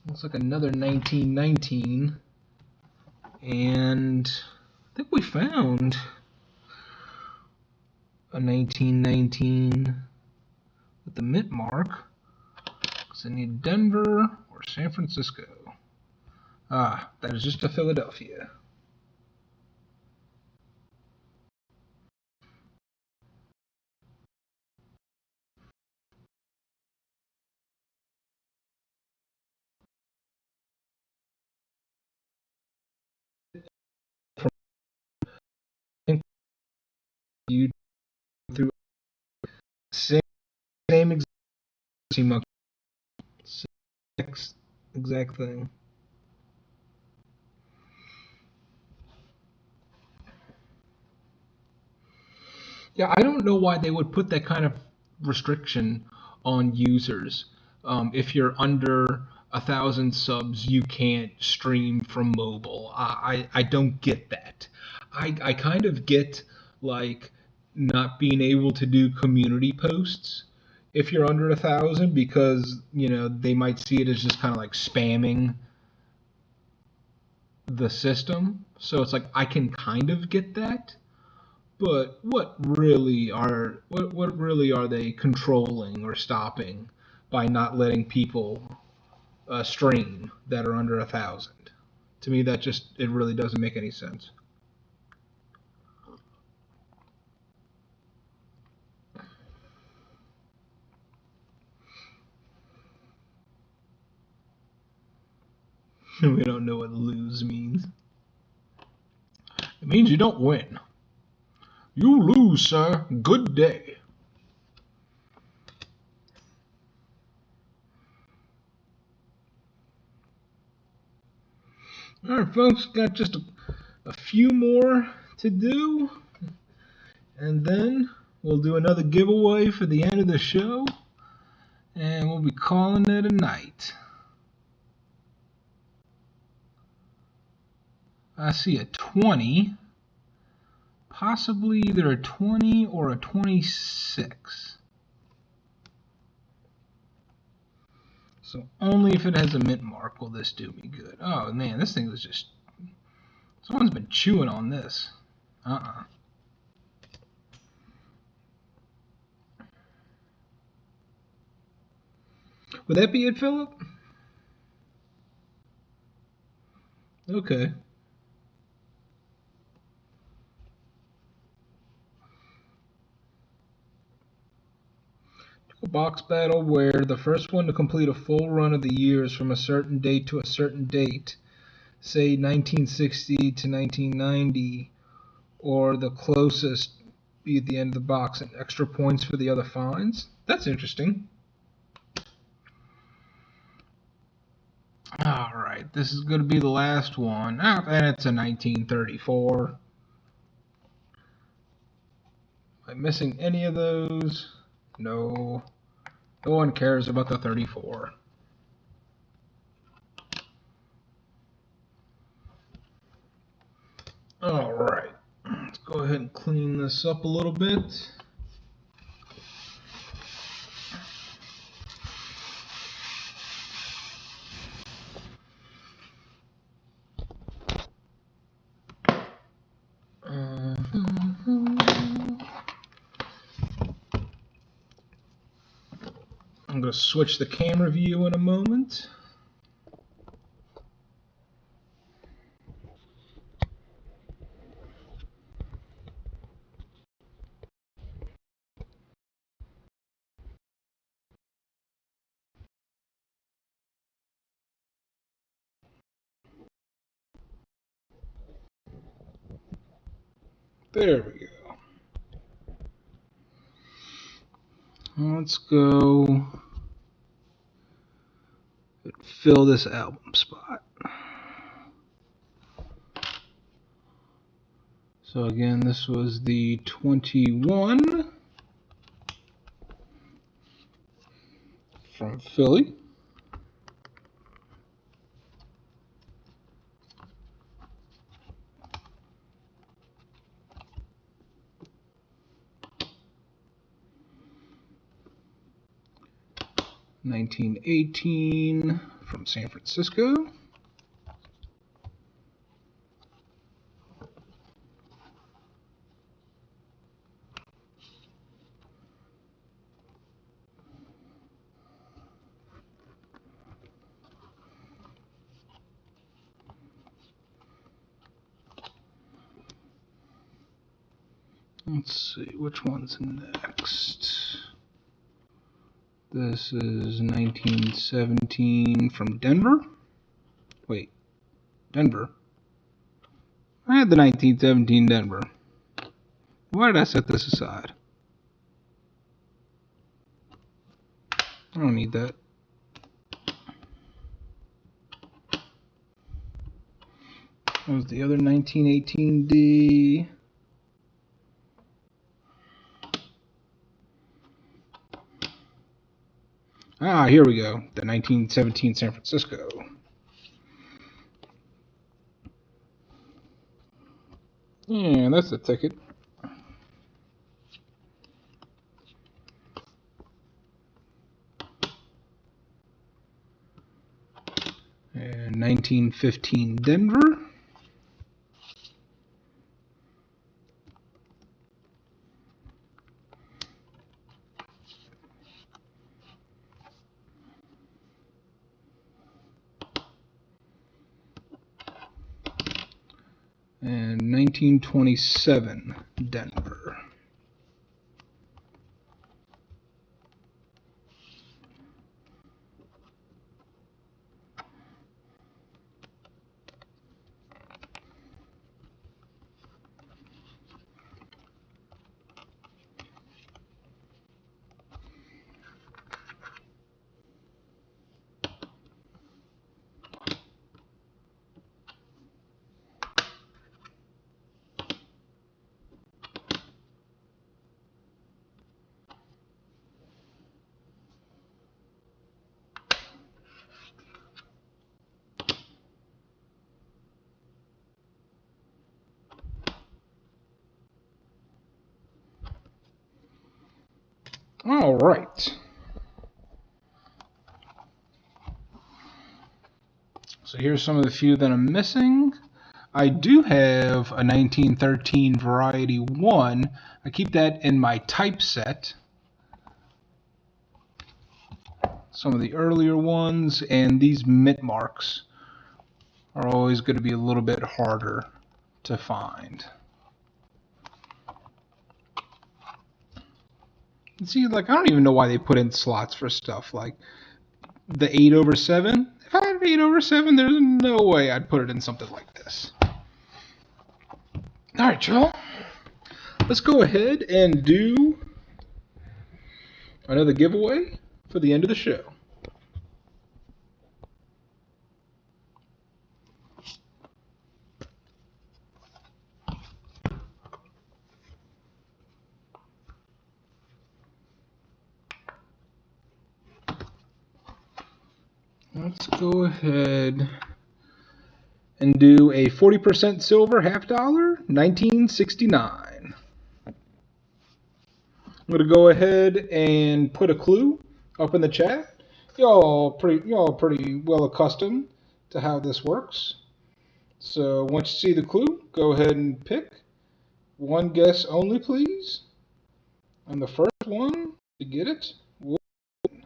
Looks like another 1919, and I think we found a 1919 with the mint mark. So I need Denver or San Francisco. Ah, that is just a Philadelphia. From you through same exact thing. Yeah, I don't know why they would put that kind of restriction on users. If you're under 1,000 subs, you can't stream from mobile. I don't get that. I kind of get like not being able to do community posts if you're under 1,000 because they might see it as just kind of like spamming the system. So it's like I can kind of get that. But what really are they controlling or stopping by not letting people stream that are under 1,000? To me, that just it really doesn't make any sense. We don't know what lose means. It means you don't win. You lose, sir. Good day. All right, folks, got just a few more to do, and then we'll do another giveaway for the end of the show, and we'll be calling it a night. I see a 20, possibly either a 20 or a 26. So only if it has a mint mark will this do me good. Oh man, this thing was just... Someone's been chewing on this. Would that be it, Philip? Okay. A box battle where the first one to complete a full run of the years from a certain date to a certain date, say 1960 to 1990, or the closest be at the end of the box, and extra points for the other finds. That's interesting. Alright, this is going to be the last one. And it's a 1934. Am I missing any of those? No. No one cares about the 34. Alright, let's go ahead and clean this up a little bit. I'm going to switch the camera view in a moment. There we go. Let's go and fill this album spot. So again, this was the 21 from Philly. $19.18 from San Francisco. Let's see, which one's next? This is 1917 from Denver. Wait, Denver? I had the 1917 Denver. Why did I set this aside? I don't need that. That was the other 1918D. Here we go. The 1917 San Francisco. Yeah, that's the ticket. And 1915 Denver. And 1927 Denver. All right. here's some of the few that I'm missing. I do have a 1913 Variety 1. I keep that in my typeset. Some of the earlier ones, and these mint marks are always going to be a little bit harder to find. See, like, I don't even know why they put in slots for stuff like the 8/7. If I had an 8/7, there's no way I'd put it in something like this. All right, y'all. Let's go ahead and do another giveaway for the end of the show. Let's go ahead and do a 40% silver half dollar, 1969. I'm going to go ahead and put a clue up in the chat. Y'all pretty well accustomed to how this works. So once you see the clue, go ahead and pick. One guess only, please. And the first one to get it will win.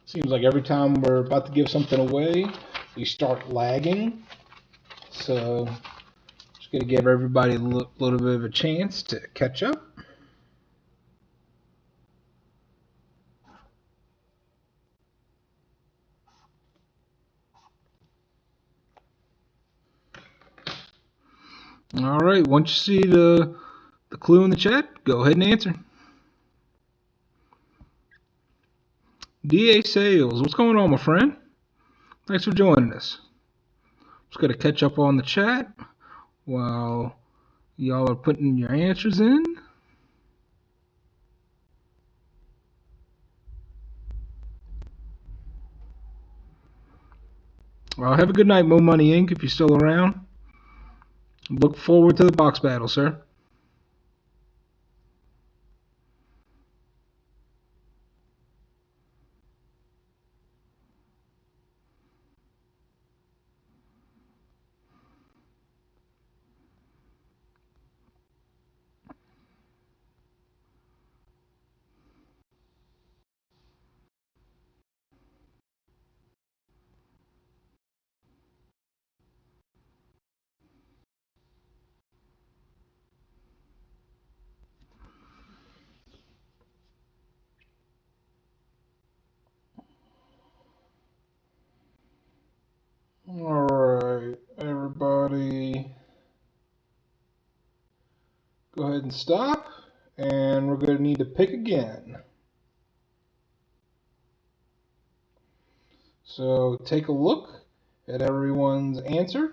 Seems like every time we're about to give something away, we start lagging. So just going to give everybody a little bit of a chance to catch up. All right, once you see the clue in the chat, go ahead and answer. DA Sales, what's going on, my friend? Thanks for joining us. Just got to catch up on the chat while y'all are putting your answers in. Well, have a good night, Mo Money Inc., if you're still around. Look forward to the box battle, sir. All right, everybody, go ahead and stop, and we're going to need to pick again. So take a look at everyone's answer.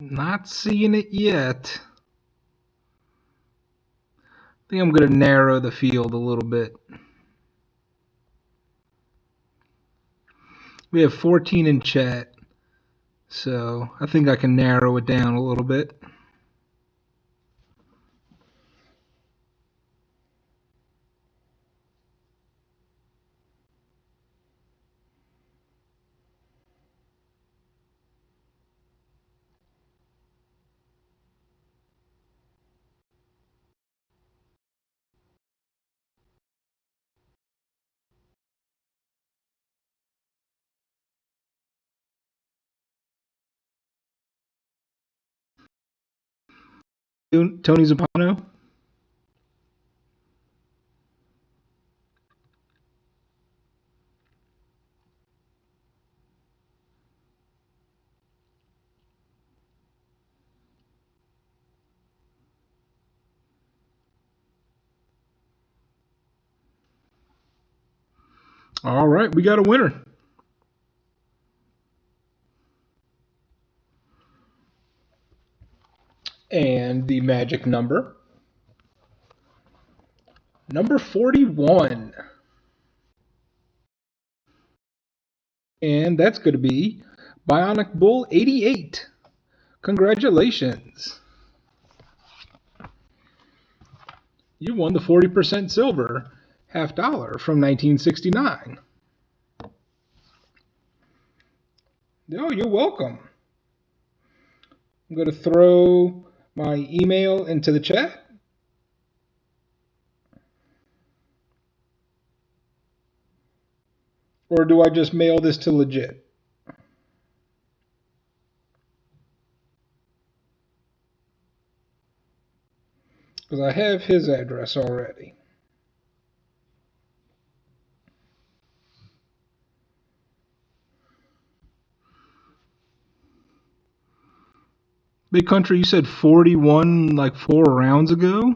Not seeing it yet. I think I'm going to narrow the field a little bit. We have 14 in chat, so I think I can narrow it down a little bit. Tony Zappano. All right, we got a winner. And the magic number 41. And that's going to be Bionic Bull 88. Congratulations. You won the 40% silver half dollar from 1969. Oh, you're welcome. I'm going to throw my email into the chat. Or do I just mail this to Legit? Because I have his address already. Big Country, you said 41 like 4 rounds ago?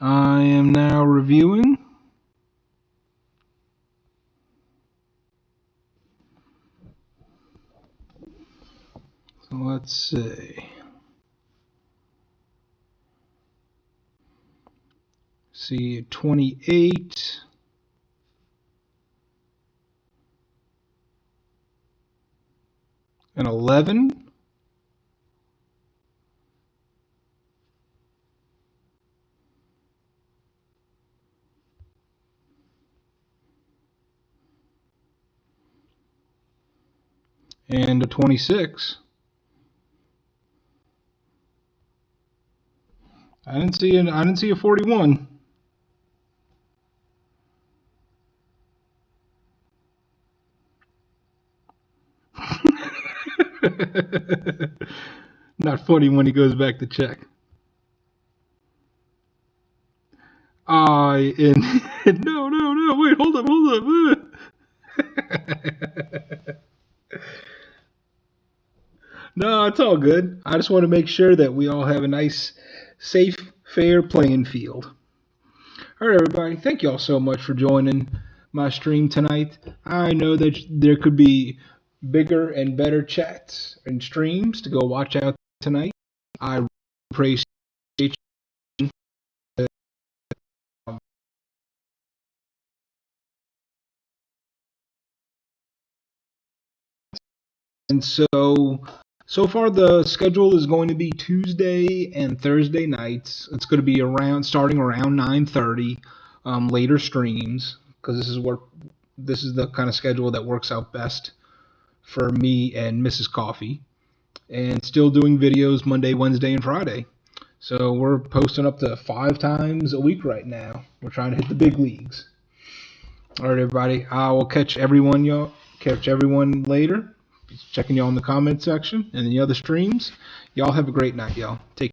I am now reviewing. So let's see. See 28. And 11. And a 26. I didn't see a 41. Not funny when he goes back to check. No, wait, hold up. No, it's all good. I just want to make sure that we all have a nice, safe, fair playing field. All right, everybody. Thank you all so much for joining my stream tonight. I know that there could be bigger and better chats and streams to go watch out tonight. I appreciate you. And so far the schedule is going to be Tuesday and Thursday nights. It's going to be starting around 9:30, later streams, because this is the kind of schedule that works out best for me and Mrs. Coffee. And still doing videos Monday, Wednesday, and Friday. So we're posting up to 5 times a week right now. We're trying to hit the big leagues. All right, everybody. I will catch everyone later. Checking y'all in the comment section and the other streams. Y'all have a great night, y'all. Take care.